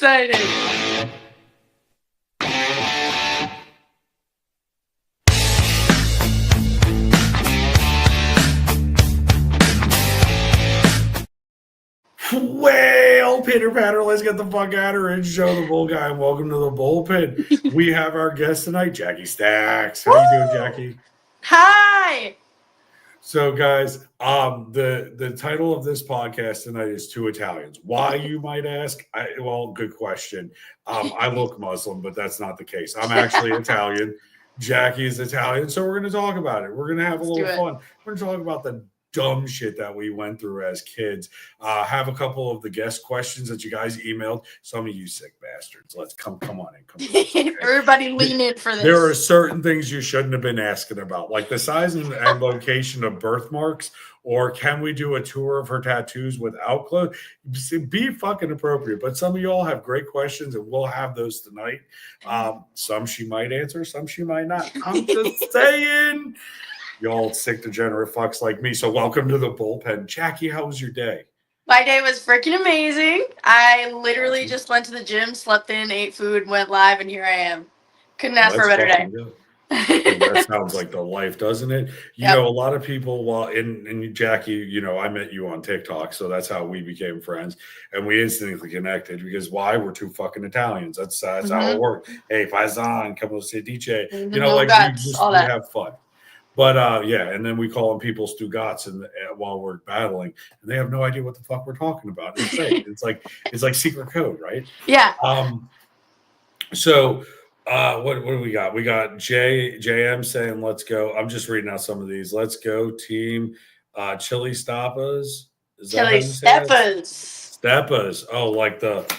Excited. Well, pitter patter, let's get the fuck out of here and show the bull guy. Welcome to the bullpen. We have our guest tonight, Jackie Stacks. How you doing, Jackie? Hi. So, guys, the title of this podcast tonight is Two Italians. Why, you might ask? Well, good question. I look Muslim, but that's not the case. I'm actually Italian. Jackie is Italian, so we're going to talk about it. We're going to have a little fun. We're going to talk about the dumb shit that we went through as kids. Have a couple of the guest questions that you guys emailed. Some of you sick bastards. Let's come on in. Okay? Everybody lean in for this. There are certain things you shouldn't have been asking about, like the size and location of birthmarks, or can we do a tour of her tattoos without clothes? Be fucking appropriate. But some of y'all have great questions, and we'll have those tonight. Some she might answer, some she might not. I'm just saying. Y'all sick, degenerate fucks like me. So welcome to the bullpen. Jackie, how was your day? My day was freaking amazing. I literally just went to the gym, slept in, ate food, went live, and here I am. Couldn't ask for a better day. That sounds like the life, doesn't it? You know, a lot of people, and Jackie, you know, I met you on TikTok, so that's how we became friends. And we instantly connected because why? We're two fucking Italians. That's how it worked. Hey, Paisan, come se dice. You know, like we have fun. But and then we call them people Stugats and while we're battling, and they have no idea what the fuck we're talking about. It's fake. it's like secret code, right? Yeah. So what do we got? We got JM saying let's go. I'm just reading out some of these. Let's go team Chili Stappas. Chili Steppas. Steppas. Oh, like the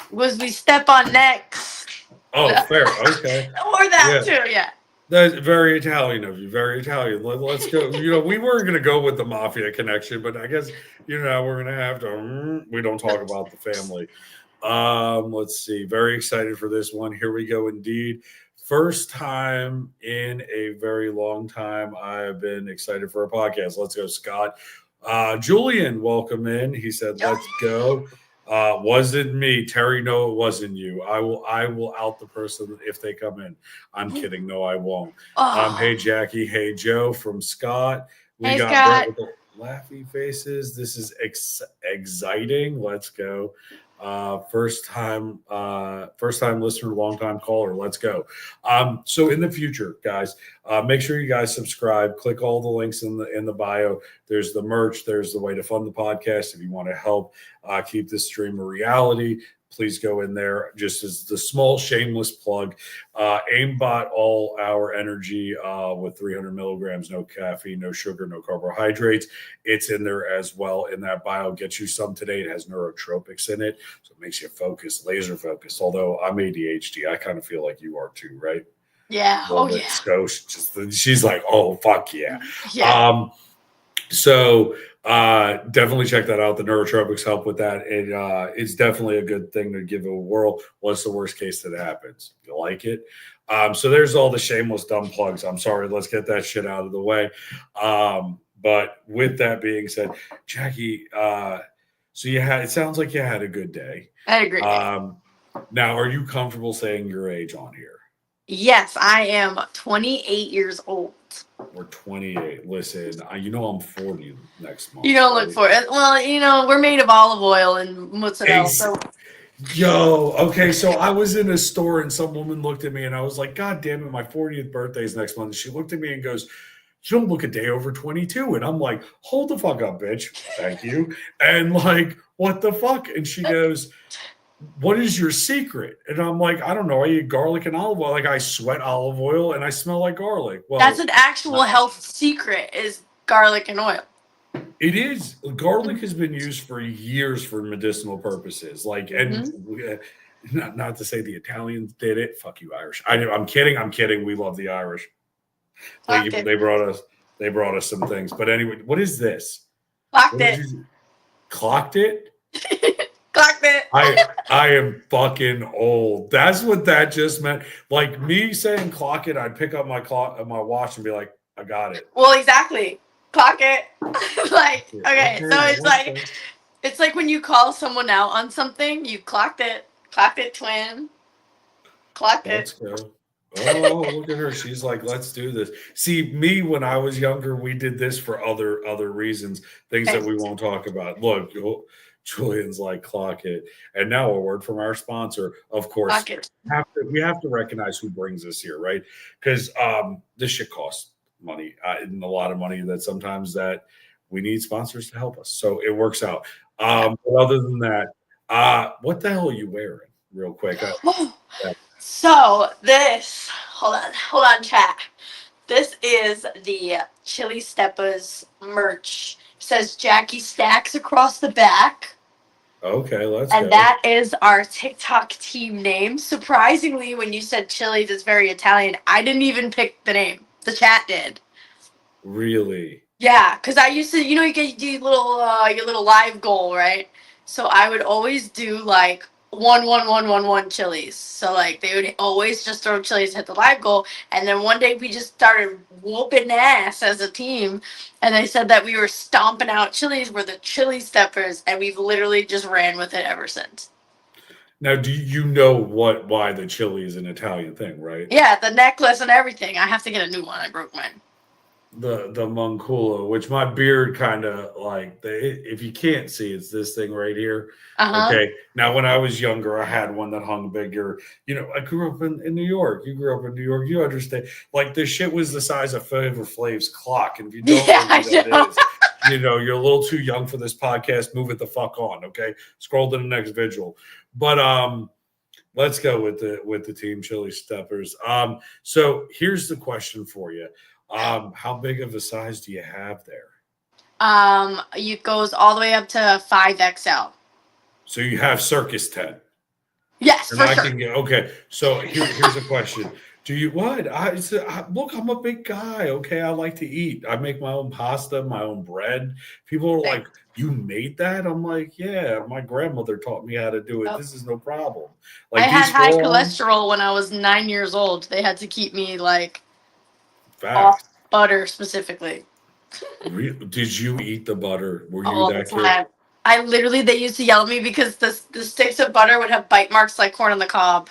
we step on necks. Oh, fair. Okay. Or that too, yeah. That's very Italian of you. Very Italian. Let's go. You know, we weren't going to go with the mafia connection, but I guess, you know, we're going to have to. We don't talk about the family. Let's see. Very excited for this one. Here we go. Indeed. First time in a very long time I have been excited for a podcast. Let's go, Scott. Julian, welcome in. He said, let's go. Wasn't me, Terry. No, it wasn't you. I will out the person if they come in. I'm kidding. No, I won't. Hey Jackie. Hey Joe from Scott. We got Scott with the laughy faces. This is exciting. Let's go. First time listener, long time caller. Let's go. So in the future, guys, make sure you guys subscribe. Click all the links in the bio. There's the merch. There's the way to fund the podcast. If you want to help keep this stream a reality, please go in there. Just as the small shameless plug, aimbot all our energy with 300 milligrams, no caffeine, no sugar, no carbohydrates. It's in there as well. In that bio, get you some today. It has neurotropics in it, so it makes you focus, laser focused. Although I'm ADHD, I kind of feel like you are too, right? Yeah. She's like, oh fuck yeah. So definitely check that out. The neurotropics help with that. It's definitely a good thing to give it a whirl. What's the worst case that happens? You like it? So there's all the shameless dumb plugs. I'm sorry. Let's get that shit out of the way. But with that being said, Jackie, so it sounds like you had a good day. I agree. Now, are you comfortable saying your age on here? Yes, I am 28 years old. We're 28. Listen, you know I'm 40 next month. You don't look for it. Well, you know, we're made of olive oil and mozzarella. Yo, okay, so I was in a store and some woman looked at me and I was like, God damn it, my 40th birthday is next month. She looked at me and goes, you don't look a day over 22. And I'm like, hold the fuck up, bitch. Thank you. And like, what the fuck? And she goes, what is your secret? And I'm like, I don't know. I eat garlic and olive oil. Like I sweat olive oil and I smell like garlic. Well, that's an actual health secret is garlic and oil. It is. Garlic has been used for years for medicinal purposes. Like, and not to say the Italians did it. Fuck you, Irish. I'm kidding. We love the Irish. They brought us some things. But anyway, what is this? Clocked it. Clocked it? Clocked it. I am fucking old. That's what that just meant. Like me saying clock it, I'd pick up my watch and be like, I got it. Well, exactly. Clock it. Okay, so it's like when you call someone out on something, you clocked it. Clock it, twin. Clock Let's it. go. Oh, look at her. She's like, let's do this. See, me when I was younger, we did this for other reasons, things that we won't talk about. Look, Julian's like, clock it. And now a word from our sponsor. Of course, Clock it. we have to recognize who brings us here, right? Because this shit costs money and a lot of money that sometimes that we need sponsors to help us. So it works out. But other than that, what the hell are you wearing? Real quick. So this, hold on, chat. This is the Chili Steppers merch. It says Jackie Stacks across the back. Okay, let's And go. that is our TikTok team name. Surprisingly, when you said Chili's is very Italian, I didn't even pick the name. The chat did. Really? Yeah, because I used to, you get your little live goal, right? So I would always do like 1-1-1-1-1 Chili's. So like they would always just throw Chili's, hit the live goal, and then one day we just started whooping ass as a team, and they said that we were stomping out Chili's. We're the Chili Steppers, and we've literally just ran with it ever since. Now, do you know why the chili is an Italian thing, right? Yeah, the necklace and everything. I have to get a new one. I broke mine. The Moncula, which my beard kind of like, if you can't see, it's this thing right here. Okay. Now, when I was younger, I had one that hung bigger. I grew up in New York. You grew up in New York. You understand. Like, this shit was the size of Flavor Flav's clock. And if you don't know what that is, you're a little too young for this podcast. Move it the fuck on. Okay. Scroll to the next visual. But let's go with the Team Chili Steppers. So here's the question for you. How big of a size do you have there? It goes all the way up to 5XL. So you have Circus 10. Yes, and for I sure. can get okay. So here's a question. Do you what? Look, I'm a big guy. Okay, I like to eat. I make my own pasta, my own bread. People are like, "You made that?" I'm like, "Yeah, my grandmother taught me how to do it. This is no problem." Like I had high cholesterol when I was 9 years old. They had to keep me like off butter specifically. Did you eat the butter? Were you all that the time. kid? They used to yell at me because the sticks of butter would have bite marks like corn on the cob.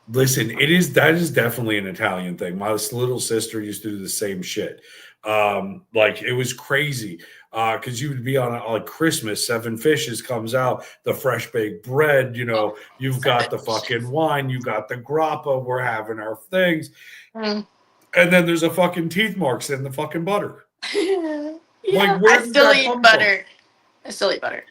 Listen, that is definitely an Italian thing. My little sister used to do the same shit. Like it was crazy. Because you would be on like Christmas, Seven Fishes comes out, the fresh baked bread, you've got the fucking wine, you got the grappa, we're having our things. And then there's a fucking teeth marks in the fucking butter. Yeah, like where I still eat butter. I still eat butter.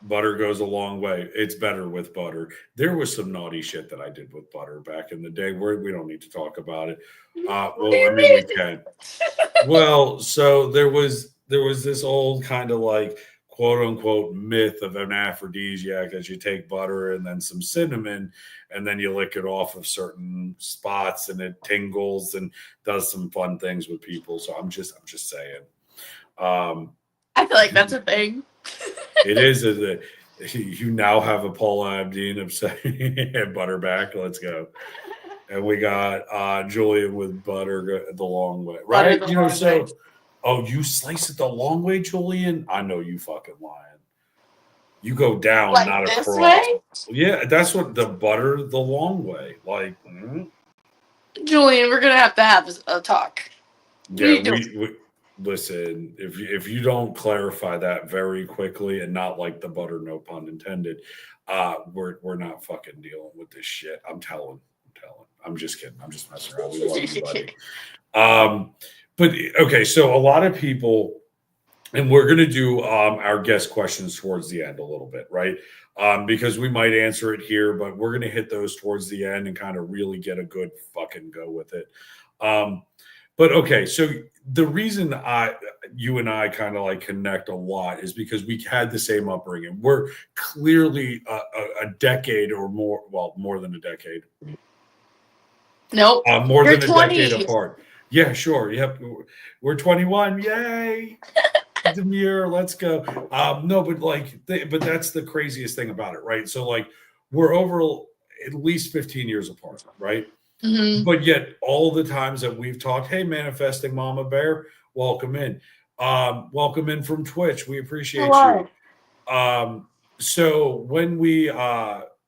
Butter goes a long way. It's better with butter. There was some naughty shit that I did with butter back in the day. We don't need to talk about it. We can. Well, so there was this old kind of like quote unquote myth of an aphrodisiac that you take butter and then some cinnamon and then you lick it off of certain spots and it tingles and does some fun things with people. So I'm just saying. I feel like that's a thing. It is. You now have a Paula Abdeen obsession. Butterback. Let's go. And we got Julian with butter the long way, right? Oh, you slice it the long way, Julian? I know you fucking lying. You go down, like not this across. Way? Yeah, that's what the butter the long way. Like, Julian, we're gonna have to have a talk. Yeah, we listen. If you don't clarify that very quickly and not like the butter, no pun intended, we're not fucking dealing with this shit. I'm telling. I'm just kidding. I'm just messing around. We love you, buddy. But okay, so a lot of people, and we're gonna do our guest questions towards the end a little bit, right? Because we might answer it here, but we're gonna hit those towards the end and kind of really get a good fucking go with it. But okay, so the reason you and I kind of like connect a lot is because we had the same upbringing. We're clearly a decade or more, well, more than a decade. Nope. More than 20. A decade apart. Yeah, sure. Yep. We're 21. Yay. Demure, let's go. No, but that's the craziest thing about it, right? So like we're over at least 15 years apart, right? Mm-hmm. But yet all the times that we've talked, hey, Manifesting Mama Bear, welcome in. Welcome in from Twitch. We appreciate you. So when we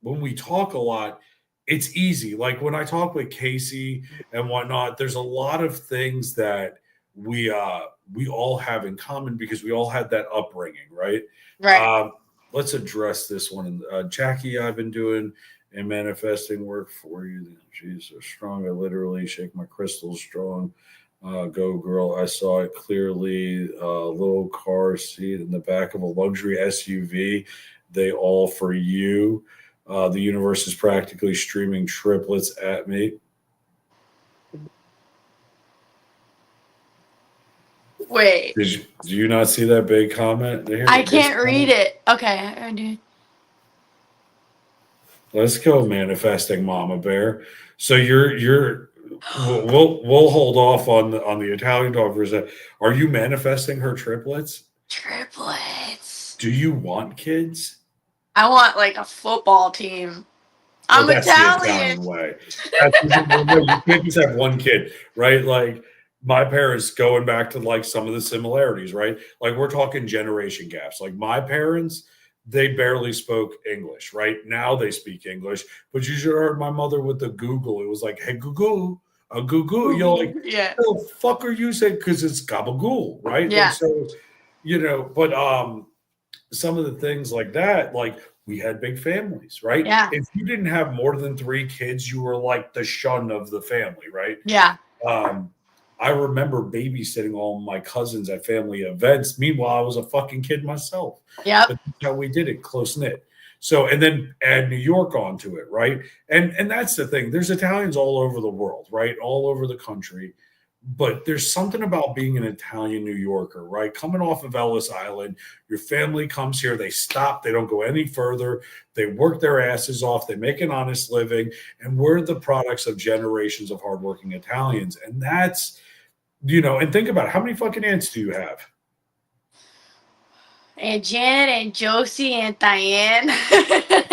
when we talk a lot, it's easy. Like when I talk with Casey and whatnot, there's a lot of things that we all have in common because we all had that upbringing, right? Right. Let's address this one. Jackie, I've been doing and manifesting work for you. She's so strong. I literally shake my crystals strong. Go girl. I saw it clearly. Little car seat in the back of a luxury SUV. They all for you. The universe is practically streaming triplets at me. Wait. Do you not see that big comment there? I can't read it. Okay, I do. Let's go manifesting Mama Bear. So we'll hold off on the Italian dog for a second. Are you manifesting her triplets? Triplets. Do you want kids? I want like a football team. I'm that's Italian. The Italian way. You can't just have one kid, right? Like my parents, going back to like some of the similarities, right? Like we're talking generation gaps. Like my parents, they barely spoke English, right? Now they speak English, but you should have heard my mother with the Google. It was like, hey, Google, a Google. You're like, yeah. What the fuck are you saying? Because it's gabagool, right? Yeah. Like, so, but some of the things like that, like we had big families, right? Yeah. If you didn't have more than 3 kids, you were like the shun of the family, right? Yeah. I remember babysitting all my cousins at family events. Meanwhile, I was a fucking kid myself. Yeah. But that's how we did it, close knit. So, and then add New York onto it, right? And that's the thing. There's Italians all over the world, right? All over the country. But there's something about being an Italian New Yorker, right? Coming off of Ellis Island, your family comes here, they stop, they don't go any further, they work their asses off, they make an honest living, and we're the products of generations of hardworking Italians. And that's, and think about it. How many fucking aunts do you have? And Janet and Josie and Diane.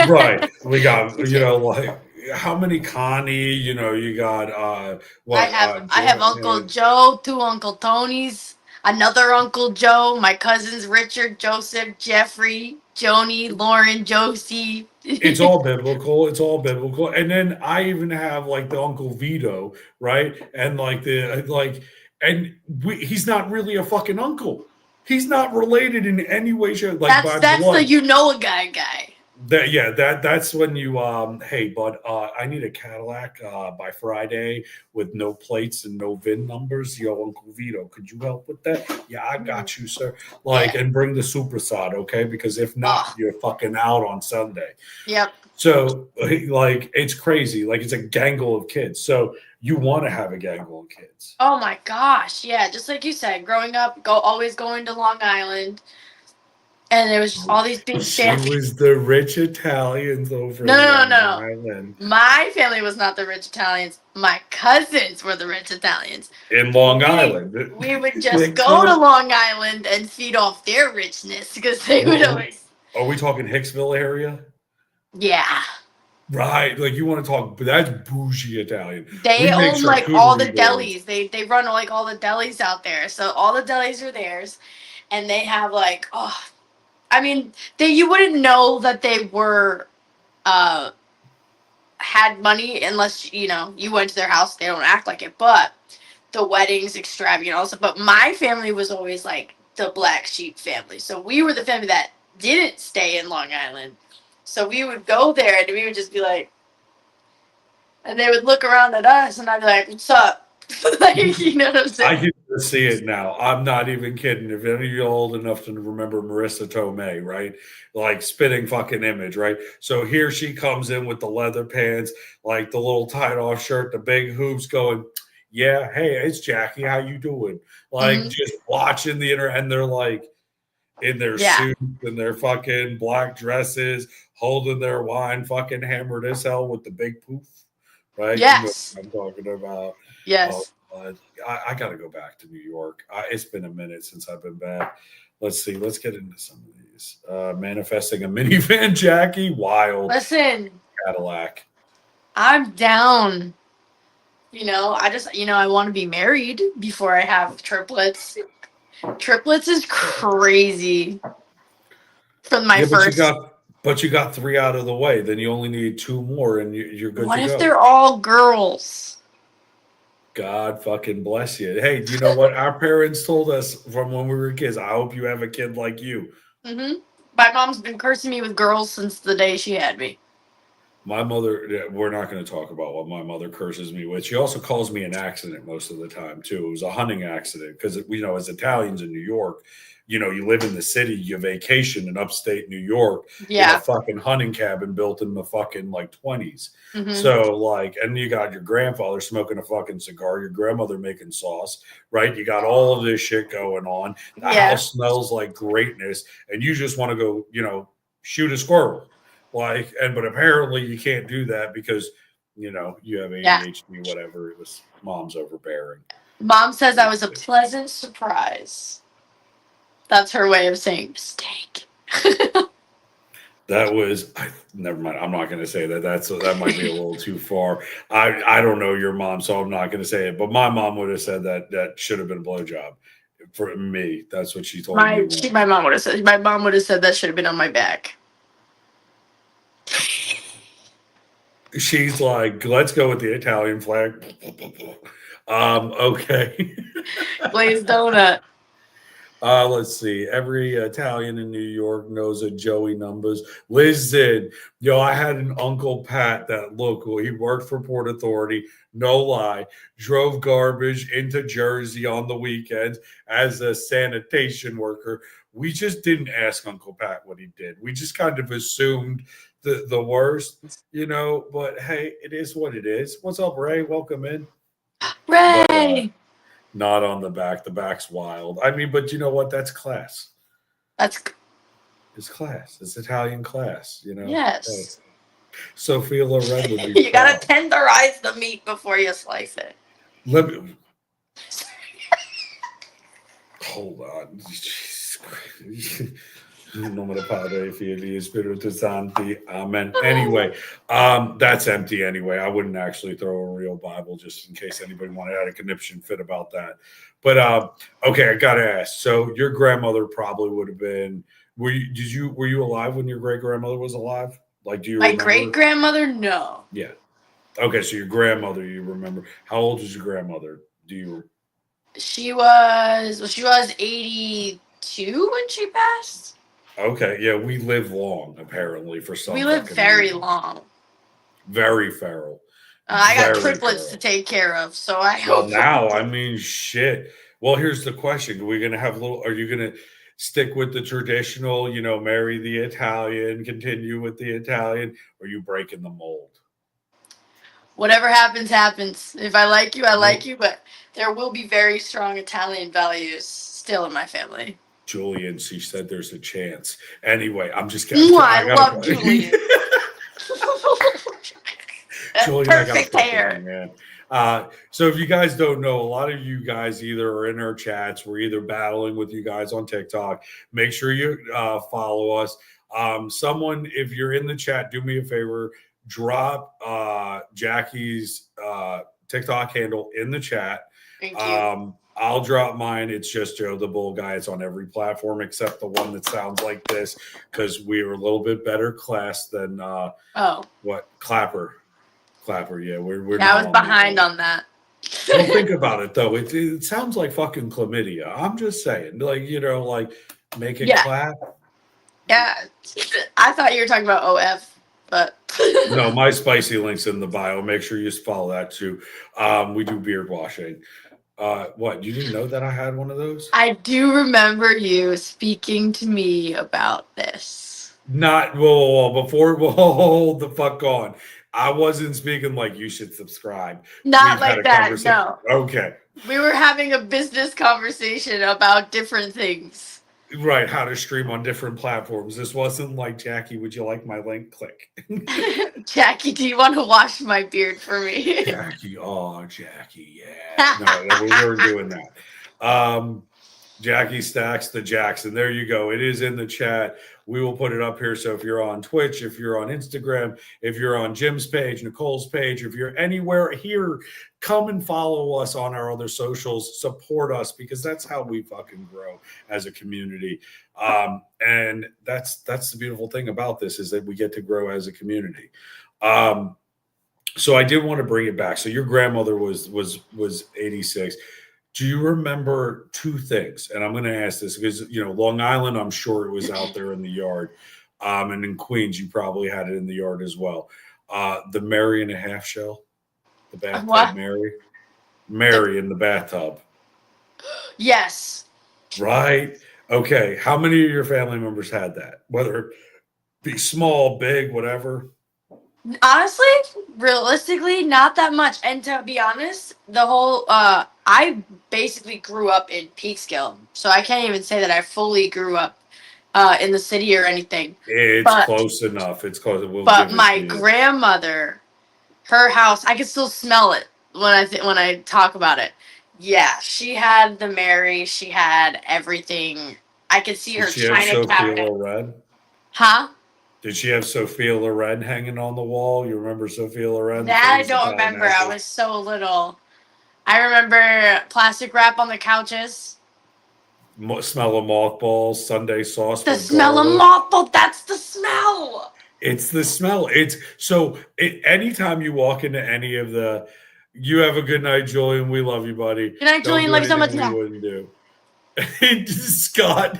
Right. We got, like, how many Connie, you got I have Uncle Joe, 2 Uncle Tonys, another Uncle Joe, my cousins Richard, Joseph, Jeffrey, Joni, Lauren, Josie. It's all biblical. It's all biblical. And then I even have like the Uncle Vito, right? And he's not really a fucking uncle. He's not related in any way, shape. Like that's the a guy. That's when you hey bud, I need a Cadillac by Friday with no plates and no VIN numbers. Yo, Uncle Vito, could you help with that? Yeah, I got you, sir. And bring the Supersod, okay? Because if not, you're fucking out on Sunday. Yep. So like it's crazy. Like it's a gangle of kids. So you want to have a gangle of kids. Oh my gosh, yeah. Just like you said, growing up, always going to Long Island. And there was just all these big families. It was the rich Italians over no. Island. My family was not the rich Italians. My cousins were the rich Italians. In Long Island. We would just go to Long Island and feed off their richness because they would always. Are we talking Hicksville area? Yeah. Right. Like you want to talk, but that's bougie Italian. They own like all the delis. They run like all the delis out there. So all the delis are theirs. And they have like, I mean, you wouldn't know that they were had money unless you went to their house. They don't act like it, but the weddings extravagant also. But my family was always like the black sheep family, so we were the family that didn't stay in Long Island. So we would go there and we would just be like, and they would look around at us, and I'd be like, "What's up?" Like, you know what I'm saying? I can see it now. I'm not even kidding. If any of you are old enough to remember Marissa Tomei, right? Like spitting fucking image, right? So here she comes in with the leather pants, like the little tied off shirt, the big hoops going, yeah, hey, it's Jackie. How you doing? Like just watching the internet, and they're like in their suits and their fucking black dresses, holding their wine, fucking hammered as hell with the big poof, right? Yes. You know what I'm talking about. Yes. I got to go back to New York. It's been a minute since I've been back. Let's see. Let's get into some of these. Manifesting a minivan, Jackie. Wild. Listen. Cadillac. I'm down. I want to be married before I have triplets. Triplets is crazy. From my first. But you got 3 out of the way. Then you only need 2 more, and you're good What to if go. they're all girls? God fucking bless you. Hey, do you know what our parents told us from when we were kids? I hope you have a kid like you. Mm-hmm. My mom's been cursing me with girls since the day she had me. My mother, we're not going to talk about what my mother curses me with. She also calls me an accident most of the time, too. It was a hunting accident because, as Italians in New York, you live in the city, you vacation in upstate New York in a Yeah. fucking hunting cabin built in the fucking like 20s. Mm-hmm. So, and you got your grandfather smoking a fucking cigar, your grandmother making sauce, right? You got all of this shit going on. The Yeah. house smells like greatness, and you just want to go, shoot a squirrel. But apparently you can't do that because, you have ADHD, whatever. It was mom's overbearing. Mom says I was a pleasant surprise. That's her way of saying mistake. That was, never mind. I'm not going to say that. That might be a little too far. I don't know your mom, so I'm not going to say it. But my mom would have said that should have been a blowjob for me. That's what she told me. My mom would have said. My mom would have said that should have been on my back. She's like, let's go with the Italian flag. Okay. Glazed donut. Let's see. Every Italian in New York knows a Joey Numbers. Listen, I had an Uncle Pat that local. He worked for Port Authority. No lie. Drove garbage into Jersey on the weekends as a sanitation worker. We just didn't ask Uncle Pat what he did. We just kind of assumed the worst, But hey, it is what it is. What's up, Ray? Welcome in. Ray. But, not on the back. The back's wild. I mean, but you know what? That's class. It's class. It's Italian class, Yes. Sophia Loren would be you gotta tenderize the meat before you slice it. Let me hold on. Jesus Christ. In nome Padre, Fili, Spiritu Santi. Amen. Anyway, that's empty anyway. I wouldn't actually throw a real Bible just in case anybody wanted to have a conniption fit about that. But okay, I gotta ask. So your grandmother probably would have been. Were you alive when your great grandmother was alive? Like, do you? My great grandmother? No. Yeah. Okay, so your grandmother, you remember? How old was your grandmother? She was 82 when she passed. Okay, yeah, we live long, apparently, for some. We live very long. Very feral. I got triplets to take care of, so I hope. Well, now, I mean, shit. Well, here's the question. Are you going to stick with the traditional, marry the Italian, continue with the Italian, or are you breaking the mold? Whatever happens, happens. If I like you, I like you, but there will be very strong Italian values still in my family. Julian, she said there's a chance. Anyway, I'm just kidding. I love Julian. Julian, perfect hair. Man. So if you guys don't know, a lot of you guys either are in our chats, we're either battling with you guys on TikTok. Make sure you follow us. Someone, if you're in the chat, do me a favor, drop Jackie's TikTok handle in the chat. Thank you. I'll drop mine. It's just Joe the Bull Guy. It's on every platform except the one that sounds like this because we are a little bit better class than Clapper. Yeah, we're. I was behind on that. Don't think about it though. It sounds like fucking chlamydia. I'm just saying, make it clap. Yeah, I thought you were talking about OF, but no, my spicy link's in the bio. Make sure you follow that too. We do beard washing. What? You didn't know that I had one of those? I do remember you speaking to me about this. Not hold the fuck on. I wasn't speaking like you should subscribe. Not like that, no. Okay. We were having a business conversation about different things. Right, how to stream on different platforms. This wasn't like, Jackie, would you like my link? Click. Jackie, do you want to wash my beard for me? Jackie, yeah. No, we weren't doing that. Jackie Stacks the Jackson. There you go. It is in the chat. We will put it up here. So if you're on Twitch, if you're on Instagram, if you're on Jim's page, Nicole's page, if you're anywhere here, come and follow us on our other socials. Support us because that's how we fucking grow as a community. And that's the beautiful thing about this is that we get to grow as a community. So I did want to bring it back. So your grandmother was 86. Do you remember two things? And I'm going to ask this because, Long Island, I'm sure it was out there in the yard. And in Queens, you probably had it in the yard as well. The Mary and a half shell, the bathtub What? Mary in the bathtub. Yes. Right. Okay. How many of your family members had that? Whether it be small, big, whatever. Honestly, realistically, not that much. And to be honest, the whole I basically grew up in Peekskill, so I can't even say that I fully grew up in the city or anything. It's close enough. It's close. But my grandmother, her house, I can still smell it when I talk about it. Yeah, she had the Mary. She had everything. I could see her Did she have china Sophia cabinet. Loren? Huh? Did she have Sophia Loren hanging on the wall? You remember Sophia Loren? That I don't remember. I was so little. I remember plastic wrap on the couches. Smell of mothballs, Sunday sauce. The with smell of garlic. mothball. That's the smell. It's the smell. Anytime you walk into any of the, you have a good night, Julian. We love you, buddy. Good night, Julian. Love you so much. We wouldn't do. Scott.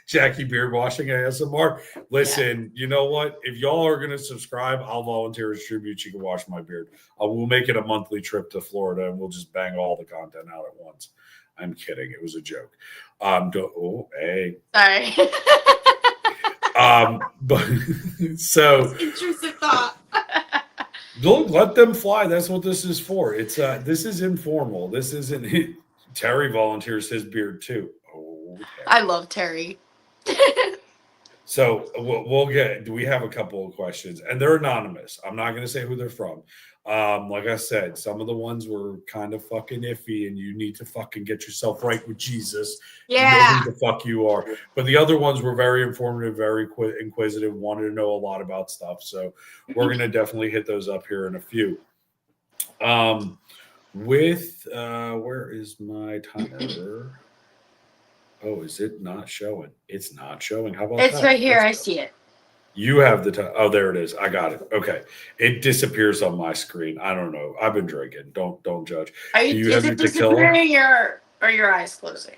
Jackie Beard Washing ASMR. Listen, you know what? If y'all are going to subscribe, I'll volunteer as tribute. You can wash my beard. We'll make it a monthly trip to Florida and we'll just bang all the content out at once. I'm kidding. It was a joke. Hey. Sorry. But so Intrusive thought. Don't let them fly. That's what this is for. It's this is informal. This isn't. Terry volunteers his beard too. Terry. I love Terry. So we'll get. We have a couple of questions, and they're anonymous. I'm not going to say who they're from. Like I said, some of the ones were kind of fucking iffy, and you need to fucking get yourself right with Jesus. Yeah. You know who the fuck you are. But the other ones were very informative, very inquisitive, wanted to know a lot about stuff. So we're going to definitely hit those up here in a few. Where is my timer? Oh, is it not showing? It's not showing. How about that? It's right here. I see it. You have the time. Oh, there it is. I got it. Okay. It disappears on my screen. I don't know. I've been drinking. Don't judge. Is it disappearing or your eyes closing?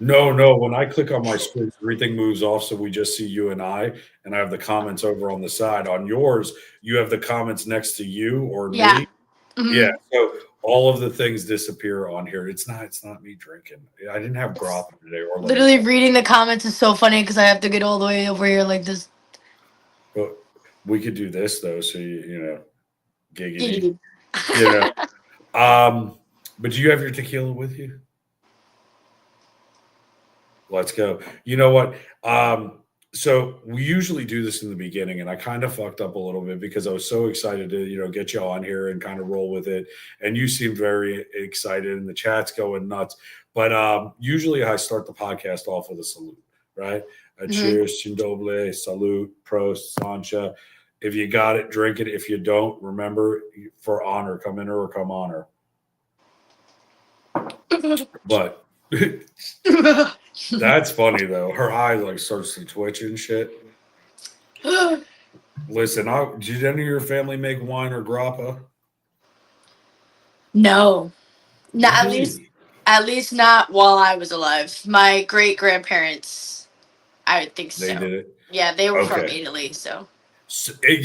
No. When I click on my screen, everything moves off, so we just see you and I have the comments over on the side. On yours, you have the comments next to you or me. Mm-hmm. Yeah. So all of the things disappear on here. It's not me drinking. I didn't have broth today. Or literally reading the comments is so funny because I have to get all the way over here like this. But we could do this though, so you know, giggity. You know. But do you have your tequila with you? Let's go. You know what? So we usually do this in the beginning, and I kind of fucked up a little bit because I was so excited to, get you on here and kind of roll with it. And you seem very excited, and the chat's going nuts. But usually I start the podcast off with a salute, right? Cheers, Chin Doble, salute, prost, Sancha. If you got it, drink it. If you don't, remember, for honor, come in her or come on her. But that's funny though. Her eye like starts to twitch and shit. Listen, did any of your family make wine or grappa? No, not Really? at least not while I was alive. My great grandparents, I would think so. They did it. Yeah, they were from Okay. Italy, so. So I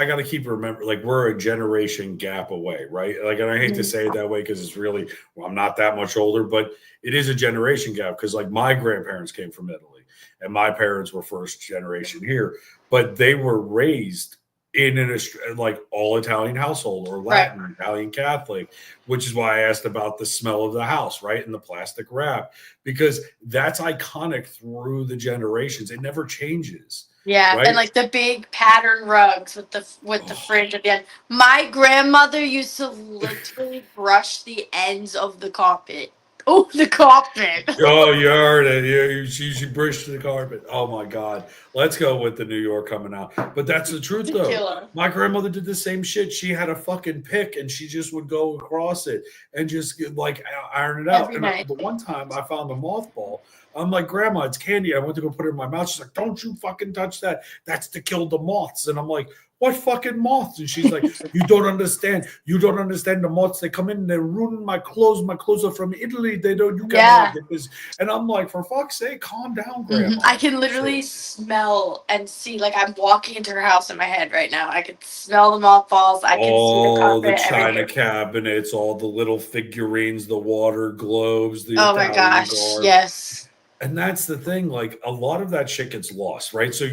got to keep remember, like, we're a generation gap away, right? Like, and I hate to say it that way because it's really, I'm not that much older, but it is a generation gap because, like, my grandparents came from Italy and my parents were first generation here, but they were raised in like all Italian household or Latin, right. Italian Catholic, which is why I asked about the smell of the house, right? And the plastic wrap, because that's iconic through the generations. It never changes. Yeah, right? and like the big pattern rugs with the fringe at the end. My grandmother used to literally brush the ends of the carpet. Oh, the carpet. Oh, you heard it. She brushed the carpet. Oh my God. Let's go with the New York coming out. But that's the truth, The though. killer. My grandmother did the same shit. She had a fucking pick, and she just would go across it and just like iron it out. Every And night. the one time I found a mothball, I'm like, Grandma, it's candy. I went to go put it in my mouth. She's like, don't you fucking touch that. That's to kill the moths. And I'm like, what fucking moths? And she's like, you don't understand. You don't understand the moths. They come in and they ruin my clothes. My clothes are from Italy. They don't. You Yeah. cannot get this. And I'm like, for fuck's sake, calm down, Grandma. I can literally smell and see, like I'm walking into her house in my head right now. I can smell the mothballs. I can see the All the carpet. china everything. cabinets, all the little figurines, the water globes, the Oh my Italian gosh! garb. Yes. And that's the thing. Like a lot of that shit gets lost, right? So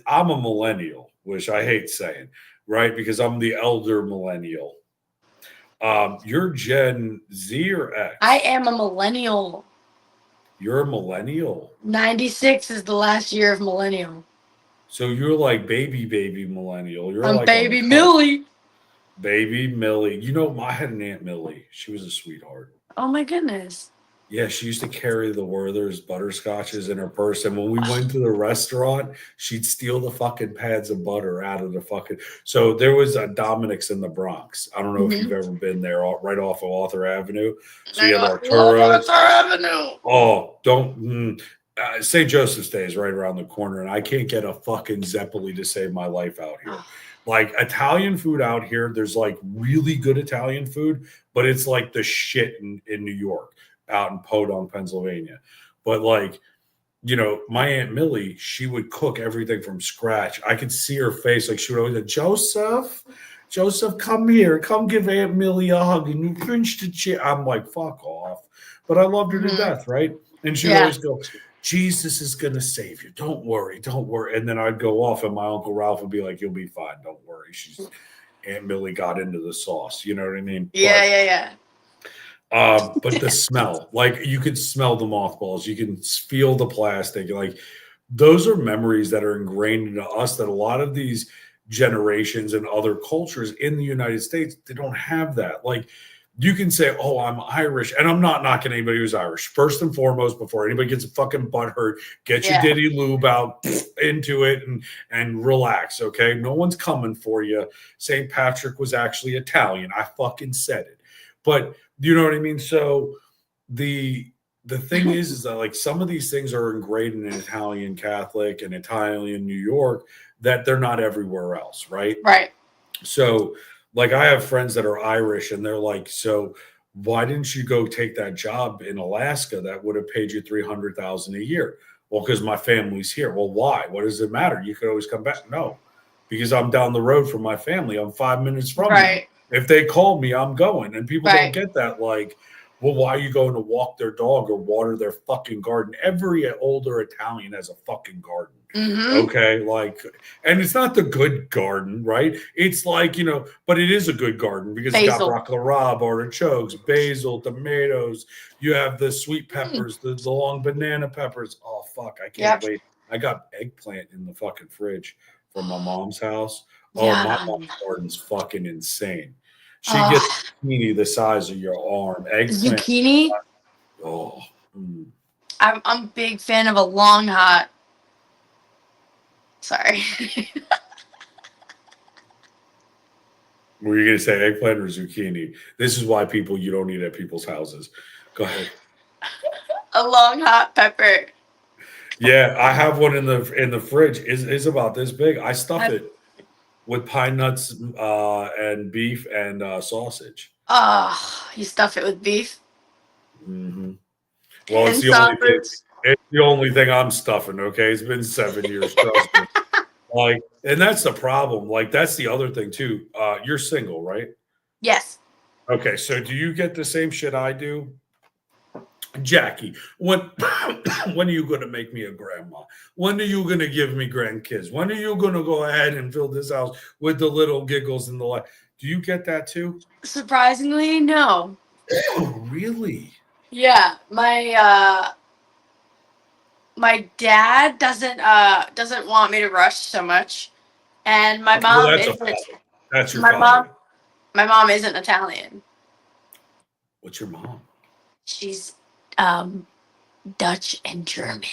I'm a millennial, which I hate saying, right? Because I'm the elder millennial. You're Gen Z or X? I am a millennial. You're a millennial. 96 is the last year of millennial. So you're like baby millennial. You're I'm like baby on the cusp. Millie. Baby Millie. You know, I had an Aunt Millie. She was a sweetheart. Oh my goodness. Yeah, she used to carry the Werther's butterscotches in her purse. And when we went to the restaurant, she'd steal the fucking pads of butter out of the fucking. So there was a Dominic's in the Bronx. I don't know if you've ever been there, right off of Arthur Avenue. So you have Arturo's. Arthur Avenue. Oh, don't. St. Joseph's Day is right around the corner, and I can't get a fucking Zeppeli to save my life out here. Like Italian food out here, there's like really good Italian food, but it's like the shit in New York, out in Podunk, Pennsylvania. But like, you know, my Aunt Millie, she would cook everything from scratch. I could see her face. Like she would always say, Joseph, come here. Come give Aunt Millie a hug. And you pinch the chair. I'm like, fuck off. But I loved her to death, right? And she would always go, Jesus is going to save you. Don't worry. Don't worry. And then I'd go off and my Uncle Ralph would be like, you'll be fine. Don't worry. Aunt Millie got into the sauce. You know what I mean? Yeah. But the smell, like you could smell the mothballs, you can feel the plastic. Like those are memories that are ingrained into us that a lot of these generations and other cultures in the United States, they don't have that. Like you can say, oh, I'm Irish, and I'm not knocking anybody who's Irish. First and foremost, before anybody gets a fucking butthurt, get your ditty lube out into it and relax, okay? No one's coming for you. St. Patrick was actually Italian. I fucking said it. But you know what I mean? So the thing is that like some of these things are ingrained in Italian Catholic and Italian New York that they're not everywhere else, right? Right. So like I have friends that are Irish and they're like, so why didn't you go take that job in Alaska that would have paid you $300,000 a year? Well, because my family's here. Well, why? What does it matter? You could always come back. No, because I'm down the road from my family. I'm 5 minutes from them. If they call me, I'm going. And people don't get that. Like, well, why are you going to walk their dog or water their fucking garden? Every older Italian has a fucking garden. Okay, like, and it's not the good garden, right? It's like, you know, but it is a good garden because it's got broccoli rabe, artichokes, basil, tomatoes. You have the sweet peppers, the long banana peppers. Oh, fuck, I can't wait. I got eggplant in the fucking fridge from my mom's house. Oh, my mom's garden's fucking insane. She gets zucchini the size of your arm. Eggplant. Zucchini? Oh. I'm a big fan of a long hot. Sorry. Were you going to say eggplant or zucchini? This is why you don't eat at people's houses. Go ahead. A long hot pepper. Yeah, I have one in the fridge. It's about this big. I stuff it with pine nuts and beef and sausage. Oh, you stuff it with beef? Mm-hmm. Well, it's the only thing I'm stuffing, okay? It's been 7 years, trust me. Like, and that's the problem. Like, that's the other thing, too. You're single, right? Yes. Okay, so do you get the same shit I do? Jackie, when are you going to make me a grandma? When are you going to give me grandkids? When are you going to go ahead and fill this house with the little giggles and the like? Do you get that, too? Surprisingly, no. Oh, really? Yeah, my my dad doesn't want me to rush so much, and my Well, mom that's a isn't. father. That's your My father. mom isn't Italian. What's your mom? She's Dutch and German.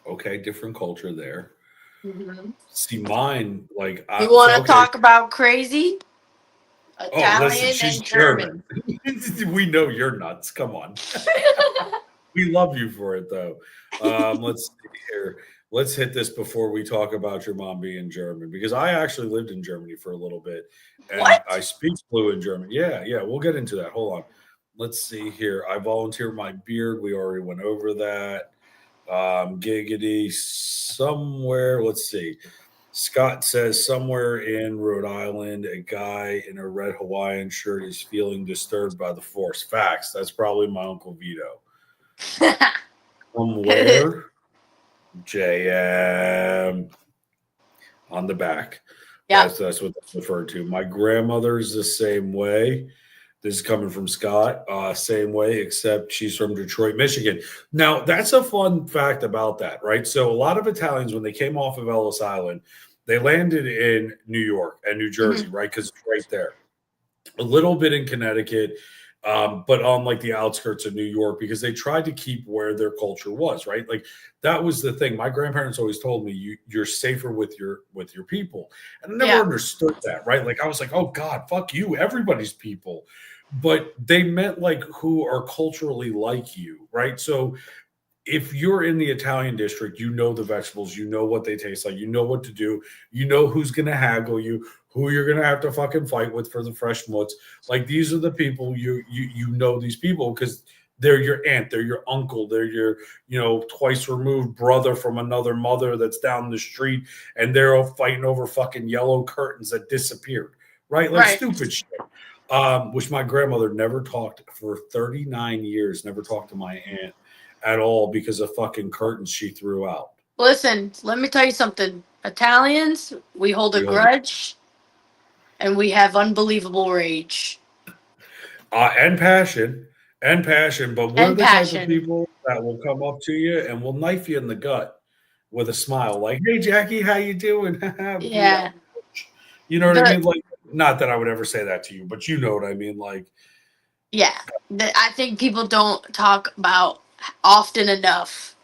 Okay, different culture there. Mm-hmm. See, mine, like, You want to okay. talk about crazy? Oh, listen, Italian she's and German. German. We know you're nuts. Come on. We love you for it, though. Let's see here. Let's hit this before we talk about your mom being German, because I actually lived in Germany for a little bit, and I What? speak fluent German. Yeah, yeah, we'll get into that. Hold on. Let's see here. I volunteer my beard. We already went over that. Giggity somewhere. Let's see. Scott says somewhere in Rhode Island, a guy in a red Hawaiian shirt is feeling disturbed by the force. Facts. That's probably my Uncle Vito. From where? JM on the back. Yeah. That's what that's referred to. My grandmother's the same way. This is coming from Scott. Same way, except she's from Detroit, Michigan. Now, that's a fun fact about that, right? So, a lot of Italians, when they came off of Ellis Island, they landed in New York and New Jersey, right? Because it's right there. A little bit in Connecticut, but on like the outskirts of New York, because they tried to keep where their culture was, right? Like that was the thing. My grandparents always told me you're safer with your people. And I never Yeah. understood that, right? Like I was like, oh God, fuck you, everybody's people. But they meant like who are culturally like you, right? So if you're in the Italian district, you know the vegetables, you know what they taste like, you know what to do, you know who's going to haggle you, who you're going to have to fucking fight with for the fresh mutts. Like these are the people you know these people because they're your aunt, they're your uncle, they're your twice removed brother from another mother that's down the street, and they're all fighting over fucking yellow curtains that disappeared, right? Like Right. stupid shit. Which my grandmother never talked for 39 years, never talked to my aunt at all because of fucking curtains she threw out. Listen, let me tell you something. Italians, we hold a grudge, and we have unbelievable rage. And passion. But we're And the type of passion. people that will come up to you and will knife you in the gut with a smile, like, "Hey, Jackie, how you doing?" Yeah. You know what I mean? Like, not that I would ever say that to you, but you know what I mean. Like, yeah, I think people don't talk about often enough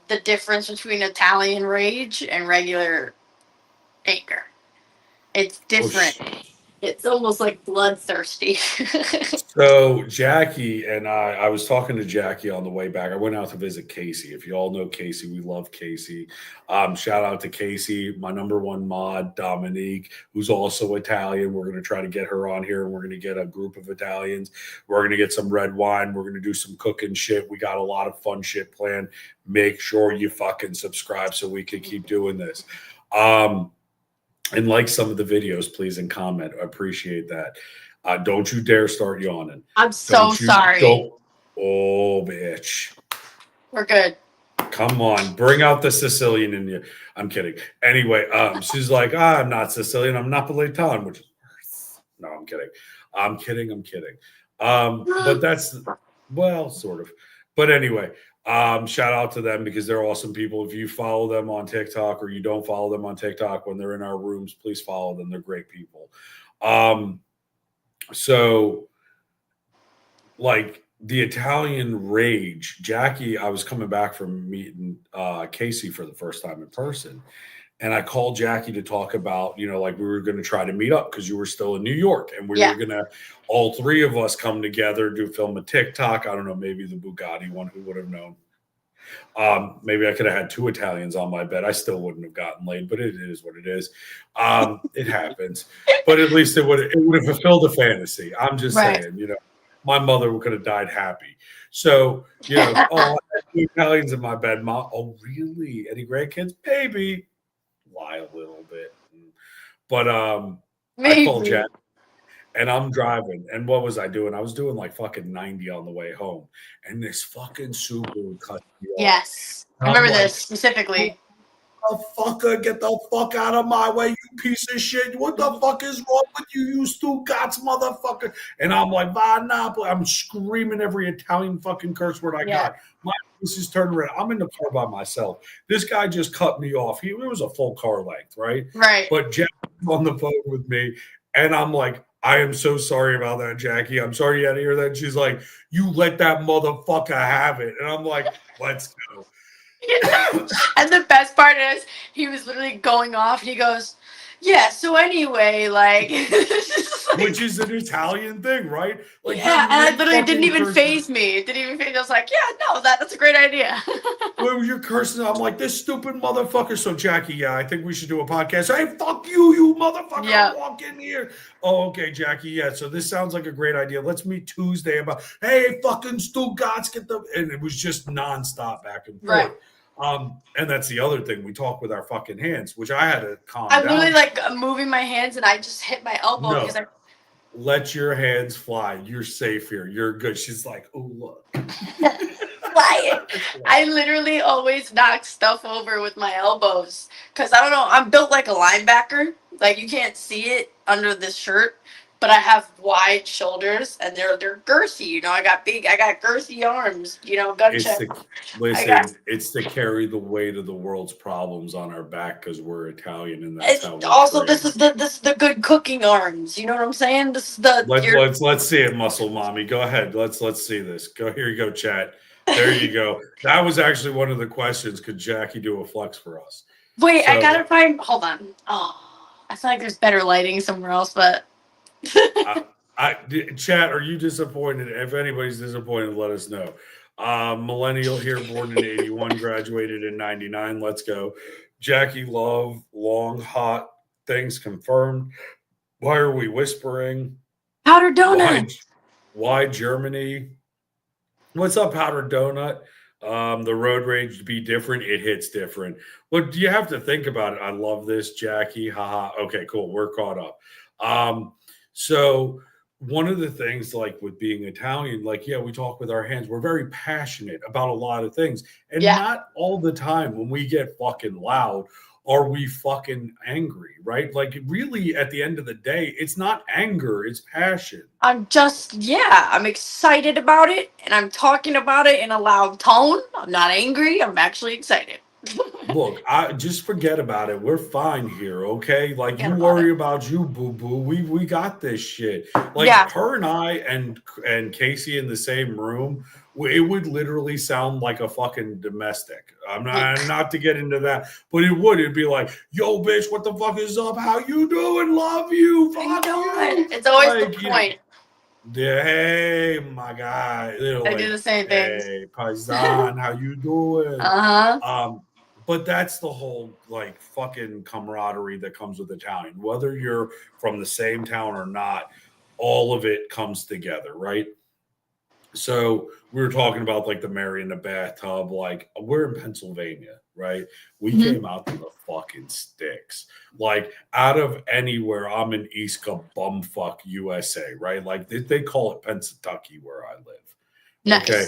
the difference between Italian rage and regular anger. It's different. It's almost like bloodthirsty. So Jackie and I was talking to Jackie on the way back. I went out to visit Casey. If you all know Casey, we love Casey. Shout out to Casey, my number one mod, Dominique, who's also Italian. We're going to try to get her on here, and we're going to get a group of Italians. We're going to get some red wine. We're going to do some cooking shit. We got a lot of fun shit planned. Make sure you fucking subscribe so we can keep doing this. And like some of the videos, please, and comment. I appreciate that. Don't you dare start yawning. I'm so sorry. Oh, bitch. We're good. Come on. Bring out the Sicilian in you. I'm kidding. Anyway, she's like, I'm not Sicilian. I'm Napolitan, which is worse. No, I'm kidding. I'm kidding. But that's, well, sort of. But anyway, shout out to them because they're awesome people. If you follow them on TikTok or you don't follow them on TikTok when they're in our rooms, please follow them. They're great people. So, like the Italian rage, Jackie, I was coming back from meeting Casey for the first time in person. And I called Jackie to talk about, like we were going to try to meet up because you were still in New York and we were going to, all three of us come together, film a TikTok. I don't know, maybe the Bugatti one, who would have known? Maybe I could have had two Italians on my bed. I still wouldn't have gotten laid, but it is what it is. It happens. But at least it would have fulfilled a fantasy. I'm just saying, my mother could have died happy. So, I had two Italians in my bed. Mom, oh, really? Any grandkids? Maybe. Lie a little bit. But I called Jack. And I'm driving. And what was I doing? I was doing like fucking 90 on the way home. And this fucking Subaru cut me off. Yes. I remember this specifically. motherfucker, get the fuck out of my way, you piece of shit. What the fuck is wrong with you, you Stugatz motherfucker? And I'm like, I'm screaming every Italian fucking curse word I got. My voice is turning red. I'm in the car by myself. This guy just cut me off. It was a full car length, right? Right. But Jack on the phone with me, and I'm like, I am so sorry about that, Jackie. I'm sorry you had to hear that. And she's like, you let that motherfucker have it. And I'm like, let's go. And the best part is he was literally going off. He goes, yeah, so anyway, like, which is an Italian thing, right? Like, yeah, and I literally didn't even cursing. phase me. It didn't even phase me. I was like, yeah, no, that's a great idea. Well, you're cursing. I'm like, this stupid motherfucker. So, Jackie, yeah, I think we should do a podcast. Hey, fuck you, you motherfucker. Yeah. Walk in here. Oh, okay, Jackie. Yeah, so this sounds like a great idea. Let's meet Tuesday about, hey, fucking Stugatz, get the. And it was just nonstop back and forth. Right. And that's the other thing. We talk with our fucking hands, which I had to calm I'm down. literally like moving my hands and I just hit my elbow No. because I. Let your hands fly. You're safe here. You're good. She's like, oh, look. I literally always knock stuff over with my elbows because I don't know. I'm built like a linebacker. Like you can't see it under this shirt, but I have wide shoulders and they're girthy. You know, I got girthy arms. You know, gun check. It's to carry the weight of the world's problems on our back because we're Italian, and that's how. Also, this is the good cooking arms. You know what I'm saying? This is the. Let's see it, muscle mommy. Go ahead. Let's see this. Go here. You go, chat. There you go. That was actually one of the questions. Could Jackie do a flex for us? Wait, I gotta find. Hold on. Oh, I feel like there's better lighting somewhere else, but. Chat, are you disappointed? If anybody's disappointed, let us know. Millennial here, born in 81, graduated in 99. Let's go. Jackie Love, long, hot things confirmed. Why are we whispering? Powder donut. Why Germany? What's up, Powder Donut? The road rage be different. It hits different. But you have to think about it. I love this, Jackie. Haha. Okay, cool. We're caught up. So one of the things, like with being Italian, like, yeah, we talk with our hands. We're very passionate about a lot of things. And not all the time when we get fucking loud are we fucking angry, right? Like, really, at the end of the day, it's not anger, it's passion. I'm excited about it, and I'm talking about it in a loud tone. I'm not angry. I'm actually excited. Look, I just forget about it. We're fine here, okay? Like, you worry about you, boo-boo. We got this shit. Like, her and I and Casey in the same room, it would literally sound like a fucking domestic. I'm not to get into that, but it would. It'd be like, yo, bitch, what the fuck is up? How you doing? Love you. Fuck you. It's always the point. Yeah, hey, my guy. I do the same thing. Hey, Paisan, how you doing? But that's the whole, like, fucking camaraderie that comes with Italian. Whether you're from the same town or not, all of it comes together, right? So we were talking about, like, the Mary in the bathtub. Like, we're in Pennsylvania, right? We came out to the fucking sticks. Like, out of anywhere, I'm in East bumfuck USA, right? Like, they call it Pennsatucky where I live. Nice. Okay.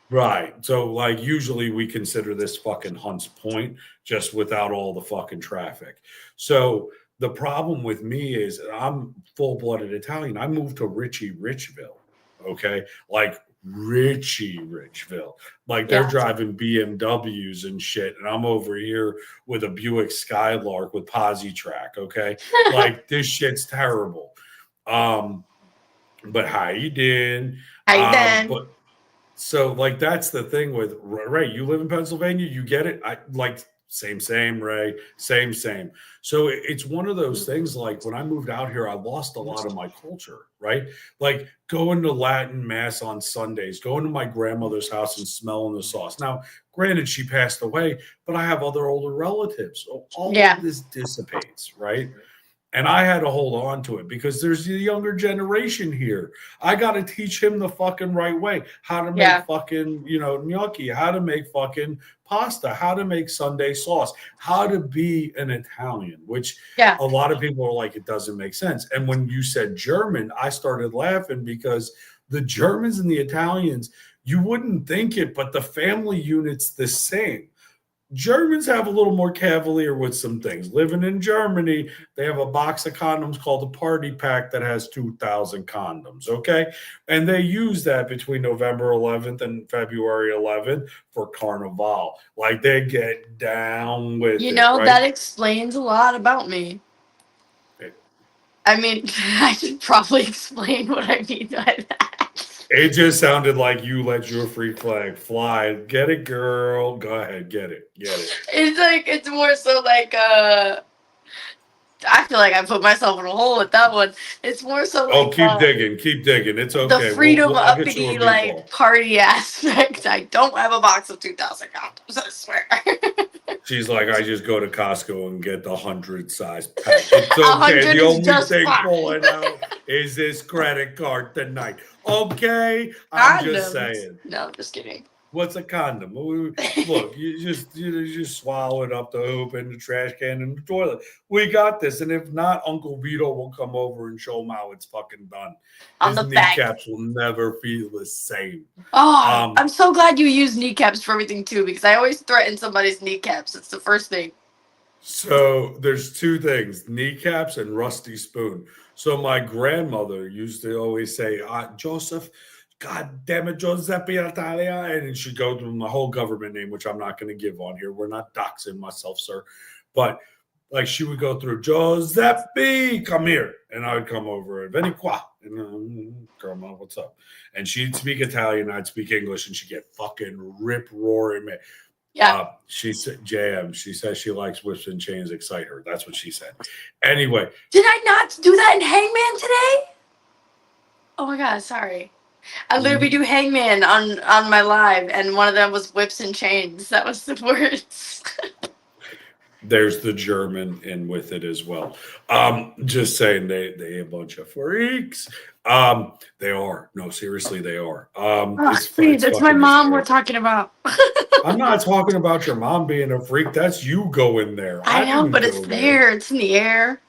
Right. So, like, usually we consider this fucking Hunts Point just without all the fucking traffic. So the problem with me is I'm full-blooded Italian. I moved to Richie Richville. Okay. Like, Richie Richville. Like, they're driving BMWs and shit. And I'm over here with a Buick Skylark with Posi track. Okay. Like, this shit's terrible. But how you doing? So, like, that's the thing with Ray. You live in Pennsylvania, you get it. I like same, Ray, same. So it's one of those things. Like, when I moved out here, I lost a lot of my culture, right? Like, going to Latin mass on Sundays, going to my grandmother's house and smelling the sauce. Now, granted, she passed away, but I have other older relatives. So all of this dissipates, right? And I had to hold on to it because there's the younger generation here. I got to teach him the fucking right way, how to make fucking, gnocchi, how to make fucking pasta, how to make Sunday sauce, how to be an Italian, which a lot of people are like, it doesn't make sense. And when you said German, I started laughing because the Germans and the Italians, you wouldn't think it, but the family unit's the same. Germans have a little more cavalier with some things. Living in Germany, they have a box of condoms called a party pack that has 2,000 condoms, okay? And they use that between November 11th and February 11th for Carnival. Like they get down with You it, know, right? that explains a lot about me. It- I mean, I should probably explain what I mean by that. It just sounded like you let your freak flag fly. Get it, girl. Go ahead, get it. Get it. It's like, it's more so like, I feel like I put myself in a hole with that one. It's more so Oh, like keep digging. Keep digging. It's the okay. freedom I'll get you a uppity meatball. like party aspect. I don't have a box of 2,000 condoms. I swear. She's like, I just go to Costco and get the 100 size pack. It's okay. 100 The is only just thing fine. pulling out is this credit card tonight. Okay, I'm just Condoms. saying. No, I'm just kidding. What's a condom? Look, you just swallow it up the hoop in the trash can in the toilet. We got this, and if not, Uncle Vito will come over and show him how it's fucking done. On His the back. kneecaps will never feel the same. Oh, I'm so glad you use kneecaps for everything too, because I always threaten somebody's kneecaps. It's the first thing. So there's two things: kneecaps and rusty spoon. So my grandmother used to always say, Joseph, God damn it, Giuseppe Italia. And she'd go through my whole government name, which I'm not going to give on here. We're not doxing myself, sir. But like she would go through, Giuseppe, come here. And I would come over, Veni qua. And grandma, what's up? And she'd speak Italian, I'd speak English, and she'd get fucking rip roaring. Yeah. She said, JM, she says she likes whips and chains excite her. That's what she said. Anyway. Did I not do that in Hangman today? Oh my God, sorry. I literally do Hangman on my live, and one of them was whips and chains. That was the words. There's the German in with it as well. Just saying they a bunch of freaks. They are. No, seriously, they are. Please, it's my mom we're talking about. I'm not talking about your mom being a freak. That's you going there. I know, but it's there. It's in the air.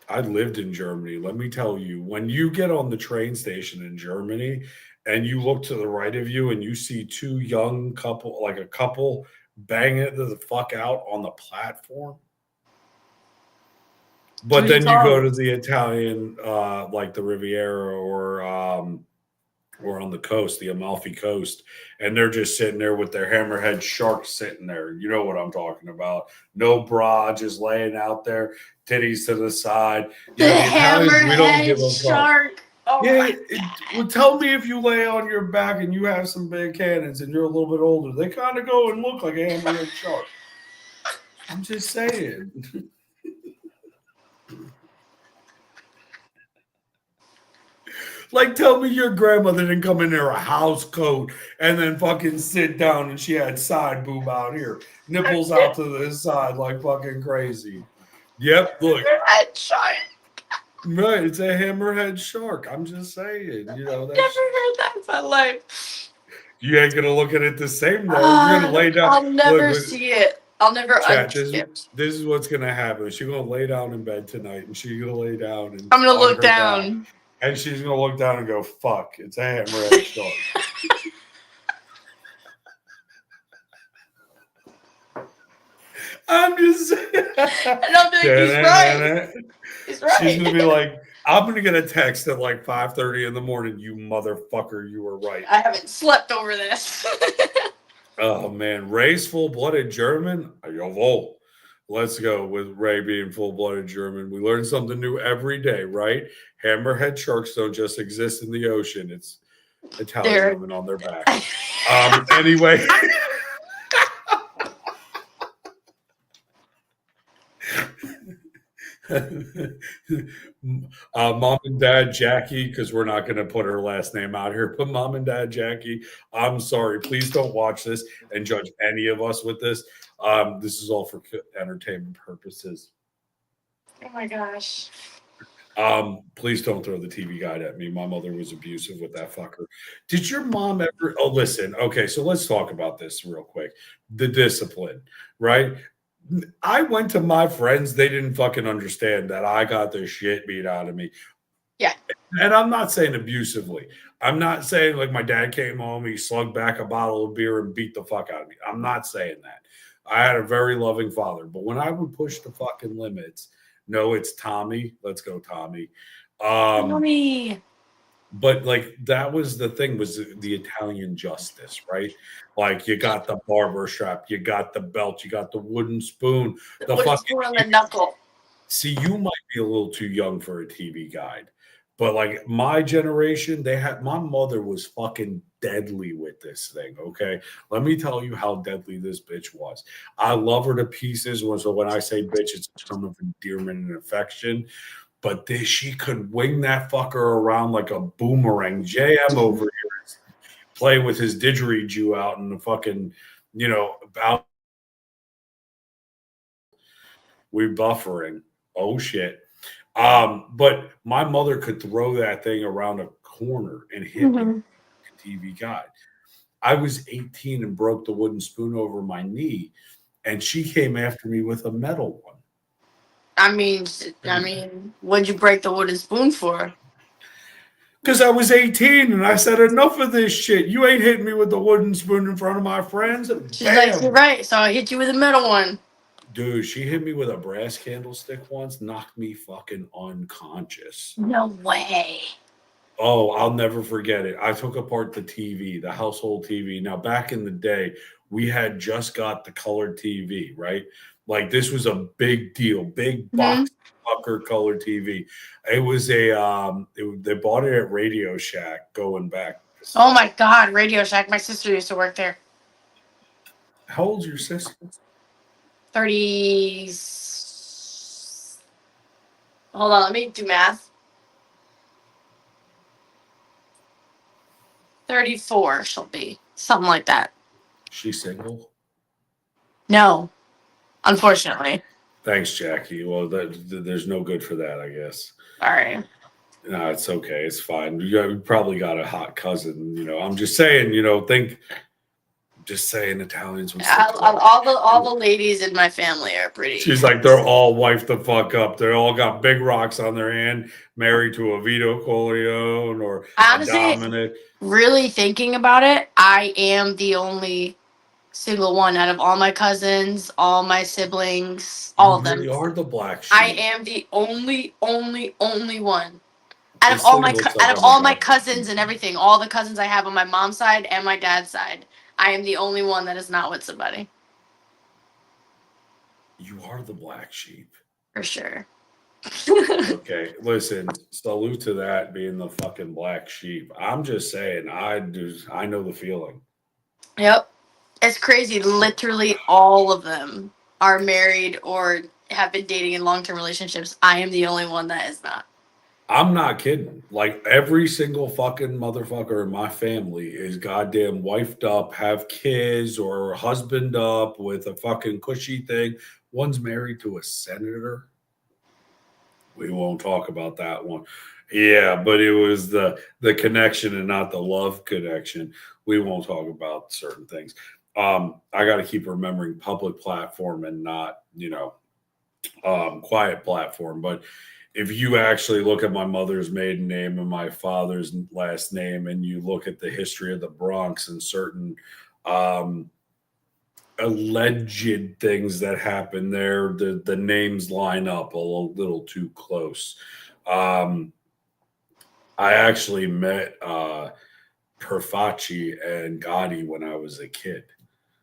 I lived in Germany. Let me tell you, when you get on the train station in Germany and you look to the right of you and you see two young couple, like a couple banging it the fuck out on the platform. But then you go to the Italian, like the Riviera or on the coast, the Amalfi Coast, and they're just sitting there with their hammerhead sharks sitting there. You know what I'm talking about. No bra, just laying out there, titties to the side. The hammerhead shark. Oh yeah, well, tell me if you lay on your back and you have some big cannons and you're a little bit older. They kind of go and look like a hammerhead shark. I'm just saying. Like, tell me your grandmother didn't come in there a house coat and then fucking sit down and she had side boob out here, nipples out to the side like fucking crazy. Yep, look. Hammerhead shark. Right, it's a hammerhead shark. I'm just saying, you know. I've never heard that in my life. You ain't gonna look at it the same though. You're gonna lay down. I'll never see it. I'll never this is what's gonna happen. She's gonna lay down in bed tonight, and she's gonna lay down and I'm gonna look down. And she's gonna look down and go, "Fuck! It's a hammerhead shark." I'm just saying. And I'll be like, he's right. He's right. She's gonna be like, I'm gonna get a text at like 5:30 in the morning. You motherfucker, you were right. I haven't slept over this. Oh man, Ray's full-blooded German. Jawohl. Let's go with Ray being full-blooded German. We learn something new every day, right? Hammerhead sharks don't just exist in the ocean. It's Italian women on their back. Anyway. Mom and Dad Jackie, because we're not going to put her last name out here, but Mom and Dad Jackie, I'm sorry. Please don't watch this and judge any of us with this. This is all for entertainment purposes. Oh my gosh. Please don't throw the TV guide at me. My mother was abusive with that fucker. Did your mom ever? Oh, listen. Okay, so let's talk about this real quick. The discipline, right? I went to my friends. They didn't fucking understand that I got the shit beat out of me. Yeah. And I'm not saying abusively. I'm not saying like my dad came home, he slugged back a bottle of beer and beat the fuck out of me. I'm not saying that. I had a very loving father, but when I would push the fucking limits, no, it's Tommy. Let's go, Tommy. Mommy. But like that was the thing, was the Italian justice, right? Like you got the barber strap, you got the belt, you got the wooden spoon, the What is fucking. on the knuckle? See, you might be a little too young for a TV guide, but like my generation, my mother was fucking deadly with this thing. Okay, let me tell you how deadly this bitch was. I love her to pieces. So when I say bitch, it's a term of endearment and affection. But she could wing that fucker around like a boomerang. JM over here is playing with his didgeridoo out in the fucking, about we buffering. Oh shit. But my mother could throw that thing around a corner and hit me with a TV guide. I was 18 and broke the wooden spoon over my knee, and she came after me with a metal one. I mean, what'd you break the wooden spoon for? Because I was 18 and I said, enough of this shit. You ain't hitting me with the wooden spoon in front of my friends. She's like, you're right, so I hit you with a metal one. Dude, she hit me with a brass candlestick once, knocked me fucking unconscious. No way. Oh, I'll never forget it. I took apart the TV, the household TV. Now, back in the day, we had just got the colored TV, right? Like this was a big deal, big box fucker color TV. It was they bought it at Radio Shack going back. Oh my God, Radio Shack. My sister used to work there. How old's your sister? 30. Hold on, let me do math. 34 she'll be. Something like that. She's single? No. Unfortunately. Thanks, Jackie. Well, there's no good for that, I guess. Sorry. No, it's okay. It's fine. You probably got a hot cousin. I'm just saying. Just saying Italians. All the ladies in my family are pretty. She's like, they're all wifed the fuck up. They all got big rocks on their hand, married to a Vito Corleone or honestly, a Dominic. Really thinking about it, I am the only single one out of all my cousins, all my siblings, all of them. You are the black sheep. I am the only one. Out of all my cousins and everything, all the cousins I have on my mom's side and my dad's side, I am the only one that is not with somebody. You are the black sheep. For sure. Okay, listen, salute to that being the fucking black sheep. I'm just saying, I know the feeling. Yep. It's crazy. Literally all of them are married or have been dating in long-term relationships. I am the only one that is not. I'm not kidding. Like every single fucking motherfucker in my family is goddamn wifed up, have kids or husband up with a fucking cushy thing. One's married to a senator. We won't talk about that one. Yeah, but it was the connection and not the love connection. We won't talk about certain things. I got to keep remembering public platform and not, quiet platform. But if you actually look at my mother's maiden name and my father's last name, and you look at the history of the Bronx and certain alleged things that happen there, the names line up a little too close. I actually met Perfacci and Gotti when I was a kid.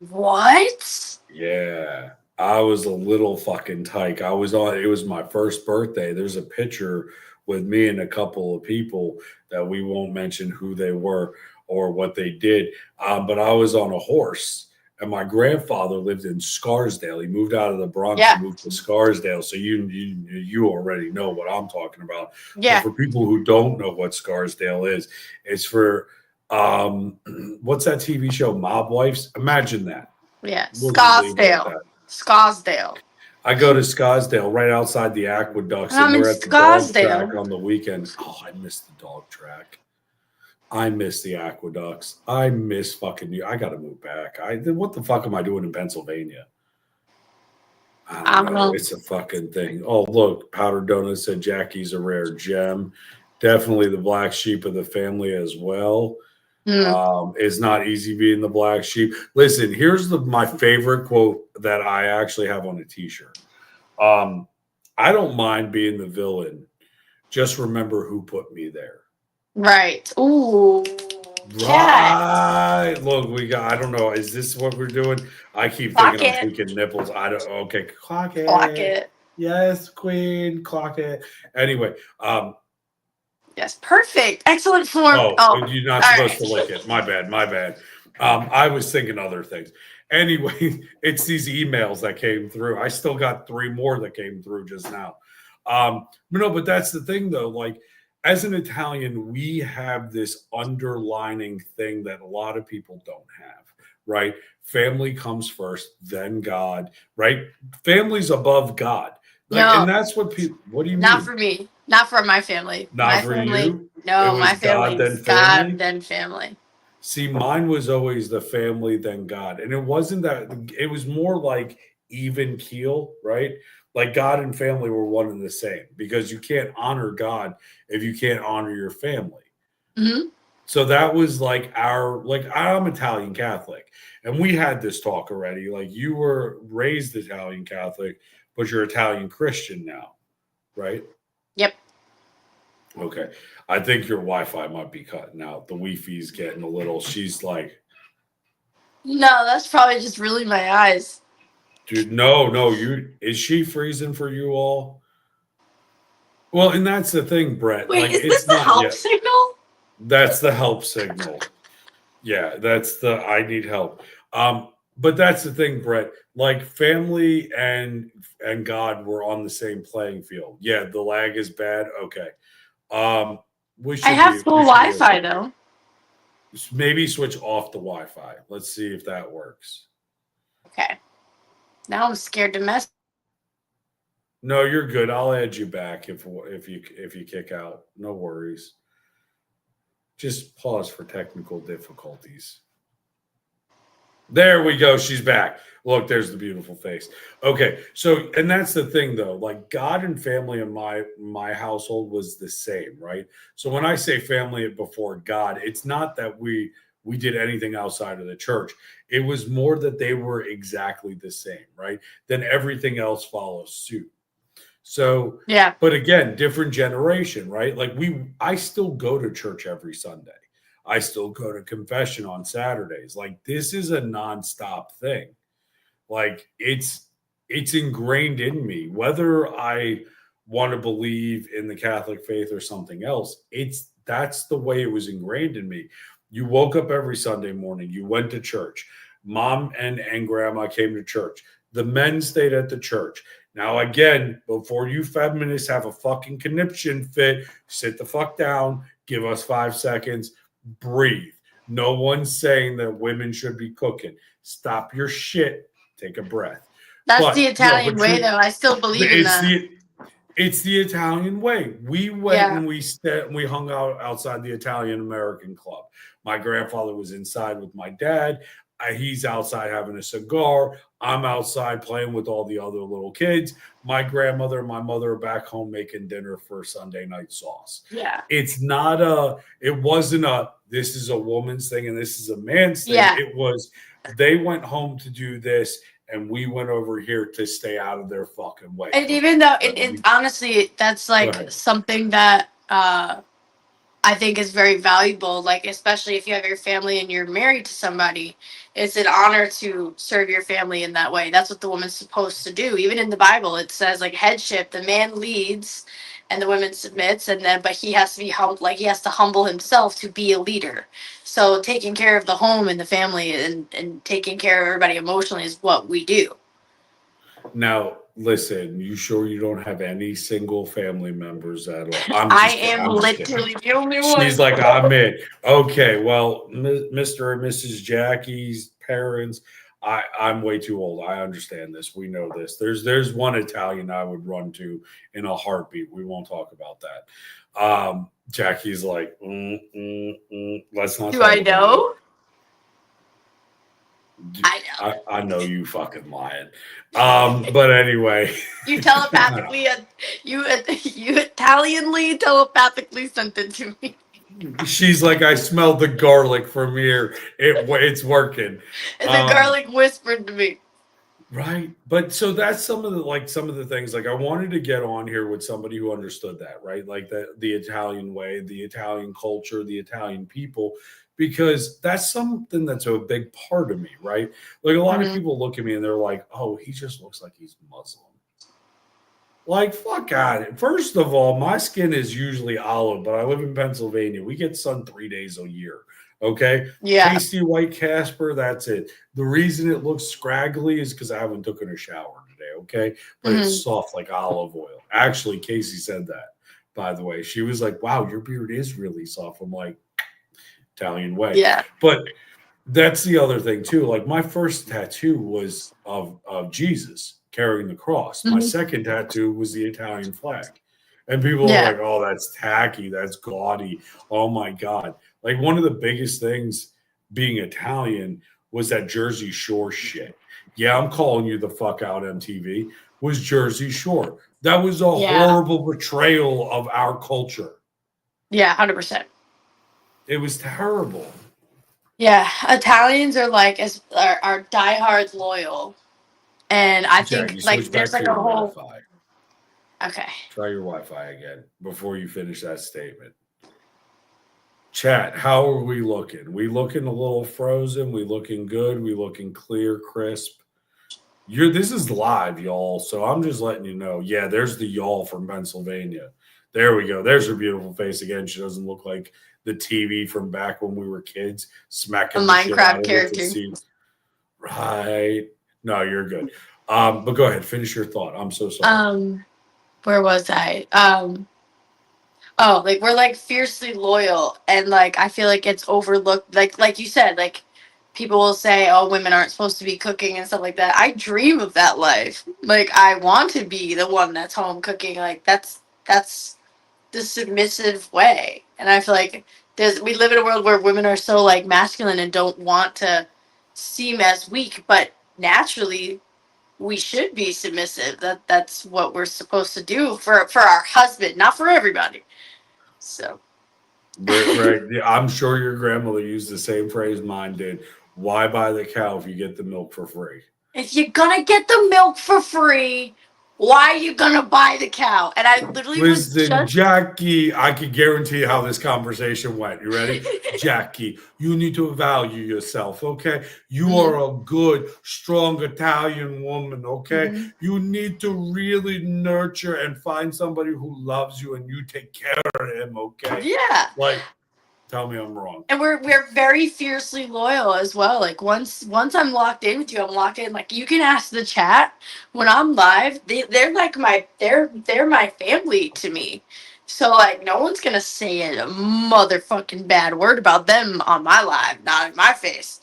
What? Yeah. I was a little fucking tyke. It was my first birthday. There's a picture with me and a couple of people that we won't mention who they were or what they did. But I was on a horse, and my grandfather lived in Scarsdale. He moved out of the Bronx and moved to Scarsdale. So you already know what I'm talking about. Yeah. But for people who don't know what Scarsdale is, it's for what's that TV show, Mob Wives? Imagine that. Yeah. Scarsdale. I go to Scarsdale right outside the aqueducts, and we're at the dog track on the weekends. Oh, I miss the dog track. I miss the aqueducts. I miss fucking you. I got to move back. What the fuck am I doing in Pennsylvania? I don't know. It's a fucking thing. Oh, look, Powder Donut said Jackie's a rare gem. Definitely the black sheep of the family as well. It's not easy being the black sheep. Listen, here's my favorite quote that I actually have on a t-shirt. I don't mind being the villain. Just remember who put me there. Right. Ooh. Right. Look, I don't know. Is this what we're doing? I keep Clock thinking it. I'm tweaking nipples. I don't. Okay. Clock it. Clock it. Yes, queen. Clock it. Anyway. Yes. Perfect. Excellent form. You're not supposed to lick it. My bad. I was thinking other things. Anyway, it's these emails that came through. I still got 3 more that came through just now. But that's the thing though. Like, as an Italian, we have this underlining thing that a lot of people don't have, right? Family comes first, then God, right? Family's above God. And that's what people, what do you mean? Not for me. Not for my family. Not for you? No, my family is God, then family. See, mine was always the family, then God. And it wasn't that, it was more like even keel, right? Like God and family were one and the same, because you can't honor God if you can't honor your family. Mm-hmm. So that was like I'm Italian Catholic, and we had this talk already. Like, you were raised Italian Catholic, but you're Italian Christian now, right? Yep. Okay. I think your Wi-Fi might be cutting out. The Wi-Fi's getting a little, she's like. No, that's probably just really my eyes. Dude, no, is she freezing for you all? Well, and that's the thing, Brett. Wait, like, is this the help signal? That's the help signal. Yeah, that's the I need help. But that's the thing, Brett. Like, family and God were on the same playing field. Yeah, the lag is bad. Okay. I have full Wi-Fi though. Maybe switch off the Wi-Fi. Let's see if that works. Okay. Now I'm scared to mess. No, you're good. I'll add you back if you kick out. No worries. Just pause for technical difficulties. There we go. She's back. Look, there's the beautiful face. Okay, so, and that's the thing though. Like, God and family in my household was the same, right? So when I say family before God, it's not that we did anything outside of the church. It was more that they were exactly the same, right? Then everything else follows suit. So, yeah. But again, different generation, right? Like, I still go to church every Sunday. I still go to confession on Saturdays. Like, this is a nonstop thing. Like, it's ingrained in me, whether I want to believe in the Catholic faith or something else. That's the way it was ingrained in me. You woke up every Sunday morning. You went to church. Mom and grandma came to church. The men stayed at the church. Now, again, before you feminists have a fucking conniption fit, sit the fuck down, give us 5 seconds, breathe. No one's saying that women should be cooking. Stop your shit. Take a breath. That's the Italian way, though. I still believe in that. It's the Italian way. We went and we hung out outside the Italian American Club. My grandfather was inside with my dad. He's outside having a cigar. I'm outside playing with all the other little kids. My grandmother and my mother are back home making dinner for Sunday night sauce. Yeah. It wasn't this is a woman's thing and this is a man's thing. Yeah. It was, they went home to do this and we went over here to stay out of their fucking way. And even though it honestly, that's like something that I think is very valuable, like, especially if you have your family and you're married to somebody, it's an honor to serve your family in that way. That's what the woman's supposed to do. Even in the Bible, it says, like, headship, the man leads and the woman submits, but he has to be he has to humble himself to be a leader. So taking care of the home and the family and taking care of everybody emotionally is what we do. Now, listen, you sure you don't have any single family members at all? I am literally the only one. She's like, I'm in. Okay, well, Mr. and Mrs. Jackie's parents, I'm way too old. I understand this. We know this. There's one Italian I would run to in a heartbeat. We won't talk about that. Jackie's like, let's not. Do I know? I know you fucking lying. But anyway. You telepathically, you Italianly telepathically sent it to me. She's like, I smelled the garlic from here. It's working. And the garlic whispered to me. Right. But so that's some of the things like I wanted to get on here with somebody who understood that, right? Like the Italian way, the Italian culture, the Italian people, because that's something that's a big part of me, right? Like a lot of people look at me and they're like, oh, he just looks like he's Muslim. Like, fuck God. First of all, my skin is usually olive, but I live in Pennsylvania. We get sun 3 days a year. Okay. Yeah. Pasty white Casper. That's it. The reason it looks scraggly is because I haven't taken a shower today. Okay. But it's soft like olive oil. Actually, Casey said that, by the way. She was like, wow, your beard is really soft. I'm like, Italian way. Yeah. But that's the other thing, too. Like, my first tattoo was of Jesus carrying the cross. My second tattoo was the Italian flag. And people are like, oh, that's tacky. That's gaudy. Oh, my God. Like, one of the biggest things being Italian was that Jersey Shore shit. Yeah, I'm calling you the fuck out, MTV, was Jersey Shore. That was a horrible betrayal of our culture. Yeah, 100%. It was terrible. Yeah, Italians are like are diehard loyal. And I think like there's like a whole Wi-Fi. Okay. Try your Wi-Fi again before you finish that statement. Chat, how are we looking? We looking a little frozen? We looking good? We looking clear, crisp? This is live, y'all. So I'm just letting you know. Yeah, there's the y'all from Pennsylvania. There we go. There's her beautiful face again. She doesn't look like the TV from back when we were kids, smacking a the shit out Minecraft of character. it to see. Right. No, you're good. But go ahead, finish your thought. I'm so sorry. Where was I? Oh, like we're like fiercely loyal, and like I feel like it's overlooked. Like you said, like people will say, "Oh, women aren't supposed to be cooking" and stuff like that. I dream of that life. Like I want to be the one that's home cooking. Like that's the submissive way, and I feel like we live in a world where women are so like masculine and don't want to seem as weak, but naturally we should be submissive. That's what we're supposed to do for our husband, not for everybody. So right. I'm sure your grandmother used the same phrase mine did. Why buy the cow if you get the milk for free? if you're gonna get the milk for free, why are you gonna buy the cow? And I literally listen, Jackie, I can guarantee how this conversation went. You ready? Jackie, you need to value yourself, okay? You are a good, strong Italian woman, okay? You need to really nurture and find somebody who loves you and you take care of him, okay? Yeah. Like, tell me I'm wrong. And we're very fiercely loyal as well. Like once I'm locked in with you, I'm locked in. Like you can ask the chat when I'm live. They're like they're my family to me. So like no one's gonna say a motherfucking bad word about them on my live, not in my face.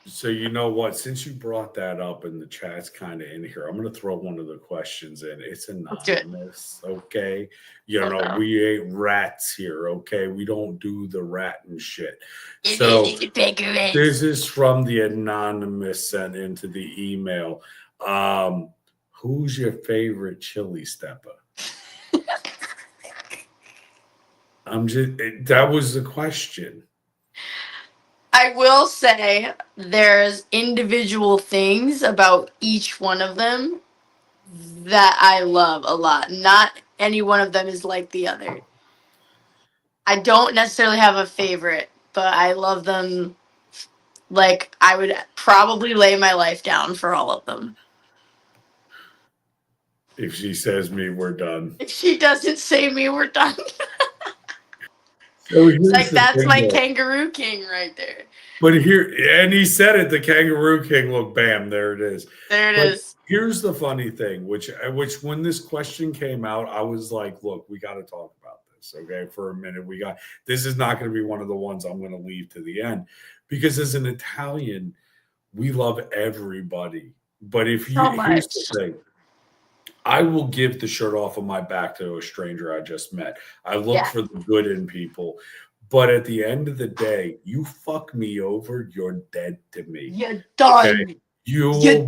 So you know what? Since you brought that up and the chat's kind of in here, I'm going to throw one of the questions in. It's anonymous, okay? You know, we ain't rats here, okay? We don't do the rat and shit. So this is from the anonymous sent into the email. Who's your favorite chili stepper? That was the question. I will say there's individual things about each one of them that I love a lot. Not any one of them is like the other. I don't necessarily have a favorite, but I love them. Like I would probably lay my life down for all of them. If she says me, we're done. If she doesn't say me, we're done. So like that's my Kangaroo King right there. But here, and he said it, the Kangaroo King. Look, bam, there it is. There it is. Here's the funny thing, which when this question came out, I was like, look, we got to talk about this, okay, for a minute. This is not going to be one of the ones I'm going to leave to the end, because as an Italian, we love everybody. But here's the thing. I will give the shirt off of my back to a stranger I just met. I look for the good in people. But at the end of the day, you fuck me over, you're dead to me. You're done. Okay? You're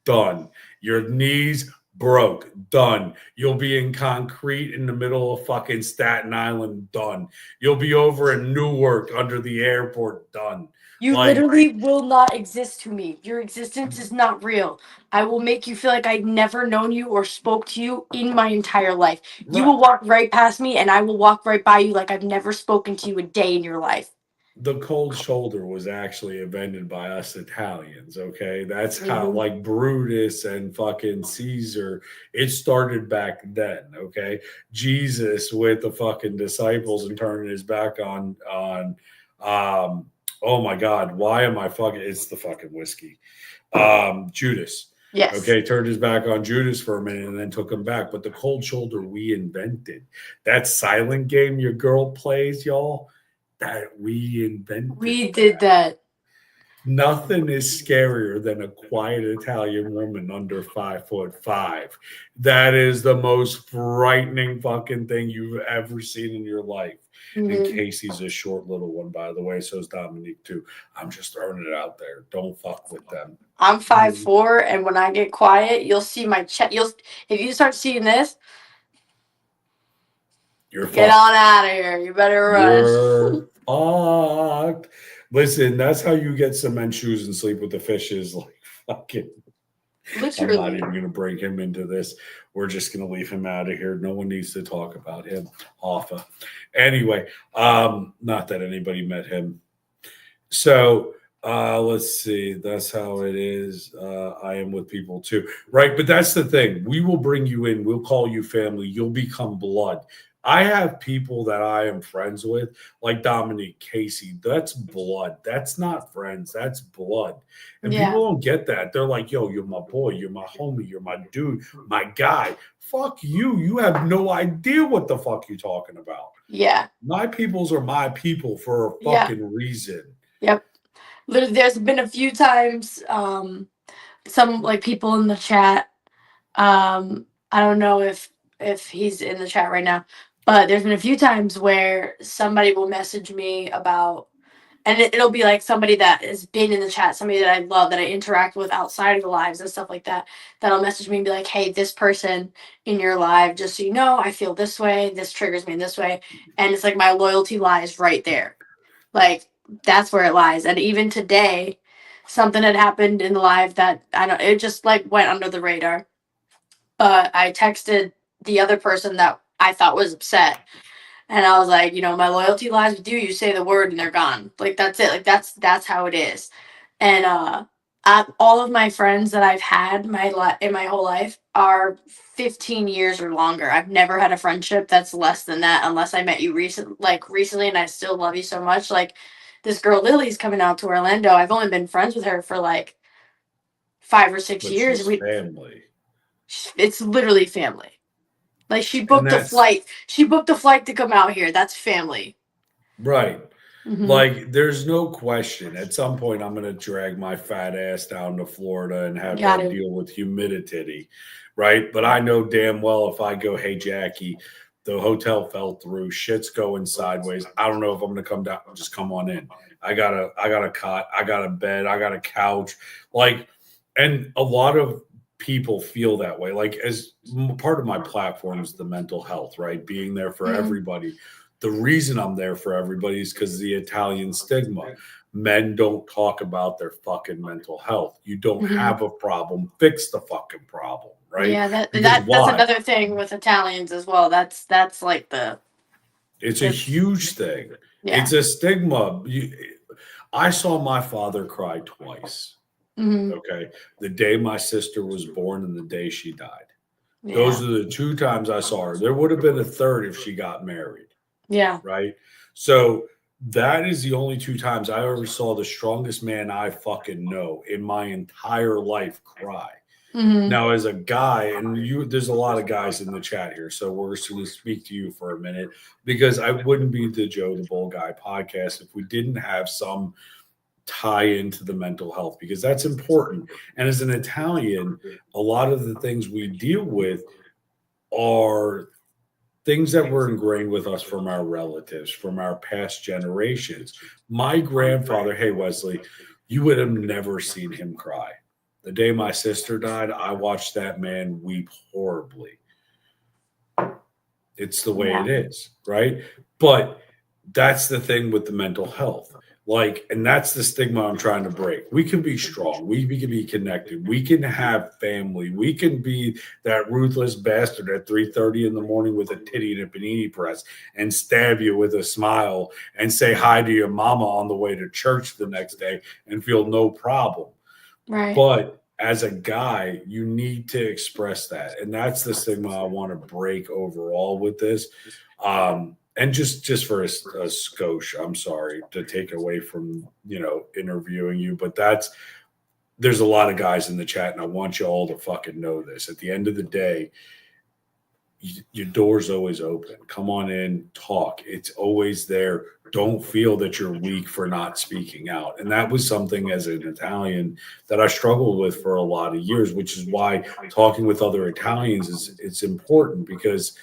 done. Your knees broke, done. You'll be in concrete in the middle of fucking Staten Island, done. You'll be over in Newark under the airport, done. You Like- literally will not exist to me. Your existence is not real. I will make you feel like I've never known you or spoke to you in my entire life. You will walk right past me and I will walk right by you like I've never spoken to you a day in your life. The cold shoulder was actually invented by us Italians, okay? That's how, like Brutus and fucking Caesar, it started back then, okay? Jesus with the fucking disciples and turning his back on oh my God, why am I fucking, it's the fucking whiskey. Judas. Yes. Okay, turned his back on Judas for a minute and then took him back. But the cold shoulder we invented. That silent game your girl plays, y'all, that we invented. We did that. Nothing is scarier than a quiet Italian woman under 5'5". That is the most frightening fucking thing you've ever seen in your life. And Casey's a short little one, by the way. So is Dominique too. I'm just throwing it out there. Don't fuck with them. I'm 5'4", and when I get quiet, you'll see my chest. If you start seeing this, You're get fucked. on out of here. You better run. You're fucked. Listen, that's how you get cement shoes and sleep with the fishes. Like fucking. I'm not Literally. even going to bring him into this. We're just going to leave him out of here. No one needs to talk about him. Hoffa. Anyway, not that anybody met him. So let's see. That's how it is. I am with people too. Right. But that's the thing. We will bring you in. We'll call you family. You'll become blood. I have people that I am friends with, like Dominique, Casey. That's blood. That's not friends. That's blood. And people don't get that. They're like, yo, you're my boy. You're my homie. You're my dude, my guy. Fuck you. You have no idea what the fuck you're talking about. Yeah. My peoples are my people for a fucking reason. Yep. Literally, there's been a few times, some like people in the chat. I don't know if he's in the chat right now. But there's been a few times where somebody will message me about, and it'll be like somebody that has been in the chat, somebody that I love, that I interact with outside of the lives and stuff like that, that'll message me and be like, hey, this person in your live, just so you know, I feel this way. This triggers me in this way. And it's like my loyalty lies right there. Like, that's where it lies. And even today, something had happened in the live that, it just like went under the radar. But I texted the other person that I thought was upset. And I was like, my loyalty lies with you. You say the word and they're gone. Like, that's it. Like, that's how it is. And all of my friends that I've had in my whole life are 15 years or longer. I've never had a friendship that's less than that, unless I met you recently, and I still love you so much. Like, this girl Lily's coming out to Orlando. I've only been friends with her for like 5 or 6 years. Family. It's literally family. Like, she booked a flight. She booked a flight to come out here. That's family. Right. Like, there's no question. At some point, I'm going to drag my fat ass down to Florida and have to deal with humidity. Right. But I know damn well if I go, hey, Jackie, the hotel fell through. Shit's going sideways. I don't know if I'm going to come down. Just come on in. I got a cot. I got a bed. I got a couch. Like, and a lot of people feel that way. Like, as part of my platform is the mental health, right? Being there for everybody. The reason I'm there for everybody is because of the Italian stigma. Men don't talk about their fucking mental health. You don't have a problem, fix the fucking problem, right? Yeah, that's another thing with Italians as well. That's like it's a huge thing. Yeah. It's a stigma. I saw my father cry twice. Okay. The day my sister was born and the day she died. Yeah. Those are the 2 times I saw her. There would have been a third if she got married. Yeah. Right. So that is the only 2 times I ever saw the strongest man I fucking know in my entire life cry. Now, as a guy, and there's a lot of guys in the chat here, so we're just going to speak to you for a minute, because I wouldn't be the Joe the Bull Guy podcast if we didn't have some tie into the mental health, because that's important. And as an Italian, a lot of the things we deal with are things that were ingrained with us from our relatives, from our past generations. My grandfather, hey, Wesley, you would have never seen him cry. The day my sister died, I watched that man weep horribly. It's the way Yeah. it is, right? But that's the thing with the mental health. Like, and that's the stigma I'm trying to break. We can be strong. We can be connected. We can have family. We can be that ruthless bastard at 3:30 in the morning with a titty and a panini press and stab you with a smile and say hi to your mama on the way to church the next day and feel no problem. Right. But as a guy, you need to express that. And that's the stigma I want to break overall with this. And just for a skosh, I'm sorry to take away from, interviewing you, but there's a lot of guys in the chat, and I want you all to fucking know this. At the end of the day, your door's always open. Come on in, talk. It's always there. Don't feel that you're weak for not speaking out. And that was something as an Italian that I struggled with for a lot of years, which is why talking with other Italians it's important, because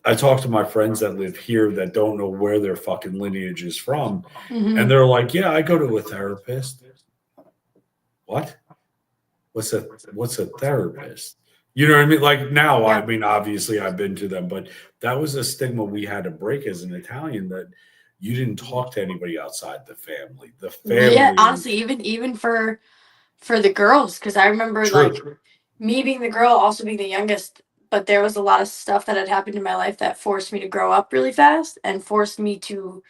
I talk to my friends that live here that don't know where their fucking lineage is from. Mhm. And they're like, yeah, I go to a therapist. What? What's a therapist? You know what I mean? Like now, Yeah. I mean, obviously I've been to them, but that was a stigma we had to break as an Italian, that you didn't talk to anybody outside the family. The family. Yeah, honestly, even for the girls, because I remember like True. me being the girl, also being the youngest, but there was a lot of stuff that had happened in my life that forced me to grow up really fast and forced me to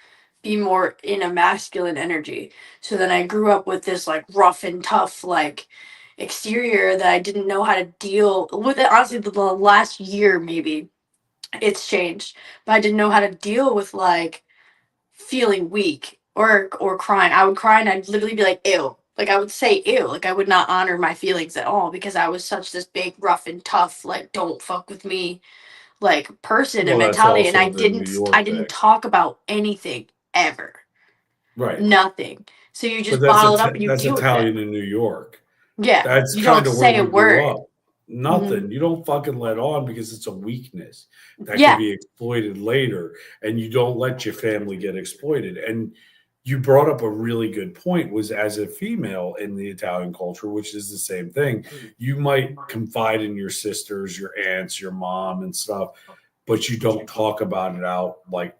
be more in a masculine energy. So then I grew up with this like rough and tough like exterior that I didn't know how to deal with it. Honestly, the last year maybe it's changed, but I didn't know how to deal with like feeling weak or crying. I would cry and I'd literally be like, ew. Like I would say ew. Like I would not honor my feelings at all because I was such this big, rough and tough, like don't fuck with me, like person and Well, that's mentality. And also the New York I didn't thing. talk about anything ever. Right. Nothing. So you But just bottle it up and you that's deal with Italian it. in New York. Yeah. That's You kind don't of say where a we grew word. up. Nothing. You don't fucking let on because it's a weakness that Yeah. can be exploited later, and you don't let your family get exploited. And you brought up a really good point, was as a female in the Italian culture, which is the same thing, you might confide in your sisters, your aunts, your mom and stuff, but you don't talk about it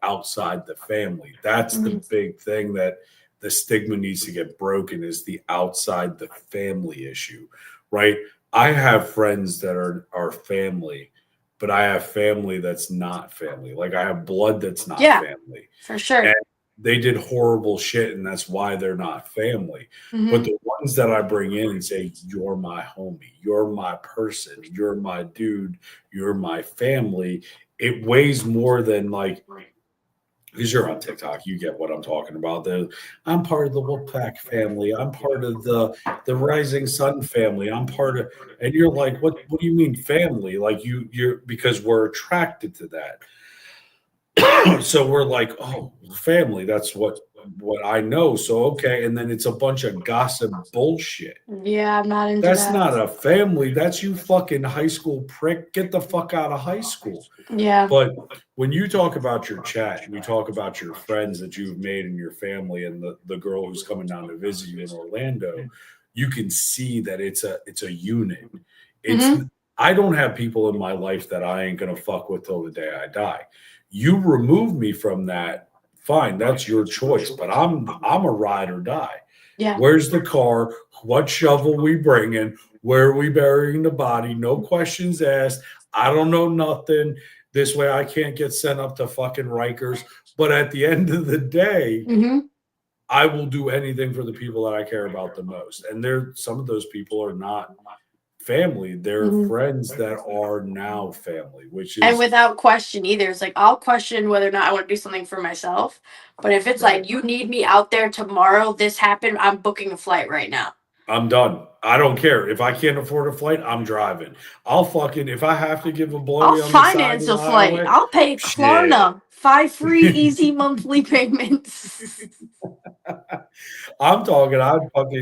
outside the family. That's the big thing that the stigma needs to get broken, is the outside the family issue, right? I have friends that are family, but I have family that's not family. Like I have blood that's not Yeah. family. For sure. And they did horrible shit, and that's why they're not family. Mhm. But the ones that I bring in and say, you're my homie, you're my person, you're my dude, you're my family, it weighs more than like, because you're on TikTok, you get what I'm talking about. I'm part of the Wolfpack family. I'm part of the Rising Sun family. I'm part of, and you're like, what do you mean family? Like you're because we're attracted to that. So we're like, oh, family, that's what I know. So okay, and then it's a bunch of gossip bullshit. Yeah, I'm not into That's that. not a family. That's you fucking high school prick. Get the fuck out of high school. Yeah. But when you talk about your chat, you talk about your friends that you've made in your family and the girl who's coming down to visit you in Orlando, you can see that it's a unit. It's I don't have people in my life that I ain't gonna fuck with till the day I die. You remove me from that, fine, that's your choice. But I'm a ride or die. Yeah. Where's the car? What shovel we bringing? Where are we burying the body? No questions asked. I don't know nothing. This way I can't get sent up to fucking Rikers. But at the end of the day, I will do anything for the people that I care about the most. And some of those people are not family. They're friends that are now family, which is, and without question either. It's like I'll question whether or not I want to do something for myself. But if it's Right. like you need me out there tomorrow, this happened, I'm booking a flight right now. I'm done. I don't care. If I can't afford a flight, I'm driving. I'll fucking, if I have to give a blowy I'll on the side finance of a the flight. highway, I'll pay shit. Klarna 5 free easy monthly payments. I'm talking,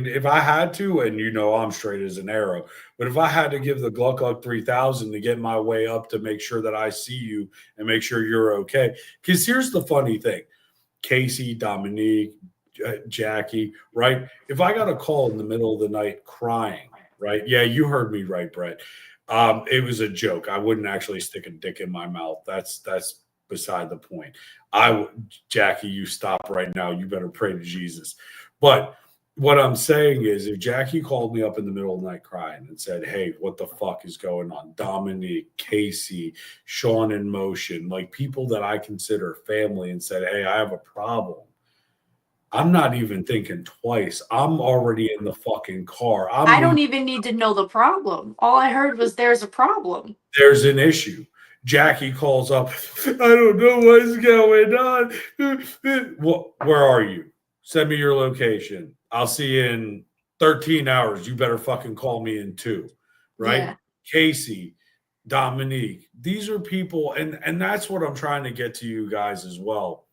if I had to, and I'm straight as an arrow, but if I had to give the Gluck 3000 to get my way up to make sure that I see you and make sure you're okay. Because here's the funny thing, Casey, Dominique, Jackie, right? If I got a call in the middle of the night crying right? Yeah, you heard me right, Brett. It was a joke. I wouldn't actually stick a dick in my mouth. That's beside the point. Jackie, you stop right now. You better pray to Jesus. But what I'm saying is, if Jackie called me up in the middle of the night crying and said, "Hey, what the fuck is going on?" Dominique, Casey, Sean in Motion, like people that I consider family, and said, "Hey, I have a problem." I'm not even thinking twice. I'm already in the fucking car. I don't even need to know the problem. All I heard was there's a problem. There's an issue. Jackie calls up. I don't know what's going on. Well, where are you? Send me your location. I'll see you in 13 hours. You better fucking call me in 2. Right? Yeah. Casey, Dominique. These are people, and that's what I'm trying to get to you guys as well.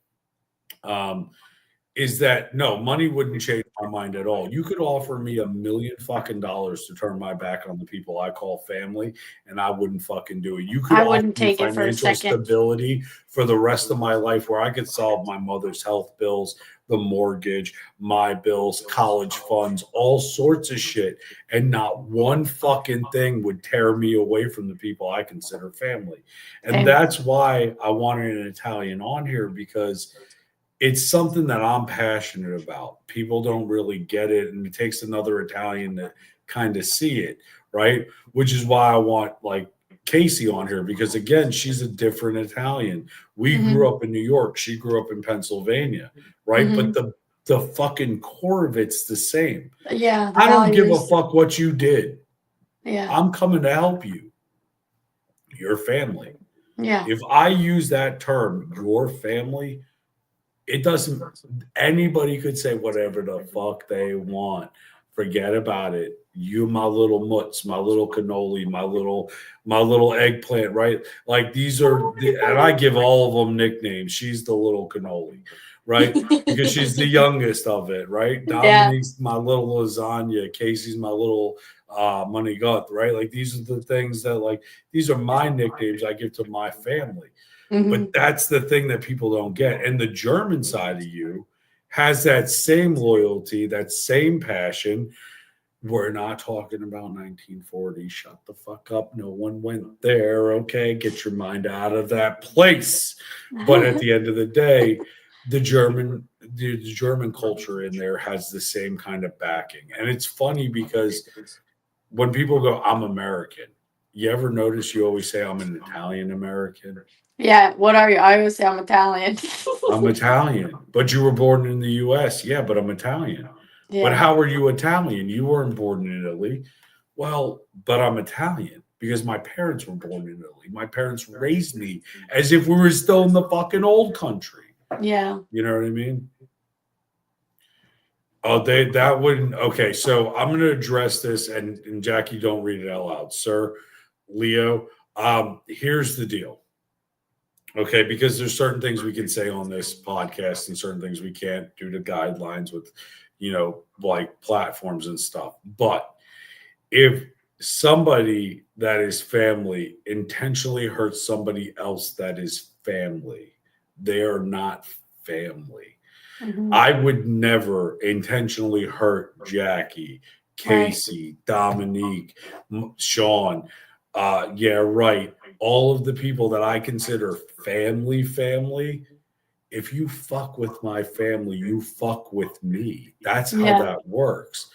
Is that no, money wouldn't change my mind at all. You could offer me $1 million fucking dollars to turn my back on the people I call family, and I wouldn't fucking do it. You could I offer wouldn't me take it for a financial second. stability for the rest of my life where I could solve my mother's health bills, the mortgage, my bills, college funds, all sorts of shit, and not one fucking thing would tear me away from the people I consider family. And Same. that's why I wanted an Italian on here, because it's something that I'm passionate about. People don't really get it, and it takes another Italian to kind of see it, right? Which is why I want like Casey on here, because again, she's a different Italian. We grew up in New York. She grew up in Pennsylvania, right? But the fucking core of it's the same. Yeah. I don't give a fuck what you did. Yeah. I'm coming to help you. Your family. Yeah. If I use that term, your family, it doesn't, anybody could say whatever the fuck they want. Forget about it. You, my little mutz, my little cannoli, my little eggplant, right? Like these are, and I give all of them nicknames. She's the little cannoli, right? Because she's the youngest of it, right? Yeah. Dominique's my little lasagna. Casey's my little money gut, right? Like these are the things that, like, these are my nicknames I give to my family. But that's the thing that people don't get. And the German side of you has that same loyalty, that same passion. We're not talking about 1940. Shut the fuck up. No one went there. Okay. Get your mind out of that place. But at the end of the day, the German culture in there has the same kind of backing. And it's funny because when people go, I'm American, you ever notice you always say I'm an Italian American? Yeah. What are you? I always say I'm Italian. I'm Italian, but you were born in the US. Yeah, but I'm Italian. Yeah. But how are you Italian? You weren't born in Italy. Well, but I'm Italian because my parents were born in Italy. My parents raised me as if we were still in the fucking old country. Yeah. You know what I mean? Oh, that wouldn't. Okay, so I'm going to address this, and Jackie, don't read it out loud, sir. Leo, here's the deal. Okay, because there's certain things we can say on this podcast and certain things we can't due to guidelines with, like platforms and stuff. But if somebody that is family intentionally hurts somebody else that is family, they are not family. I would never intentionally hurt Jackie, Casey, Dominique, Sean. Yeah, right. All of the people that I consider family, if you fuck with my family, you fuck with me. That's how that works.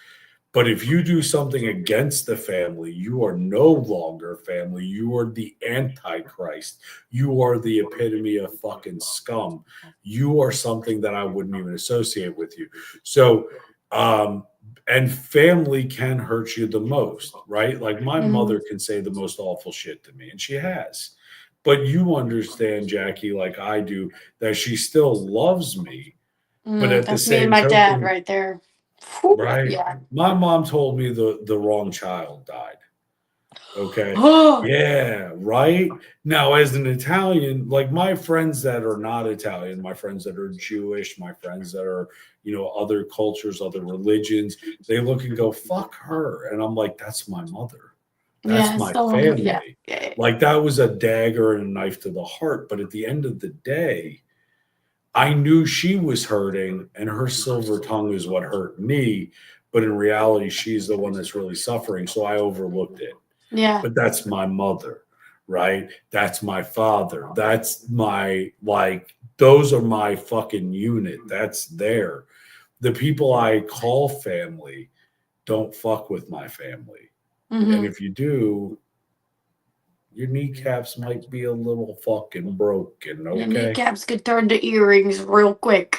But if you do something against the family, you are no longer family. You are the Antichrist. You are the epitome of fucking scum. You are something that I wouldn't even associate with you. So, and family can hurt you the most, right? Like my mother can say the most awful shit to me, and she has. But you understand, Jackie, like I do, that she still loves me. But at the That's same me and my token, dad right there. right? Yeah. My mom told me the wrong child died. Okay. Yeah, right. Now, as an Italian, like my friends that are not Italian, my friends that are Jewish, my friends that are, other cultures, other religions, they look and go, fuck her. And I'm like, that's my mother. That's my family. Yeah. Like that was a dagger and a knife to the heart. But at the end of the day, I knew she was hurting and her silver tongue is what hurt me. but in reality, she's the one that's really suffering. So I overlooked it. Yeah. But that's my mother, right? That's my father. That's my, like, those are my fucking unit. That's there. The people I call family don't fuck with my family. Mhm. And if you do, your kneecaps might be a little fucking broken, Your okay? kneecaps could turn to earrings real quick.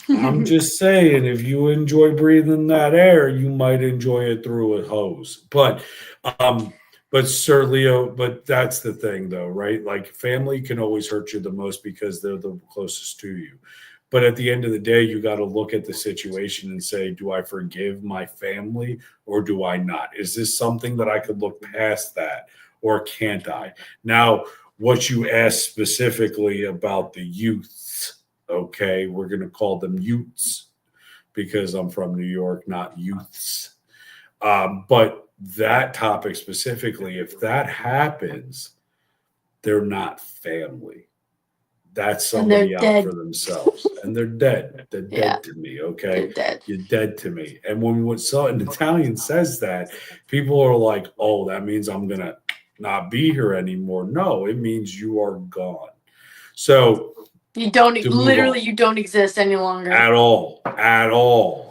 I'm just saying, if you enjoy breathing that air, you might enjoy it through a hose. But Sir Leo, but that's the thing though, right? Like family can always hurt you the most because they're the closest to you. But at the end of the day, you got to look at the situation and say, do I forgive my family or do I not? Is this something that I could look past that or can't I? Now, what you asked specifically about the youths, okay, we're going to call them youths because I'm from New York, not youths. But that topic specifically, if that happens, they're not family. That's And they're somebody out dead. for themselves, and they're dead. They're dead Yeah. to me. Okay, They're dead. you're dead to me. And when an Italian says that, people are like, "Oh, that means I'm gonna not be here anymore." No, it means you are gone. So You don't to move literally on. you don't exist any longer. At all.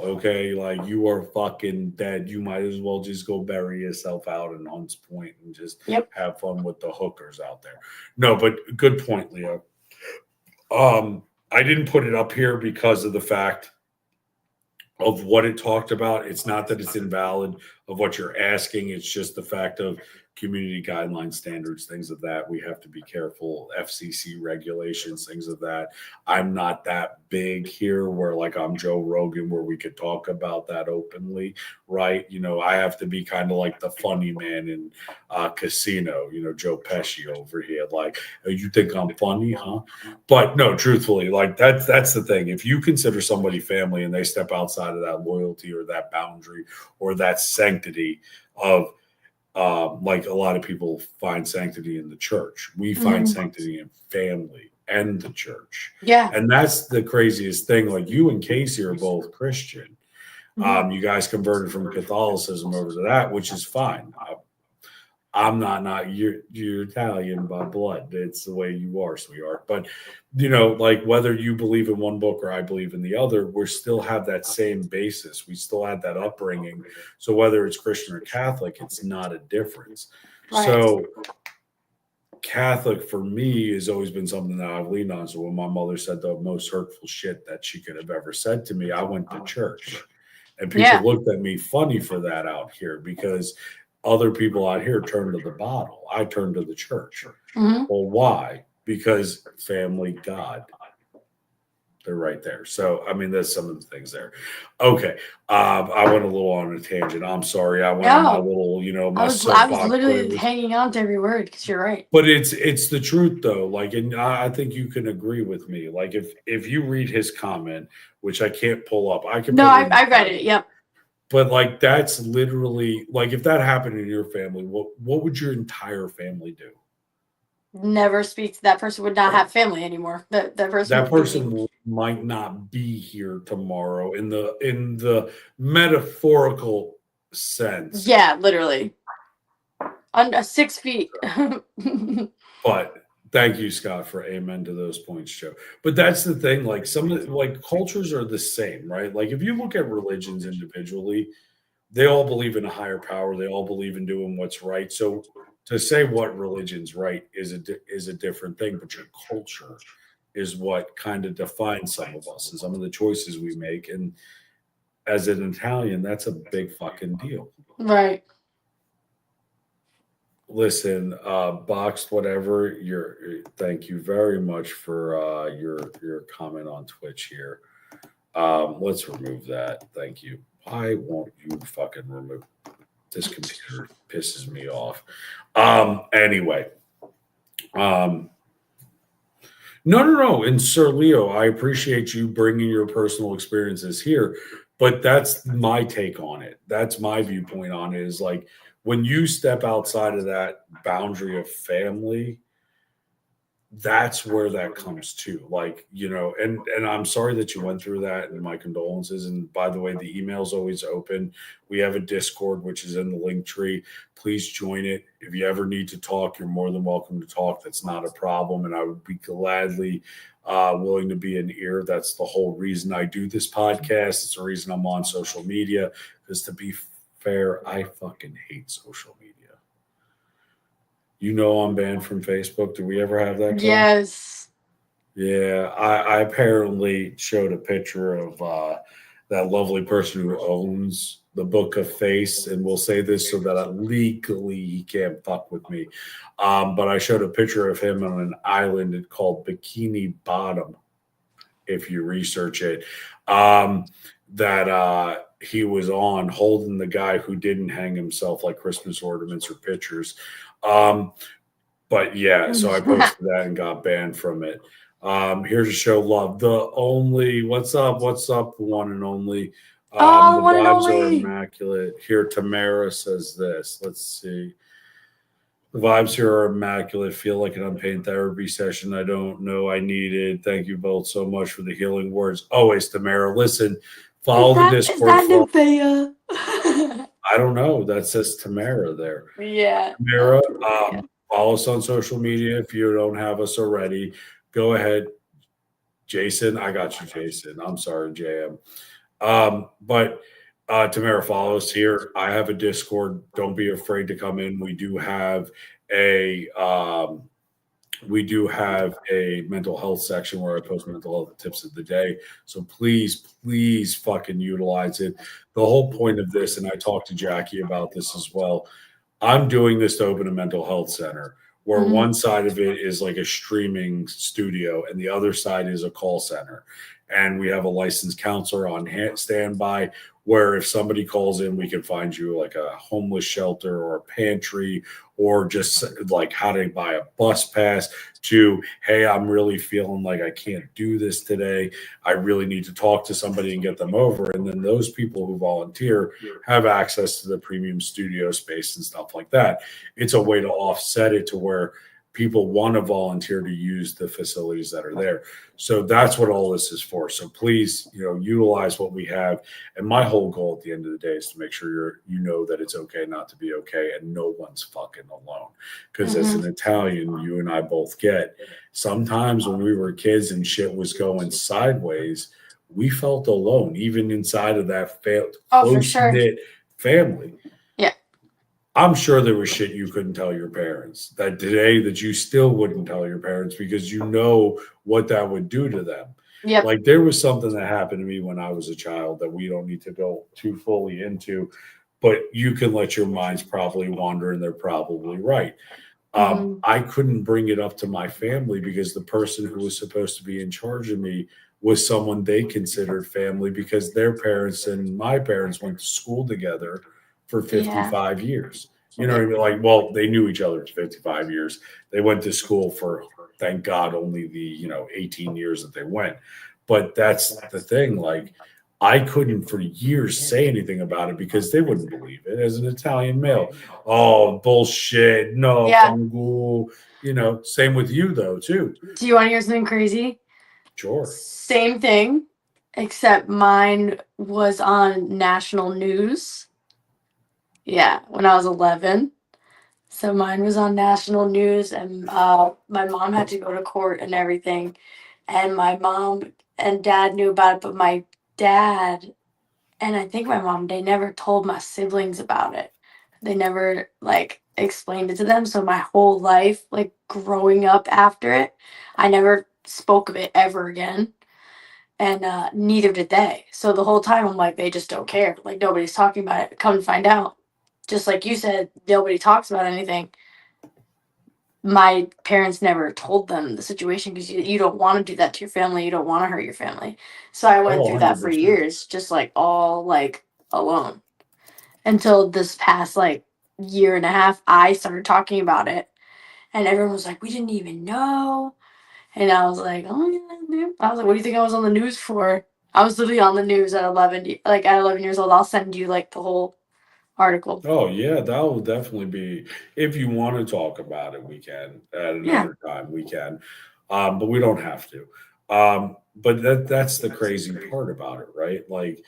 Okay, like you are fucking dead. You might as well just go bury yourself out in Hunts Point and just Yep. have fun with the hookers out there. No, but good point, Leo. I didn't put it up here because of the fact of what it talked about. It's not that it's invalid of what you're asking. It's just the fact of community guideline standards, things of that. We have to be careful. FCC regulations, things of that. I'm not that big here where like I'm Joe Rogan where we could talk about that openly, right? You know, I have to be kind of like the funny man in Casino, you know, Joe Pesci over here. Like, "Oh, you think I'm funny, huh?" But no, truthfully, like that's the thing. If you consider somebody family and they step outside of that loyalty or that boundary or that sanctity of like a lot of people find sanctity in the church. We find sanctity in family and the church. Yeah. And that's the craziest thing. Like you and Casey are both Christian. Mhm. You guys converted from Catholicism over to that, which is fine. I'm not you're Italian by blood. It's the way you are, sweetheart. But you know, like whether you believe in one book or I believe in the other, we still have that same basis. We still had that upbringing. So whether it's Christian or Catholic, it's not a difference. Right. So Catholic for me has always been something that I've leaned on. So when my mother said the most hurtful shit that she could have ever said to me, I went to church. And people Yeah. looked at me funny for that out here because other people out here turn to the bottle. I turn to the church. Mhm. Well, why? Because family, God. They're right there. So, I mean, there's some of the things there. Okay. I went a little on a tangent. I'm sorry. I went on my No. little, you know, I my was soapbox. literally hanging on to every word because you're right. But it's the truth though. Like, and I think you can agree with me. Like, if you read his comment, which I can't pull up, I can. No, put in I the read it. Yep. But like that's literally like if that happened in your family, what would your entire family do? Never speak to that person. Would not have family anymore. That person. That would be- person might not be here tomorrow in the metaphorical sense. Yeah, literally. Under 6 feet. But thank you, Scott, for amen to those points, Joe. But that's the thing. Like some of the, like cultures are the same, right? Like if you look at religions individually, they all believe in a higher power. They all believe in doing what's right. So to say what religion's right is a different thing. But your culture is what kind of defines some of us and some of the choices we make. And as an Italian, that's a big fucking deal. Right. Listen, boxed whatever. Thank you very much for your comment on Twitch here. Let's remove that. Thank you. Why won't you fucking remove this computer? Pisses me off. Anyway. No. And Sir Leo, I appreciate you bringing your personal experiences here, but that's my take on it. That's my viewpoint on it is like when you step outside of that boundary of family, that's where that comes to, like, and I'm sorry that you went through that, and my condolences. And by the way, the email's always open. We have a Discord which is in the link tree. Please join it. If you ever need to talk, you're more than welcome to talk. That's not a problem, and I would be gladly willing to be an ear. That's the whole reason I do this podcast. It's the reason I'm on social media, because to be fair, I fucking hate social media. I'm banned from Facebook. Did we ever have that? Call? Yes. Yeah, I apparently showed a picture of that lovely person who owns the Book of Face, and we'll say this so that legally he can't fuck with me. But I showed a picture of him on an island called Bikini Bottom. If you research it, that he was on holding the guy who didn't hang himself, like Christmas ornaments or pictures. But yeah, so I posted that and got banned from it. Here to show love. The only, what's up, the one and only. The vibes are immaculate. Here, Tamara says this. Let's see. The vibes here are immaculate. Feel like an unpaid therapy session. I don't know I needed. Thank you both so much for the healing words. Always, Tamara. Listen, follow the Discord. Is that Nymphea? I don't know. That says Tamara there. Yeah. Tamara, follow us on social media if you don't have us already. Go ahead. Jason, I got you, Jason. I'm sorry, JM. But Tamara, follow us here. I have a Discord. Don't be afraid to come in. We do have a mental health section where I post mental health tips of the day. So please fucking utilize it. The whole point of this, and I talked to Jackie about this as well, I'm doing this to open a mental health center where one side of it is like a streaming studio and the other side is a call center. And we have a licensed counselor on standby where if somebody calls in, we can find you like a homeless shelter or a pantry, or just like how to buy a bus pass, to, hey, I'm really feeling like I can't do this today. I really need to talk to somebody and get them over. And then those people who volunteer have access to the premium studio space and stuff like that. It's a way to offset it to where people want to volunteer to use the facilities that are there. So that's what all this is for. So please, utilize what we have. And my whole goal at the end of the day is to make sure you know that it's okay not to be okay, and no one's fucking alone. Because as an Italian, you and I both get, sometimes when we were kids and shit was going sideways, we felt alone, even inside of that close-knit family. I'm sure there was shit you couldn't tell your parents that today that you still wouldn't tell your parents, because you know what that would do to them. Yep. Like there was something that happened to me when I was a child that we don't need to go too fully into, but you can let your minds probably wander, and they're probably right. I couldn't bring it up to my family because the person who was supposed to be in charge of me was someone they considered family, because their parents and my parents went to school together for 55 years. You know what I mean? Like, well, they knew each other for 55 years. They went to school for, thank God, only the, 18 years that they went. But that's the thing. Like, I couldn't for years say anything about it because they wouldn't believe it as an Italian male. Oh, bullshit. No, fangulo. Same with you though, too. Do you want to hear something crazy? Sure. Same thing, except mine was on national news. Yeah, when I was 11. So mine was on national news, and my mom had to go to court and everything. And my mom and dad knew about it, but my dad and I think my mom, they never told my siblings about it. They never explained it to them. So my whole life, growing up after it, I never spoke of it ever again. And neither did they. So the whole time I'm like, they just don't care. Like nobody's talking about it. Come to find out, just like you said, nobody talks about anything. My parents never told them the situation because you don't want to do that to your family. You don't want to hurt your family. So I went through that for 100%. years, just all alone, until this past year and a half, I started talking about it, and everyone was like, "We didn't even know," and I was like, "Oh yeah, dude." I was like, "What do you think I was on the news for?" I was literally on the news at 11. At 11 years old, I'll send you the whole article. Oh yeah, that will definitely be. If you want to talk about it, we can at Yeah. another time. We can, but we don't have to. But that's the crazy part about it, right? Like,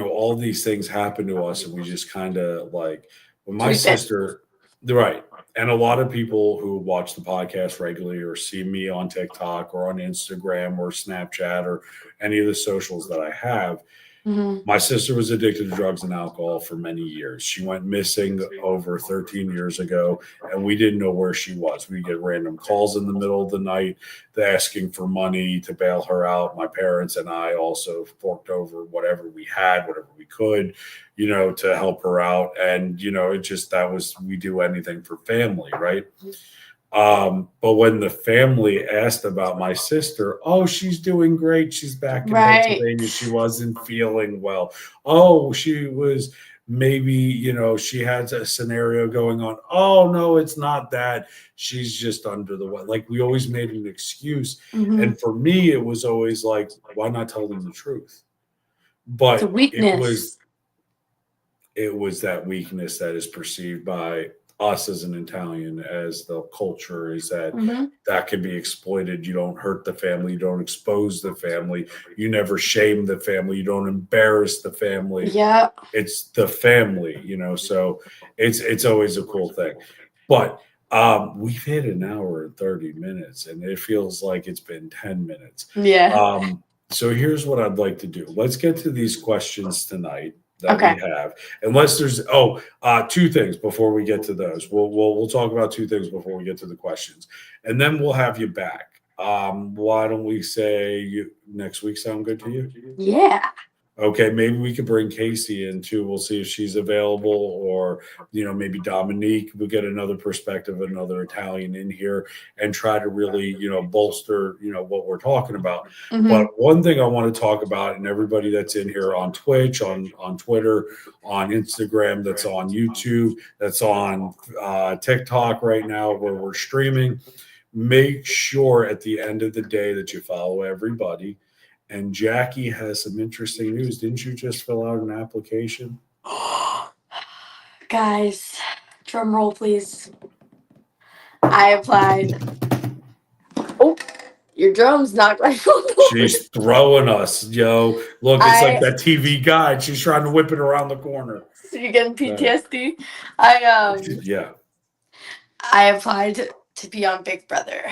all these things happen to us, and we just kind of like when my Sweep it. sister, right? And a lot of people who watch the podcast regularly or see me on TikTok or on Instagram or Snapchat or any of the socials that I have, Mhm. my sister was addicted to drugs and alcohol for many years. She went missing over 13 years ago, and we didn't know where she was. We get random calls in the middle of the night asking for money to bail her out. My parents and I also forked over whatever we had, whatever we could, to help her out. And, it just we do anything for family, right? But when the family asked about my sister, oh, she's doing great. She's back in Right. Pennsylvania. She wasn't feeling well. Oh, she was maybe, she had a scenario going on. Oh, no, it's not that. She's just under the weather. Like we always made an excuse. Mhm. And for me, it was always like, why not tell them the truth? But It's a weakness. it was that weakness that is perceived by us as an Italian, as the culture is that Mhm. that can be exploited. You don't hurt the family, you don't expose the family, you never shame the family, you don't embarrass the family. Yeah. It's the family, so it's always a cool thing. But we've hit an hour and 30 minutes and it feels like it's been 10 minutes. Yeah. So here's what I'd like to do. Let's get to these questions tonight that Okay. we have. Unless there's two things before we get to those. We'll talk about two things before we get to the questions, and then we'll have you back. Why don't we say next week sound good to you? Yeah. Okay, maybe we could bring Casey in too. We'll see if she's available, or maybe Dominique. We'll get another perspective, another Italian in here, and try to really bolster what we're talking about. Mhm. But one thing I want to talk about, and everybody that's in here on Twitch, on Twitter, on Instagram, that's on YouTube, that's on TikTok right now, where we're streaming. Make sure at the end of the day that you follow everybody. And Jackie has some interesting news. Didn't you just fill out an application? Guys, drum roll, please. I applied. Oh, your drum's not right. She's throwing us, yo. Look, it's like that TV guide. She's trying to whip it around the corner. So you're getting PTSD. Yeah. I applied to be on Big Brother.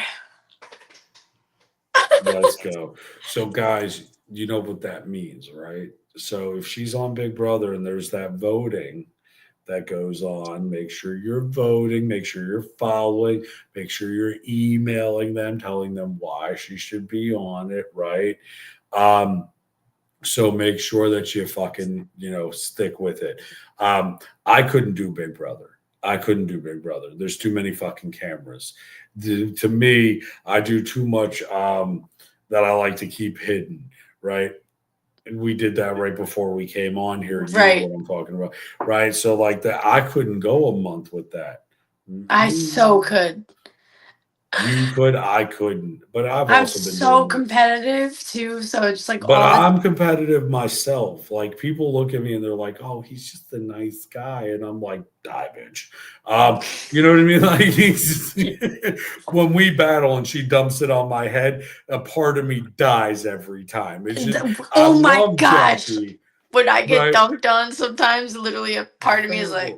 Let's go. So, guys, you know what that means, right? So, if she's on Big Brother and there's that voting that goes on, make sure you're voting, make sure you're following, make sure you're emailing them, telling them why she should be on it, right? So make sure that you fucking, stick with it. I couldn't do Big Brother. There's too many fucking cameras. To me, I do too much that I like to keep hidden, right? And we did that right before we came on here. You Right. know what I'm talking about, right? So like that, I couldn't go a month with that. I so could. You could, I couldn't. But I'm also been so doing it. competitive too, so it's just like But all I'm competitive myself. Like people look at me and they're like, "Oh, he's just a nice guy," and I'm like, "Die, bitch." You know what I mean? Like when we battle and she dumps it on my head, a part of me dies every time. It's just, oh I my love gosh. Jackie, When I get right? dunked on, sometimes literally a part of me is like,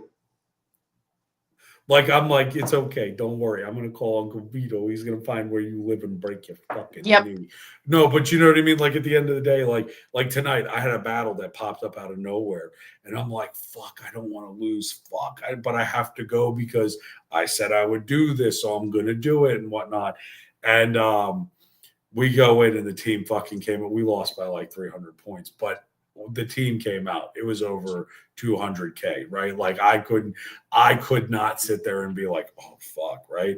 I'm like, it's okay. Don't worry. I'm gonna call Uncle Vito. He's gonna find where you live and break your fucking Yep. knee. No, but you know what I mean? Like at the end of the day, like tonight, I had a battle that popped up out of nowhere. And I'm like, fuck, I don't want to lose. Fuck. But I have to go because I said I would do this, so I'm gonna do it and whatnot. And we go in and the team fucking came in. We lost by like 300 points, but the team came out. It was over 200K, right? Like I could not sit there and be like, oh fuck, right?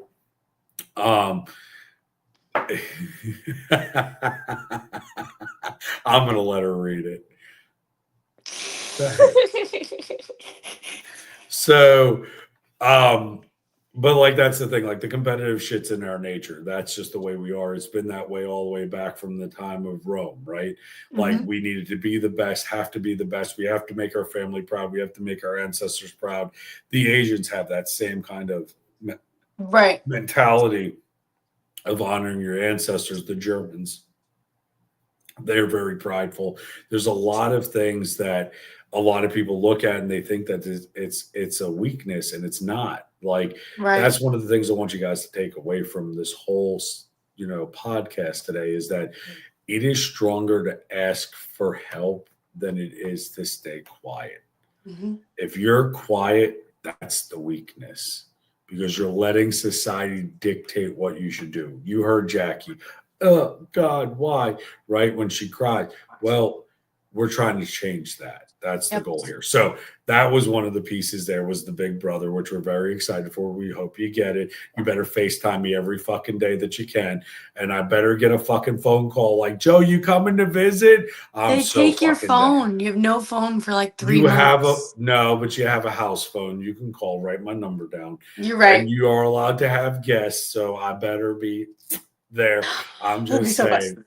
I'm gonna let her read it. So But like that's the thing, like the competitive shit's in our nature. That's just the way we are. It's been that way all the way back from the time of Rome, right? Like Mhm. we needed to be the best, have to be the best. We have to make our family proud. We have to make our ancestors proud. The Asians have that same kind of Right. mentality of honoring your ancestors. The Germans, they're very prideful. There's a lot of things that a lot of people look at and they think that it's a weakness, and it's not. Like Right. that's one of the things I want you guys to take away from this whole podcast today is that it is stronger to ask for help than it is to stay quiet. Mhm. If you're quiet, that's the weakness because you're letting society dictate what you should do. You heard Jackie, oh God, why? Right when she cried. Well, we're trying to change that. That's the Yep. goal here. So that was one of the pieces. There was the Big Brother, which we're very excited for. We hope you get it. You better FaceTime me every fucking day that you can, and I better get a fucking phone call like, Joe, you coming to visit? I'm They so take your fucking down. phone. You have no phone for like 3 You have months. but you have a house phone. You can call. Write my number down. You're right. And you are allowed to have guests, so I better be there. I'm That'd be just so much saying.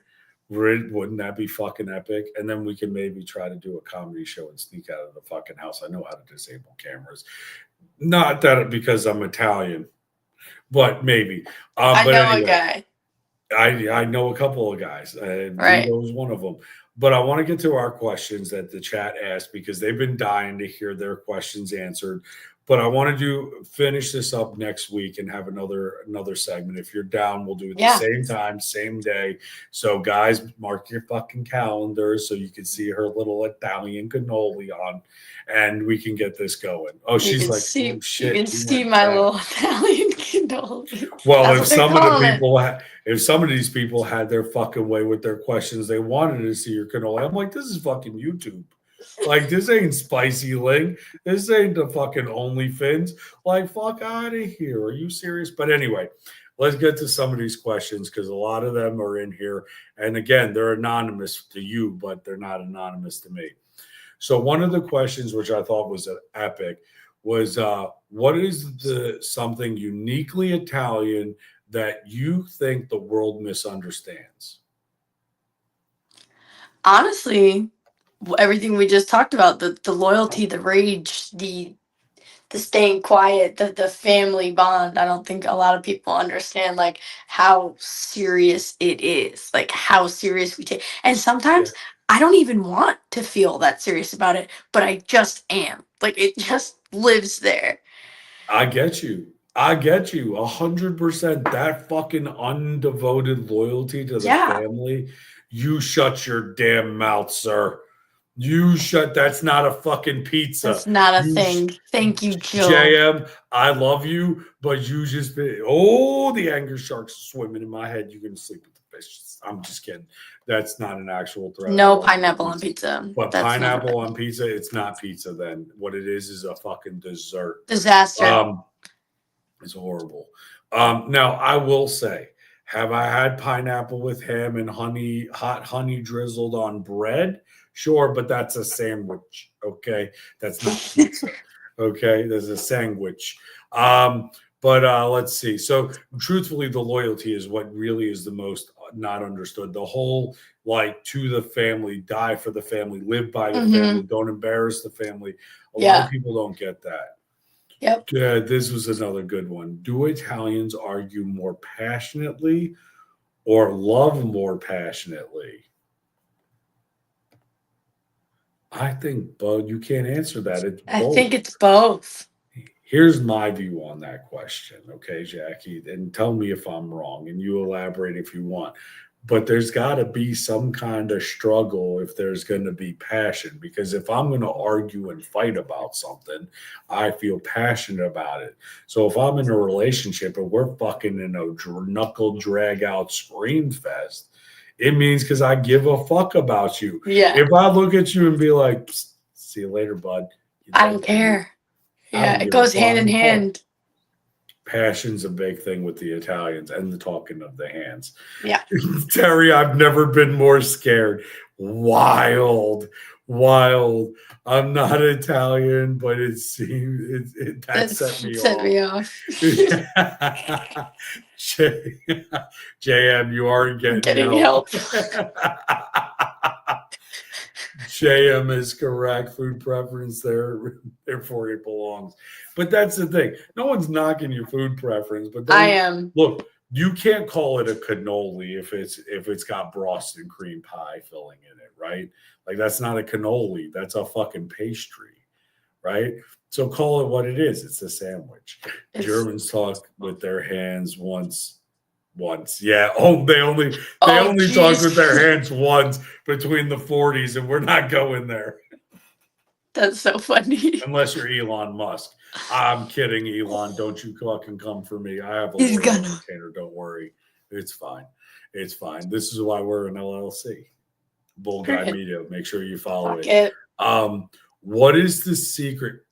Wouldn't that be fucking epic? And then we can maybe try to do a comedy show and sneak out of the fucking house. I know how to disable cameras. Not that because I'm Italian, but maybe. I But know anyway, a guy. I know a couple of guys, and Right. Vito was one of them. But I want to get to our questions that the chat asked because they've been dying to hear their questions answered. But I want to finish this up next week and have another segment. If you're down, we'll do it Yeah. the same time, same day. So guys, mark your fucking calendars so you can see her little Italian cannoli on, and we can get this going. Oh, You she's can like, see, oh, shit, you can we see went my down. little Italian cannoli. Well, That's if what they're some of the calling it. people, if some of these people had their fucking way with their questions, they wanted to see your cannoli. I'm like, this is fucking YouTube. Like, this ain't Spicy Link. This ain't the fucking OnlyFins. Like, fuck out of here. Are you serious? But anyway, let's get to some of these questions because a lot of them are in here. And again, they're anonymous to you, but they're not anonymous to me. So one of the questions, which I thought was epic, was what is something uniquely Italian that you think the world misunderstands? Honestly, everything we just talked about, the loyalty, the rage, the staying quiet, the family bond. I don't think a lot of people understand like how serious it is, like how serious we take. And sometimes I don't even want to feel that serious about it, but I just am. Like it just lives there. I get you. 100%. That fucking undevoted loyalty to the Yeah. family. You shut your damn mouth, sir. You shut. That's not a fucking pizza. That's not a You thing. Thank you, Joe. JM, I love you, but you just the anger sharks swimming in my head. You're gonna sleep with the fishes. I'm just kidding. That's not an actual threat. No pineapple on pizza. But That's pineapple on pizza, it's not pizza then. What it is a fucking dessert. Disaster. It's horrible. Now I will say, have I had pineapple with ham and hot honey drizzled on bread? Sure, but that's a sandwich. Okay, that's not pizza. Okay, there's a sandwich. But let's see. So, truthfully, the loyalty is what really is the most not understood. The whole like to the family, die for the family, live by the family, don't embarrass the family. A lot of people don't get that. Yep. This was another good one. Do Italians argue more passionately or love more passionately? I think, Bud, you can't answer that. I think it's both. Here's my view on that question, okay, Jackie? And tell me if I'm wrong, and you elaborate if you want. But there's got to be some kind of struggle if there's going to be passion. Because if I'm going to argue and fight about something, I feel passionate about it. So if I'm in a relationship and we're fucking in a knuckle drag out scream fest, it means because I give a fuck about you. Yeah. If I look at you and be like, see you later, bud. I don't care. Yeah, it goes hand in hand. Passion's a big thing with the Italians and the talking of the hands. Yeah. Terry, I've never been more scared. Wild. wild. I'm not Italian, but it seemed that set me off. JM, you aren't getting help. JM is correct. Food preference there, therefore it belongs. But that's the thing. No one's knocking your food preference, but I am. Look, you can't call it a cannoli if it's got Boston cream pie filling in it, right? Like that's not a cannoli. That's a fucking pastry, right? So call it what it is. It's a sandwich. Germans talk with their hands once. Yeah. Oh, they only talk with their hands once between the 40s, and we're not going there. That's so funny. Unless you're Elon Musk. I'm kidding, Elon. Don't you fucking come for me. I have a lawyer retainer. Don't worry. It's fine. It's fine. This is why we're an LLC. Bull Guy Media. Make sure you follow it. What is the secret?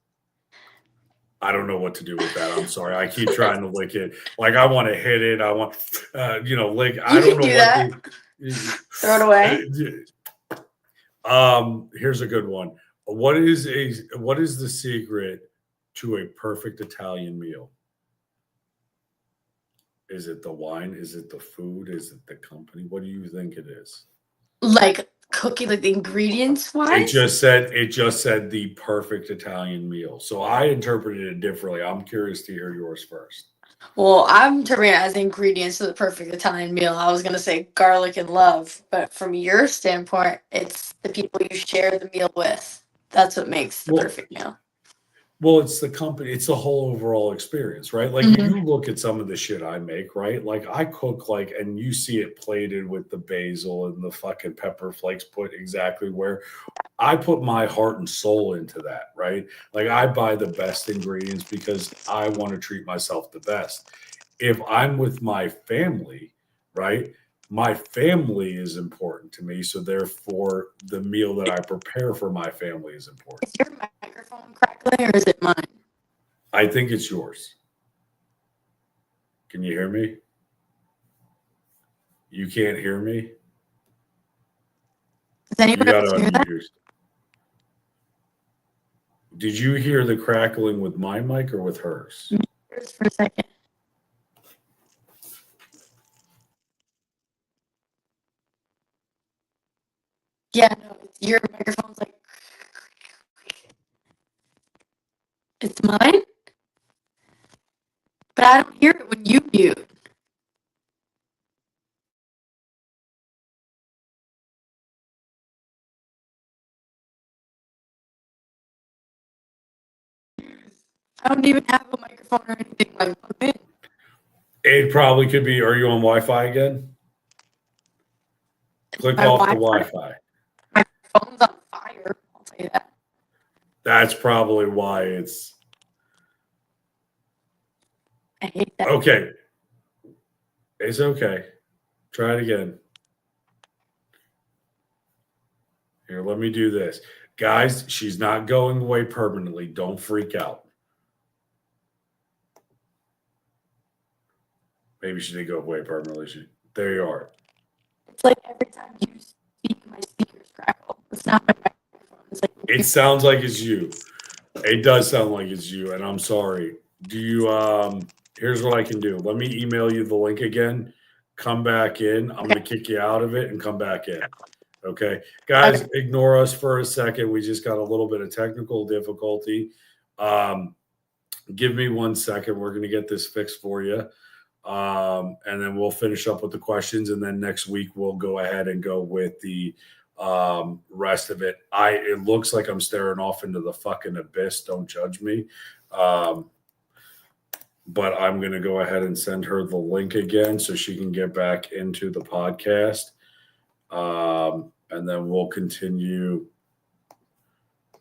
I don't know what to do with that. I'm sorry. I keep trying to lick it. Like I want to hit it. I want, lick. I don't know what to throw it away. Here's a good one. What is the secret to a perfect Italian meal? Is it the wine? Is it the food? Is it the company? What do you think it is? Like cooking, like the ingredients wise? It just said the perfect Italian meal. So I interpreted it differently. I'm curious to hear yours first. Well, I'm interpreting it as ingredients to the perfect Italian meal. I was gonna say garlic and love, but from your standpoint, it's the people you share the meal with. That's what makes the perfect meal. Well, it's the company. It's the whole overall experience, right? Like you look at some of the shit I make, right? Like I cook and you see it plated with the basil and the fucking pepper flakes put exactly where I put my heart and soul into that, right? Like I buy the best ingredients because I want to treat myself the best. If I'm with my family, right? My family is important to me. So therefore the meal that I prepare for my family is important. Is your microphone crackling or is it mine? I think it's yours. Can you hear me? You can't hear me? Does anyone else hear that? Did you hear the crackling with my mic or with hers? Hers for a second. Yeah, no, your microphone's like, it's mine, but I don't hear it when you mute. I don't even have a microphone or anything like that. It probably could be. Are you on Wi-Fi again? Click off the Wi-Fi. My phone's on fire. I'll tell you that. That's probably why it's. I hate that. Okay. It's okay. Try it again. Here, let me do this. Guys, she's not going away permanently. Don't freak out. Maybe she did go away permanently. There you are. It's like every time you speak, my speakers crackle. It's not my microphone. It's like it sounds like it's you. It does sound like it's you, and I'm sorry. Do you here's what I can do. Let me email you the link again. Come back in. I'm gonna kick you out of it and come back in. Okay. Guys, ignore us for a second. We just got a little bit of technical difficulty. Give me 1 second. We're gonna get this fixed for you. And then we'll finish up with the questions, and then next week we'll go ahead and go with the rest of it. It looks like I'm staring off into the fucking abyss. Don't judge me. But I'm going to go ahead and send her the link again so she can get back into the podcast. And then we'll continue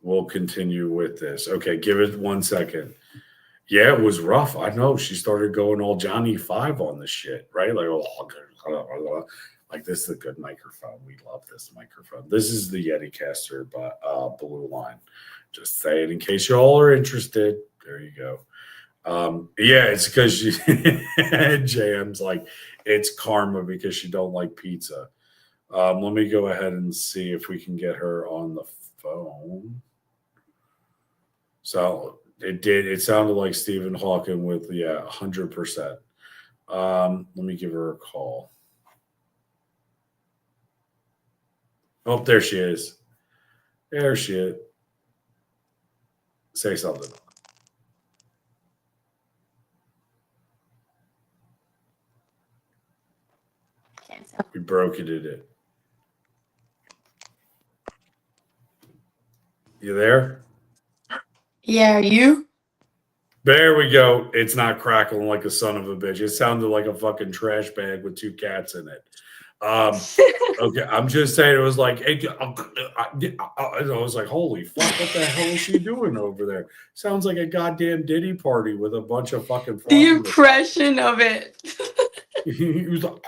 with this. Okay, give it 1 second. Yeah, it was rough. I know. She started going all Johnny 5 on this shit, right? Like, like this is a good microphone. We love this microphone. This is the Yeticaster Blue Line. Just say it in case you all are interested. There you go. Yeah, it's because JM's like, it's karma because she don't like pizza. Let me go ahead and see if we can get her on the phone. So it did. It sounded like Stephen Hawking with 100%. Let me give her a call. Oh, there she is. There she is. Say something. We broke it in it. You there? Yeah, you? There we go. It's not crackling like a son of a bitch. It sounded like a fucking trash bag with 2 cats in it. Okay, I'm just saying it was like, I was like, holy fuck, what the hell is she doing over there? Sounds like a goddamn Diddy party with a bunch of fucking. The impression of it. He was like,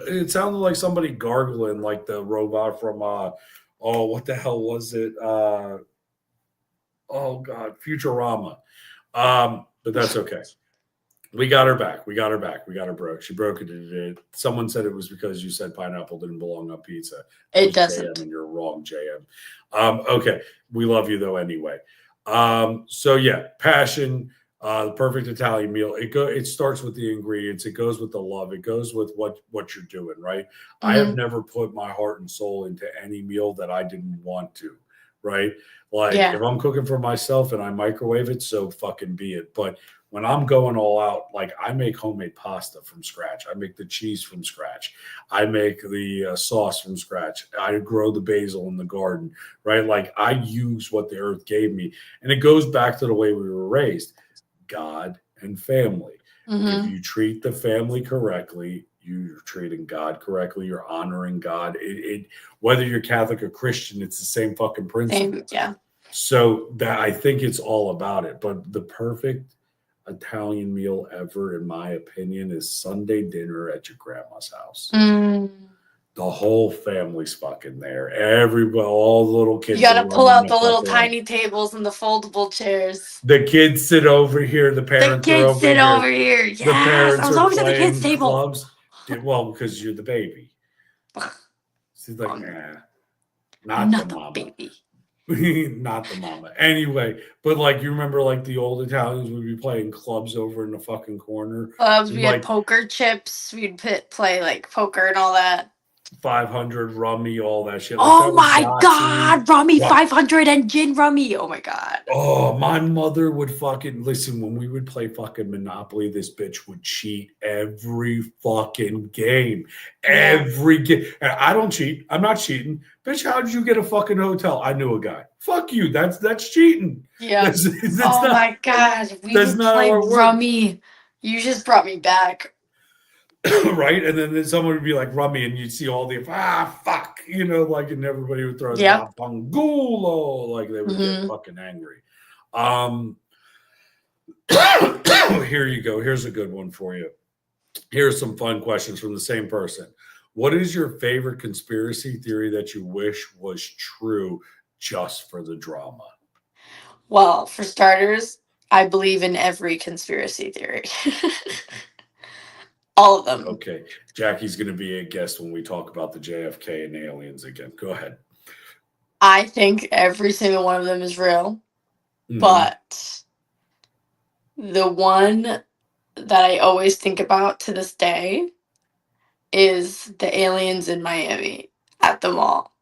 it sounded like somebody gargling, like the robot from what the hell was it? Oh God, Futurama. But that's okay. We got her back. We got her broke. She broke it today. Someone said it was because you said pineapple didn't belong on pizza. It doesn't. JM, and you're wrong, JM. Okay. We love you though anyway. So yeah, passion, the perfect Italian meal. It starts with the ingredients. It goes with the love. It goes with what you're doing, right? Mm-hmm. I have never put my heart and soul into any meal that I didn't want to, right? Like if I'm cooking for myself and I microwave it, so fucking be it. But when I'm going all out, like I make homemade pasta from scratch. I make the cheese from scratch. I make the sauce from scratch. I grow the basil in the garden, right? Like I use what the earth gave me. And it goes back to the way we were raised, God and family. Mm-hmm. If you treat the family correctly, you're treating God correctly. You're honoring God. Whether you're Catholic or Christian, it's the same fucking principle. Yeah. So that I think it's all about it. But the perfect Italian meal ever, in my opinion, is Sunday dinner at your grandma's house. The whole family's fucking there. Everybody, all the little kids. You gotta pull out the little tiny tables and the foldable chairs. The kids sit over here. The parents sit over here. Yes, the parents I was always at the kids' table. Clubs. Well, because you're the baby. She's like, not the mama. Baby. Not the mama. Anyway, but like you remember, like the old Italians would be playing clubs over in the fucking corner. We had poker chips. We'd play like poker and all that. 500 rummy, all that shit. Like oh my God, rummy, 500 and gin rummy. Oh my God. Oh, my mother would fucking listen when we would play fucking Monopoly. This bitch would cheat every fucking game. Every game. And I don't cheat. I'm not cheating. Bitch, how did you get a fucking hotel? I knew a guy. Fuck you. That's cheating. Yeah. That's my God. We would play rummy. You just brought me back. Right, and then someone would be like rummy, and you'd see all the fuck, like, and everybody would throw pangulo, like they would get fucking angry. Here you go. Here's a good one for you. Here's some fun questions from the same person. What is your favorite conspiracy theory that you wish was true just for the drama? Well, for starters, I believe in every conspiracy theory. All of them. Okay. Jackie's going to be a guest when we talk about the JFK and aliens again. Go ahead. I think every single one of them is real. Mm-hmm. But the one that I always think about to this day is the aliens in Miami at the mall.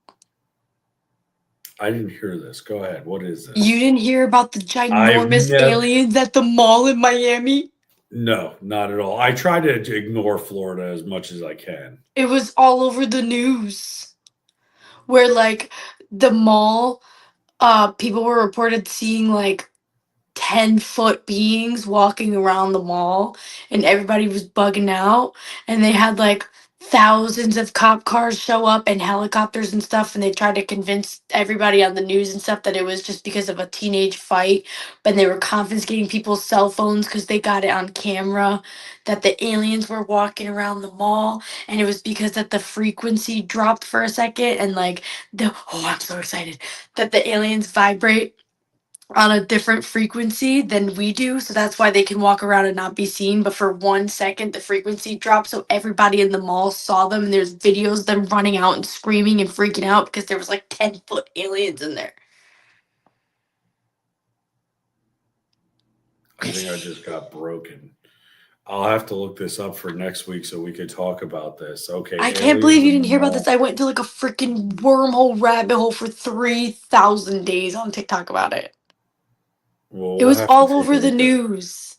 I didn't hear this. Go ahead. What is this? You didn't hear about the ginormous aliens at the mall in Miami? No, not at all. I try to ignore Florida as much as I can. It was all over the news where, like, the mall, people were reported seeing, like, 10-foot beings walking around the mall, and everybody was bugging out, and they had, like, thousands of cop cars show up and helicopters and stuff, and they tried to convince everybody on the news and stuff that it was just because of a teenage fight, but they were confiscating people's cell phones because they got it on camera that the aliens were walking around the mall, and it was because that the frequency dropped for a second, and like I'm so excited that the aliens vibrate on a different frequency than we do, so that's why they can walk around and not be seen. But for 1 second, the frequency dropped, so everybody in the mall saw them. And there's videos of them running out and screaming and freaking out because there was like 10-foot aliens in there. I think I just got broken. I'll have to look this up for next week so we could talk about this. Okay. I can't believe you didn't hear about this. I went into like a freaking wormhole rabbit hole for 3,000 days on TikTok about it. Well, It was all over the news.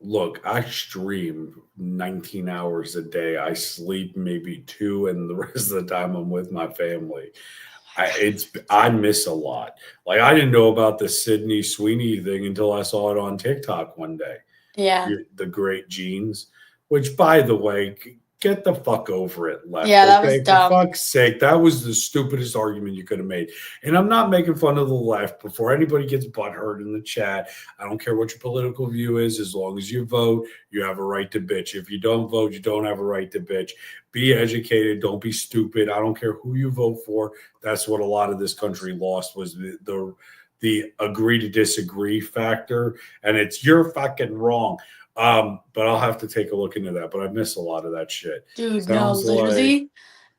Look, I stream 19 hours a day. I sleep maybe 2, and the rest of the time I'm with my family. I miss a lot. Like, I didn't know about the Sydney Sweeney thing until I saw it on TikTok one day. Yeah. The great genes, which, by the way, get the fuck over it, left. Yeah, that was dumb. For fuck's sake, that was the stupidest argument you could have made. And I'm not making fun of the left. Before anybody gets butthurt in the chat, I don't care what your political view is. As long as you vote, you have a right to bitch. If you don't vote, you don't have a right to bitch. Be educated. Don't be stupid. I don't care who you vote for. That's what a lot of this country lost, was the agree to disagree factor. And it's you're fucking wrong. But I'll have to take a look into that. But I miss a lot of that shit. Dude, Sounds no, literally, like-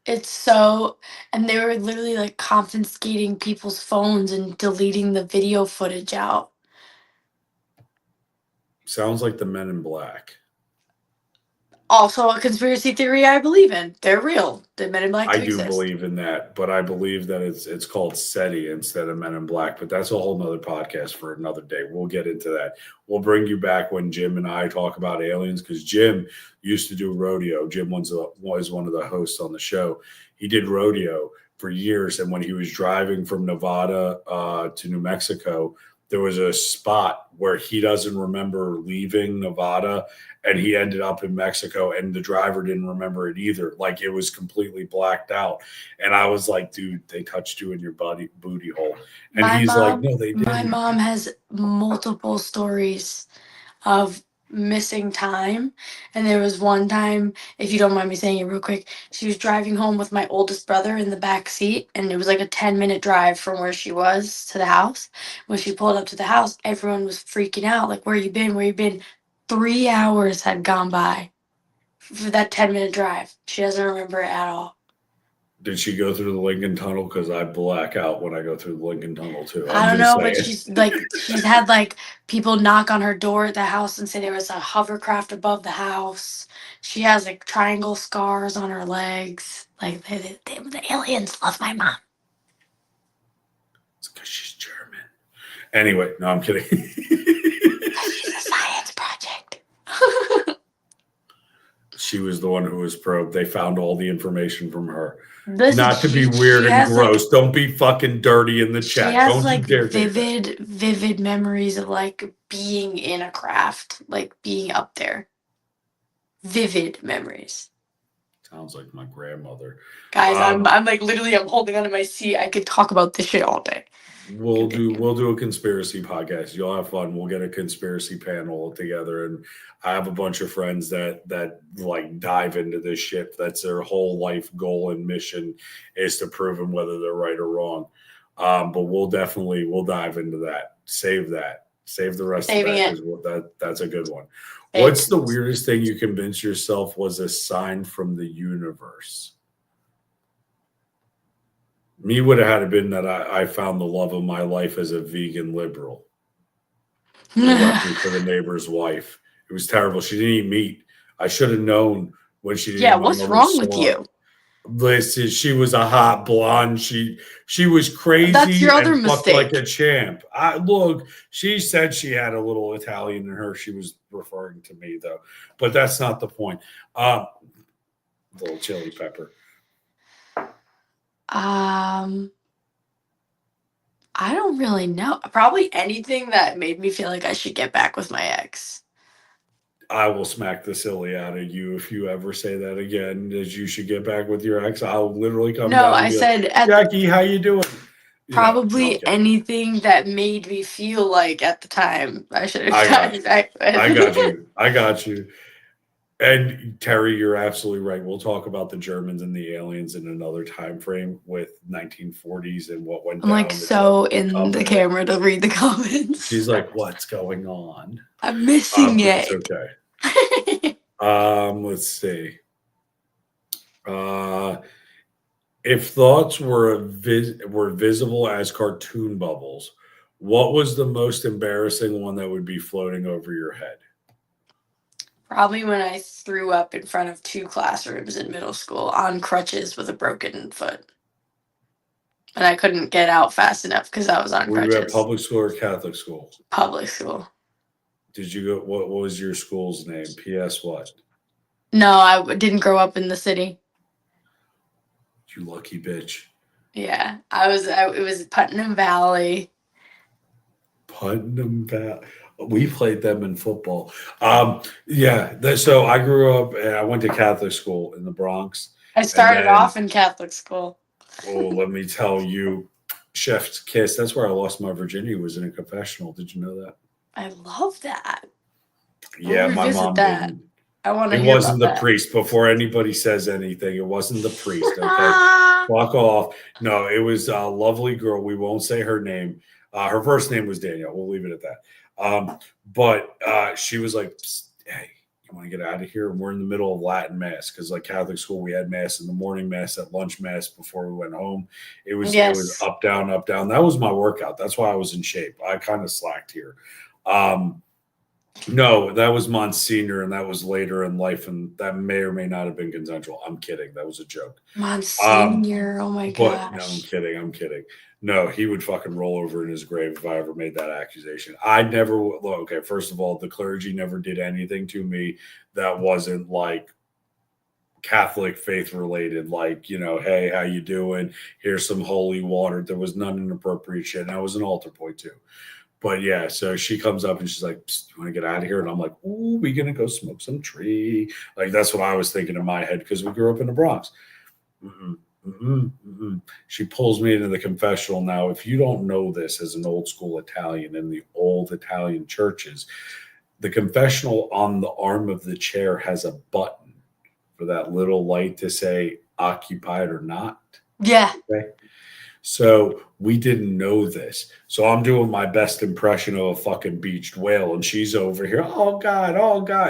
it's so, and they were literally like confiscating people's phones and deleting the video footage out. Sounds like the Men in Black. Also, a conspiracy theory I believe in. They're real. The Men in Black I do do exist. believe in that, but I believe that it's called SETI instead of Men in Black. But that's a whole nother podcast for another day. We'll get into that. We'll bring you back when Jim and I talk about aliens, because Jim used to do rodeo. Jim was one of the hosts on the show. He did rodeo for years, and when he was driving from Nevada to New Mexico, there was a spot where he doesn't remember leaving Nevada, and he ended up in Mexico, and the driver didn't remember it either. Like, it was completely blacked out. And I was like, dude, they touched you in your booty hole. And he's like, no, they didn't. My mom has multiple stories of missing time. And there was one time, if you don't mind me saying it real quick, she was driving home with my oldest brother in the back seat, and it was like a 10-minute drive from where she was to the house. When she pulled up to the house, everyone was freaking out, like, where you been, where you been? 3 hours had gone by for that 10-minute drive. She doesn't remember it at all. Did she go through the Lincoln Tunnel? Because I black out when I go through the Lincoln Tunnel too. I don't know, but she's had like people knock on her door at the house and say there was a hovercraft above the house. She has like triangle scars on her legs. Like the aliens love my mom. It's because she's German. Anyway, no, I'm kidding. She's a science project. She was the one who was probed. They found all the information from her. Listen, Not to be weird and gross. Don't be fucking dirty in the chat. She has Don't like dare vivid memories of like being in a craft, like being up there. Vivid memories. Sounds like my grandmother. Guys, I'm like literally I'm holding onto my seat. I could talk about this shit all day. We'll do a conspiracy podcast. You'll have fun. We'll get a conspiracy panel together, and I have a bunch of friends that like dive into this shit. That's their whole life goal and mission, is to prove them whether they're right or wrong. But we'll dive into that. Save that. Save the rest Saving of that. That's a good one. What's the weirdest thing you convinced yourself was a sign from the universe? Me would have had it been that I found the love of my life as a vegan liberal. Left me for the neighbor's wife. It was terrible. She didn't eat meat. I should have known when she didn't. Yeah, what's wrong with you? Listen, she was a hot blonde. She was crazy. That's your other and fucked mistake. like a champ. Look, she said she had a little Italian in her. She was referring to me though, but that's not the point. Little chili pepper. I don't really know. Probably anything that made me feel like I should get back with my ex. I will smack the silly out of you if you ever say that again, that you should get back with your ex. I'll literally come down. No, I said like, Jackie, how you doing? Probably anything that made me feel like at the time I should have I got gotten back with. I got you. And Terry, you're absolutely right. We'll talk about the Germans and the aliens in another time frame with 1940s and what went I'm down. like so in the camera to read the comments. She's like, "What's going on?" I'm missing It's it. okay. Let's see. If thoughts were visible as cartoon bubbles, what was the most embarrassing one that would be floating over your head? Probably when I threw up in front of 2 classrooms in middle school on crutches with a broken foot. And I couldn't get out fast enough because I was on Were you at crutches. public school or Catholic school? Public school. Did you go? What was your school's name? P.S. What? No, I didn't grow up in the city. You lucky bitch. Yeah, it was Putnam Valley. Putnam Valley. We played them in football. So I grew up and I went to Catholic school in the Bronx. I started then- off in Catholic school. Oh, let me tell you, Chef's Kiss. That's where I lost my virginity. Was in a confessional. Did you know that? I love that. Yeah, my revisit mom that. didn't. I want to It hear wasn't about the that. priest. Before anybody says anything, it wasn't the priest. Okay, fuck off. No, it was a lovely girl. We won't say her name. Her first name was Danielle. We'll leave it at that. But she was like, "Psst, hey, you want to get out of here?" And we're in the middle of Latin mass because, like Catholic school, we had mass in the morning, mass at lunch, mass before we went home. It was up, down, up, down. That was my workout. That's why I was in shape. I kind of slacked here. No, that was Monsignor, and that was later in life, and that may or may not have been consensual. I'm kidding. That was a joke. Monsignor, oh my But gosh. no, I'm kidding. No, he would fucking roll over in his grave if I ever made that accusation. I never. Okay, first of all, the clergy never did anything to me that wasn't like Catholic faith related. Like, hey, how you doing? Here's some holy water. There was none inappropriate shit, and I was an altar boy too. But yeah, so she comes up and she's like, "Psst, you want to get out of here?" And I'm like, "Ooh, we gonna go smoke some tree." Like, that's what I was thinking in my head because we grew up in the Bronx. She pulls me into the confessional. Now, if you don't know this as an old school Italian in the old Italian churches, the confessional on the arm of the chair has a button for that little light to say occupied or not. Yeah. Okay. So we didn't know this. So I'm doing my best impression of a fucking beached whale, and she's over here, oh God,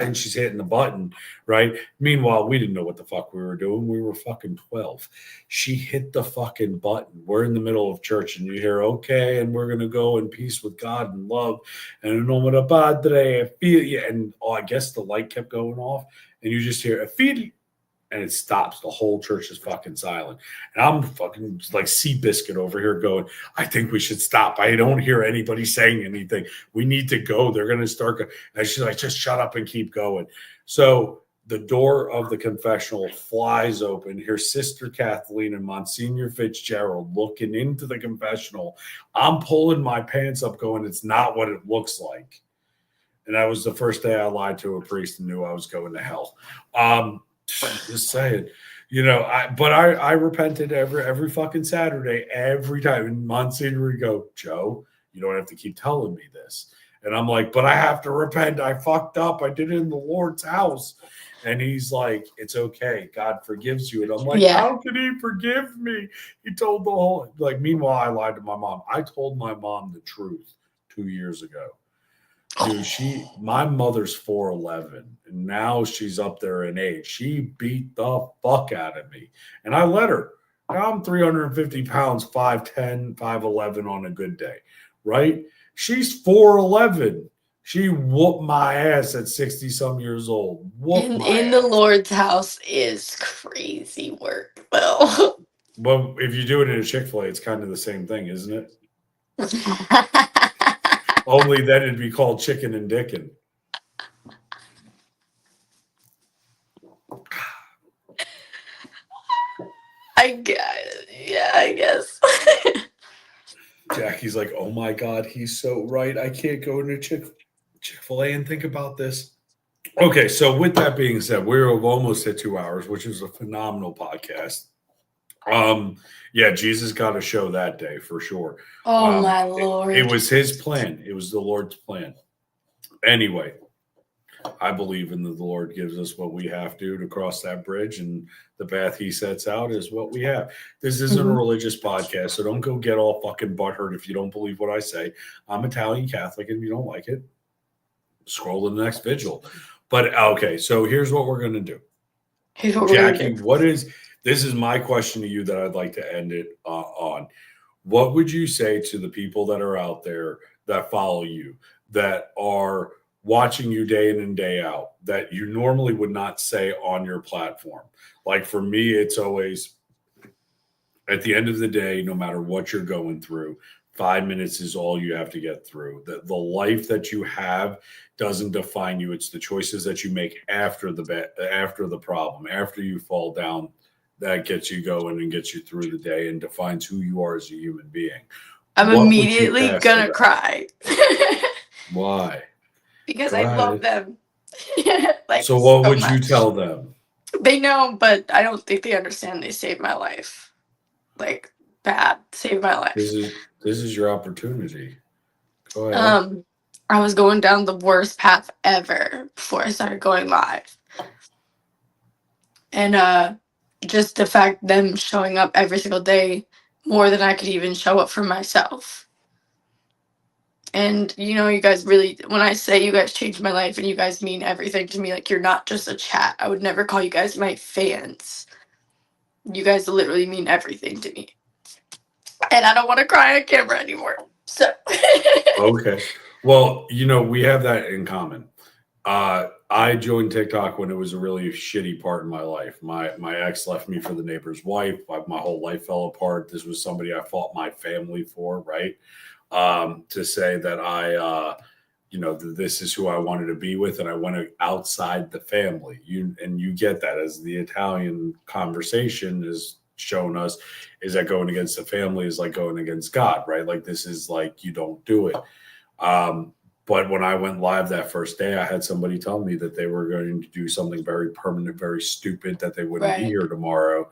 and she's hitting the button, right? Meanwhile, we didn't know what the fuck we were doing. We were fucking 12. She hit the fucking button. We're in the middle of church, and you hear, okay, and we're going to go in peace with God and love, and in nome del Padre, and I guess the light kept going off, and you just hear, fili, and it stops. The whole church is fucking silent. And I'm fucking like Seabiscuit over here going, I think we should stop. I don't hear anybody saying anything. We need to go. They're going to start. And she's like, just shut up and keep going. So the door of the confessional flies open. Here's Sister Kathleen and Monsignor Fitzgerald looking into the confessional. I'm pulling my pants up going, it's not what it looks like. And that was the first day I lied to a priest and knew I was going to hell. Just saying, I repented every fucking Saturday, every time. And Monsignor would go, Joe, you don't have to keep telling me this. And I'm like, but I have to repent. I fucked up. I did it in the Lord's house. And he's like, it's okay. God forgives you. And I'm like, How can he forgive me? He told the whole, meanwhile, I lied to my mom. I told my mom the truth 2 years ago. Dude, my mother's 4'11", and now she's up there in age. She beat the fuck out of me, and I let her. Now I'm 350 pounds, 5'10", 5'11" on a good day, right? She's 4'11". She whooped my ass at 60-some years old. In the Lord's house is crazy work, though. Well, if you do it in a Chick-fil-A, it's kind of the same thing, isn't it? Only then it'd be called chicken and dickin'. I guess. Jackie's like, oh my God, he's so right. I can't go into Chick-fil-A and think about this. Okay, so with that being said, we're almost at 2 hours, which is a phenomenal podcast. Yeah, Jesus got a show that day for sure. Oh my Lord. It was his plan. It was the Lord's plan. Anyway, I believe in the Lord gives us what we have to cross that bridge, and the path He sets out is what we have. This isn't a religious podcast, so don't go get all fucking butthurt if you don't believe what I say. I'm Italian Catholic, and if you don't like it, scroll to the next vigil. But okay, so here's what we're gonna do. Here's what we're gonna Jackie, do. this is my question to you that I'd like to end it on. What would you say to the people that are out there that follow you, that are watching you day in and day out, that you normally would not say on your platform? Like for me, it's always at the end of the day, no matter what you're going through, 5 minutes is all you have to get through. The life that you have doesn't define you. It's the choices that you make after the problem, after you fall down, that gets you going and gets you through the day and defines who you are as a human being. I'm What would you immediately pass to gonna them? cry. Why? Because Cry. I love them. Like, So what so would you much. tell them? They know, but I don't think they understand. They saved my life. Like, bad. Saved my life. This is your opportunity. Go ahead. I was going down the worst path ever before I started going live. And just the fact them showing up every single day more than I could even show up for myself. And you know, you guys really, when I say you guys changed my life and you guys mean everything to me, like you're not just a chat. I would never call you guys my fans. You guys literally mean everything to me. And I don't want to cry on camera anymore. So Okay. Well, you know, we have that in common. I joined TikTok when it was a really shitty part in my life. My ex left me for the neighbor's wife. My whole life fell apart. This was somebody I fought my family for, right? To say that I, this is who I wanted to be with, and I went outside the family. You get that, as the Italian conversation has shown us, is that going against the family is like going against God, right? Like this is like you don't do it. But when I went live that first day, I had somebody tell me that they were going to do something very permanent, very stupid, that they wouldn't be Right. here tomorrow.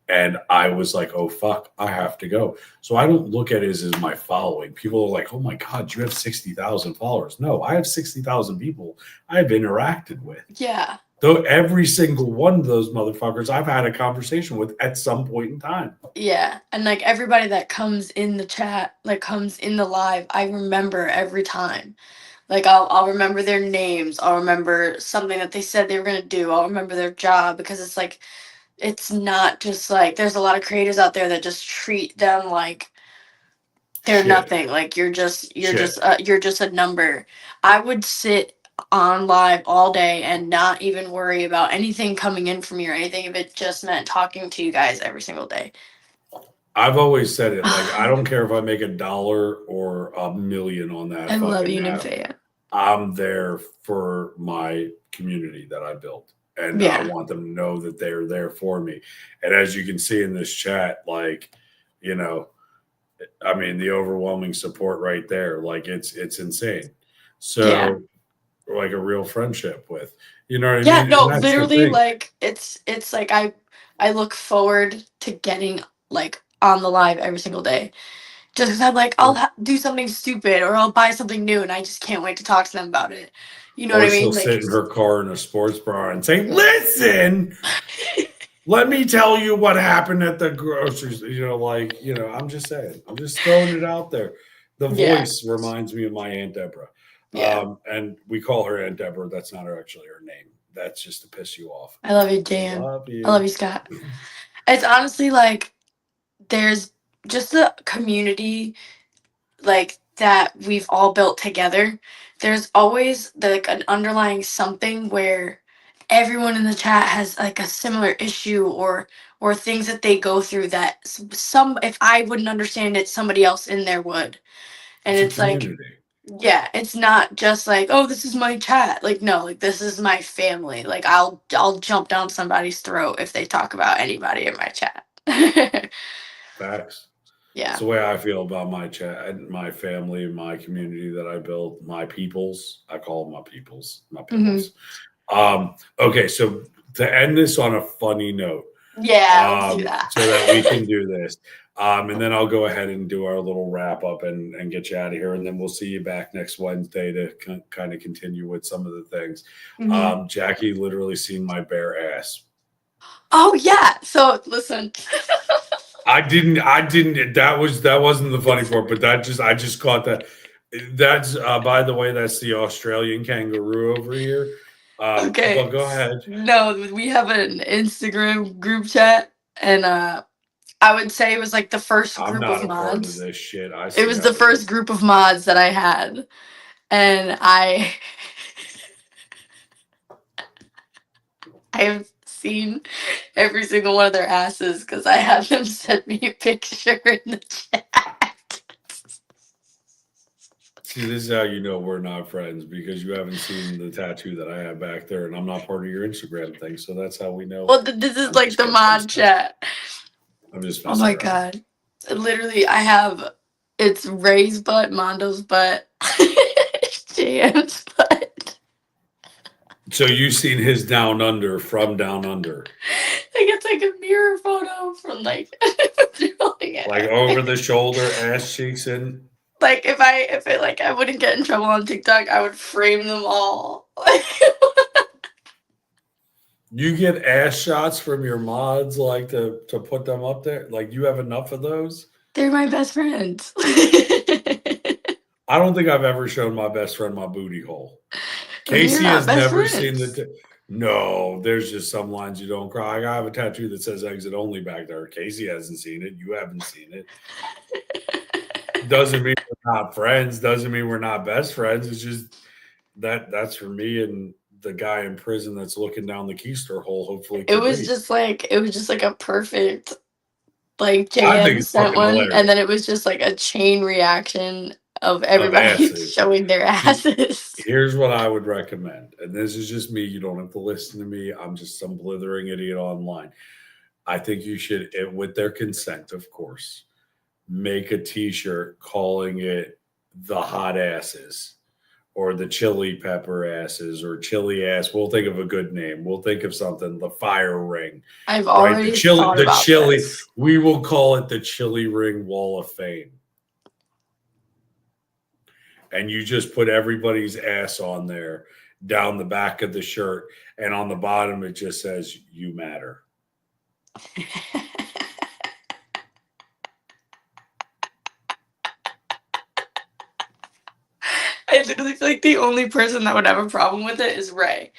And I was like, oh, fuck, I have to go. So I don't look at it as my following. People are like, oh, my God, you have 60,000 followers. No, I have 60,000 people I've interacted with. yeah. Though every single one of those motherfuckers I've had a conversation with at some point in time. Yeah. And like everybody that comes in the chat, like comes in the live, I remember every time. Like I'll remember their names. I'll remember something that they said they were gonna do. I'll remember their job, because it's like, it's not just like, there's a lot of creators out there that just treat them like they're Shit. nothing. Like you're just Shit. you're just a number. I would sit on live all day and not even worry about anything coming in from me or anything if it just meant talking to you guys every single day. I've always said it, like, I don't care if I make $1 or $1 million on that. I love fucking you, app. Nymphea. I'm there for my community that I built. And Yeah. I want them to know that they're there for me. And as you can see in this chat, like, you know, I mean, the overwhelming support right there, like it's insane. So Yeah. like a real friendship with, you know what I Yeah, mean? no, And that's the literally, thing. like it's like I look forward to getting like on the live every single day, just because I'm like I'll do something stupid or I'll buy something new and I just can't wait to talk to them about it. You know Or what I she'll mean? Like, sit in her car in a sports bar and say, listen, let me tell you what happened at the groceries. You know, like, you know, I'm just saying, I'm just throwing it out there. The Yeah. voice reminds me of my Aunt Deborah. Yeah. And we call her Aunt Deborah. That's not actually her name. That's just to piss you off. I love you, Dan. Love you. I love you, Scott. It's honestly like there's just a community like that we've all built together. There's always like an underlying something where everyone in the chat has like a similar issue or things that they go through that some, if I wouldn't understand it, somebody else in there would. And It's it's a like, community. yeah, it's not just like, oh, this is my chat. Like, no, like this is my family. Like I'll jump down somebody's throat if they talk about anybody in my chat. Facts. Yeah. It's the way I feel about my chat and my family, my community that I built, my peoples. I call them my peoples, my peoples. Okay, so to end this on a funny note, Yeah, let's do that. so that we can do this. And then I'll go ahead and do our little wrap up and get you out of here. And then we'll see you back next Wednesday to kind of continue with some of the things. Mhm. Jackie literally seen my bare ass. Oh yeah. So listen. I didn't, that wasn't the funny part, but I just caught that. That's, by the way, that's the Australian kangaroo over here. Okay. But go ahead. No, we have an Instagram group chat, and I would say it was like the first I'm group not of a part of mods. this shit. It was the first group of mods that I had, and I've seen every single one of their asses because I had them send me a picture in the chat. See, this is how you know we're not friends, because you haven't seen the tattoo that I have back there, and I'm not part of your Instagram thing. So that's how we know. Well, this is I'm like just the kidding. mod chat. I'm just Oh messing my around. god. Literally, I have it's Ray's butt, Mondo's butt, JM's butt. So you've seen his down under from down under, Like it's like a mirror photo from like like over the shoulder, ass cheeks in. like if it like I wouldn't get in trouble on TikTok, I would frame them all. You get ass shots from your mods, like to put them up there. Like you have enough of those. They're my best friends. I don't think I've ever shown my best friend my booty hole. Casey You're not has best never friends. seen the. No, there's just some lines you don't cry. I have a tattoo that says exit only back there. Casey hasn't seen it. You haven't seen it. Doesn't mean we're not friends. Doesn't mean we're not best friends. It's just that's for me and the guy in prison that's looking down the keister hole. Hopefully, It was just like a perfect like I think JM it's sent fucking one, hilarious. and then it was just like a chain reaction of everybody asses. showing their asses. Here's what I would recommend, and this is just me. You don't have to listen to me. I'm just some blithering idiot online. I think you should, with their consent, of course, make a T-shirt calling it the hot asses or the chili pepper asses or chili ass. We'll think of a good name. We'll think of something. The fire ring. I've already thought about this. We will call it the chili ring wall of fame. And you just put everybody's ass on there down the back of the shirt. And on the bottom, it just says, "You matter." I literally feel like the only person that would have a problem with it is Ray.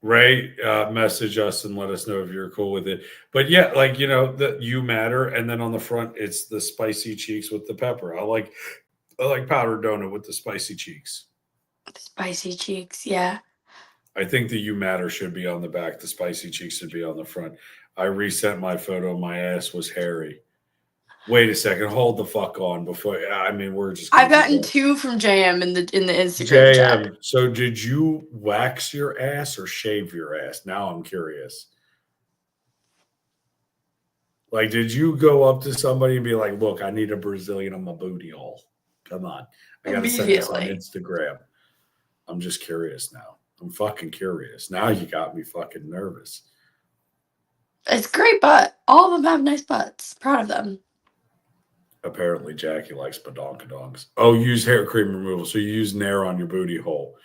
Ray, message us and let us know if you're cool with it. But yeah, like, you know, the "You matter." And then on the front, it's the spicy cheeks with the pepper. I like powdered donut with the spicy cheeks. Spicy cheeks, yeah. I think the "You matter" should be on the back. The spicy cheeks should be on the front. I resent my photo. My ass was hairy. Wait a second. Hold the fuck on before. I mean, we're just. I've gotten 2 from JM in the Instagram chat. JM, so did you wax your ass or shave your ass? Now I'm curious. Like, did you go up to somebody and be like, "Look, I need a Brazilian on my booty hole. Come on. I got to send this on Instagram." I'm just curious now. I'm fucking curious. Now you got me fucking nervous. It's great butt. All of them have nice butts. Proud of them. Apparently, Jackie likes badonkadonks. Oh, use hair cream removal. So you use Nair on your booty hole.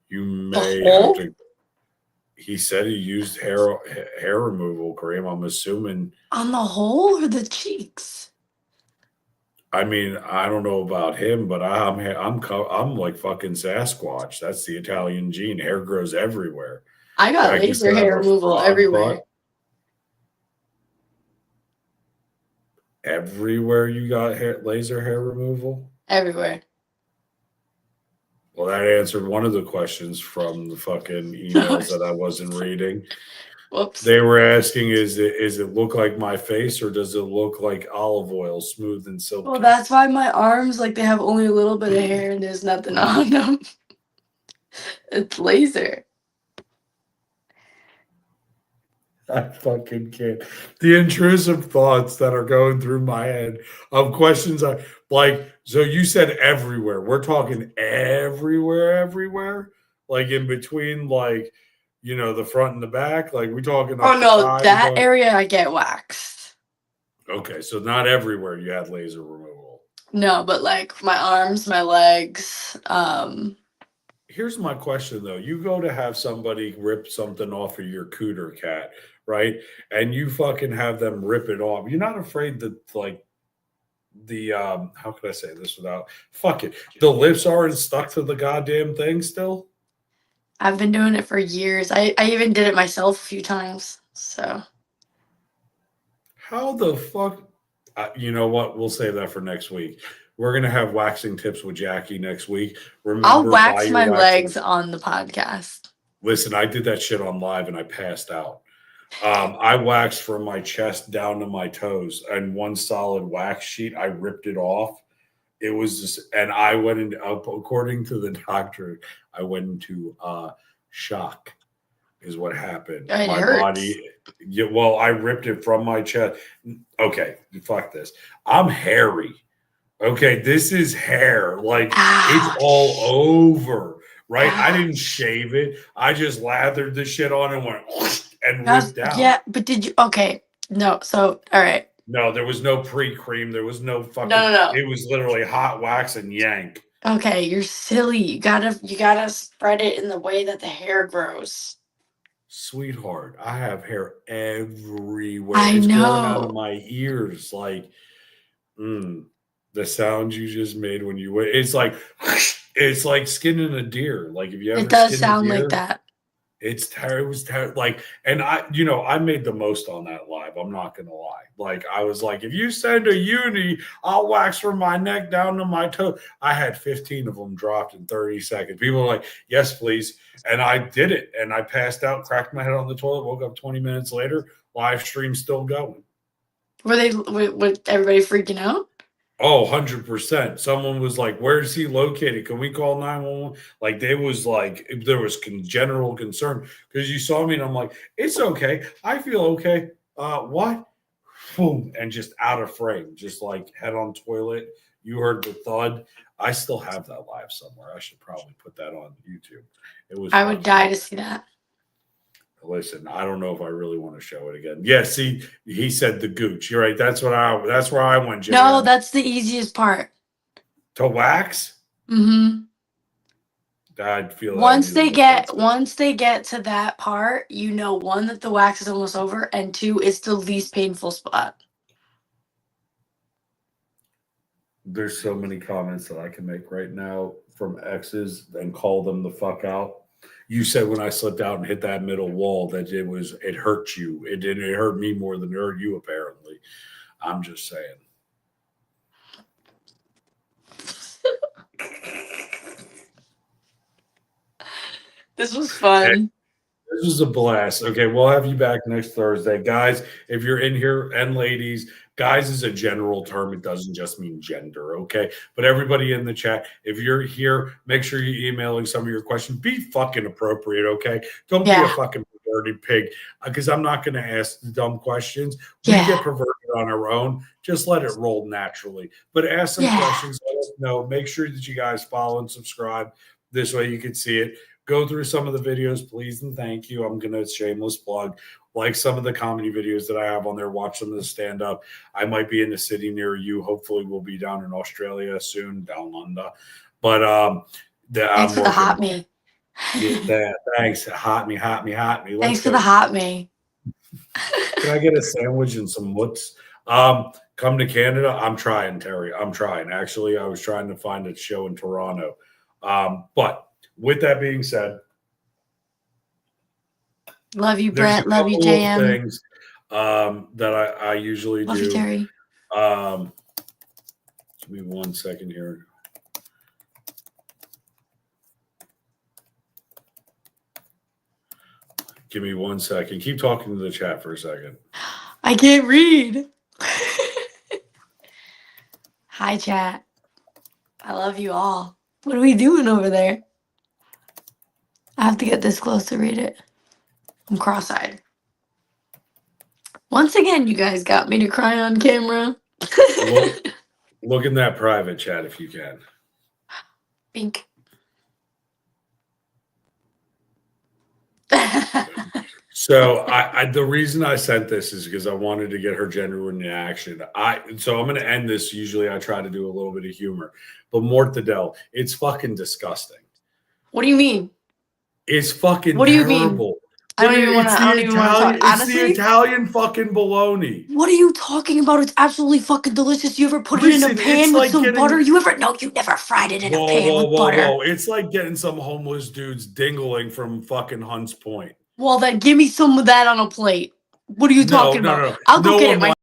You may have to. He said he used hair removal cream. I'm assuming on the hole or the cheeks. I mean, I don't know about him, but I'm like fucking Sasquatch. That's the Italian gene. Hair grows everywhere. I got laser hair removal everywhere. Everywhere you got laser hair removal? Everywhere. Well, that answered one of the questions from the fucking emails that I wasn't reading. Whoops. They were asking, is it look like my face or does it look like olive oil, smooth and silky? Well, that's why my arms, like, they have only a little bit of hair and there's nothing on them. It's laser. I fucking can't. The intrusive thoughts that are going through my head of questions are like, so you said everywhere. We're talking everywhere, like in between, like You know, the front and the back. Like we talking. Oh up the no, thigh, we that talking- area I get waxed. Okay, so not everywhere you had laser removal. No, but like my arms, my legs. Here's my question though. You go to have somebody rip something off of your cooter cat, right? And you fucking have them rip it off. You're not afraid that like the how could I say this without fuck it. The lips aren't stuck to the goddamn thing still? I've been doing it for years. I even did it myself a few times. So How the fuck? You know what? We'll save that for next week. We're gonna have waxing tips with Jackie next week. Remember, I'll buy wax your my waxing- legs on the podcast. Listen, I did that shit on live and I passed out. I waxed from my chest down to my toes, and one solid wax sheet. I ripped it off. It was just, and I went into, according to the doctor, I went into shock. Is what happened. It My hurts. body. Yeah, well, I ripped it from my chest. Okay, fuck this. I'm hairy. Okay, this is hair. Like Ouch. it's all over. Right? I Ouch. didn't shave it. I just lathered the shit on and went and That's- ripped out. yeah, but did you? Okay, no. So all right. No, there was no pre-cream. There was no fucking. No. It was literally hot wax and yank. Okay, you're silly. You gotta spread it in the way that the hair grows. Sweetheart, I have hair everywhere. I It's growing out know. of my ears. Like, the sound you just made when you went. It's like skinning a deer. Like if you ever It does skinned a sound deer, like that. It's terrible. It was terrible. Like, and I made the most on that live. I'm not gonna lie. Like, I was like, if you send a uni, I'll wax from my neck down to my toe. I had 15 of them dropped in 30 seconds. People were like, yes, please. And I did it. And I passed out, cracked my head on the toilet, woke up 20 minutes later, live stream still going. Were everybody freaking out? Oh, 100%. Someone was like, where's he located? Can we call 911? Like, there was general concern because you saw me and I'm like, it's okay. I feel okay. What? Boom. And just out of frame, just like head on toilet. You heard the thud. I still have that live somewhere. I should probably put that on YouTube. It was. I would die to see that. Listen, I don't know if I really want to show it again. Yeah, see, he said the gooch. You're right. That's where I went. Jimmy. No, that's the easiest part. To wax. Mm-hmm. I feel that Once I they need to get fix it. to that part, you know, one, that the wax is almost over, and two, it's the least painful spot. There's so many comments that I can make right now from exes and call them the fuck out. You said when I slipped out and hit that middle wall that it hurt you. It didn't. It hurt me more than it hurt you. Apparently, I'm just saying. This was fun. This was a blast. Okay, we'll have you back next Thursday. Guys, if you're in here, and ladies, guys is a general term. It doesn't just mean gender, okay? But everybody in the chat, if you're here, make sure you're emailing some of your questions. Be fucking appropriate, okay? Don't be a Yeah. fucking perverted pig, because I'm not going to ask the dumb questions. We Yeah. get perverted on our own. Just let it roll naturally. But ask some Yeah. questions. Let us know. Make sure that you guys follow and subscribe. This way you can see it. Go through some of the videos, please and thank you. I'm going to shameless plug. Like some of the comedy videos that I have on there. Watch some of the stand-up. I might be in a city near you. Hopefully we'll be down in Australia soon, down under. But Thanks for the hot me. Thanks. Hot me. Let's Thanks for go. the hot me. Can I get a sandwich and some woods? Come to Canada. I'm trying, Terry. I'm trying. Actually, I was trying to find a show in Toronto. But with that being said, Love you, there's a Brett. Love you, couple of JM. things that I usually Love do. you, Terry. Give me 1 second here. Give me 1 second. Keep talking to the chat for a second. I can't read. Hi, chat. I love you all. What are we doing over there? I have to get this close to read it. I'm cross-eyed. Once again, you guys got me to cry on camera. Look in that private chat if you can. Bink. So the reason I sent this is because I wanted to get her genuine reaction. So I'm going to end this. Usually I try to do a little bit of humor, but mortadell, it's fucking disgusting. What do you mean? It's fucking What do you mean? terrible. I don't even want to. I don't even want to talk. It's the Honestly, Italian fucking bologna. what are you talking about? It's absolutely fucking delicious. You ever put it in a Listen, pan it's with like some getting- butter? You never fried it in a pan with butter. It's like getting some homeless dudes dingling from fucking Hunts Point. Well, then give me some of that on a plate. What are you talking about? No. I'll go No get one it myself.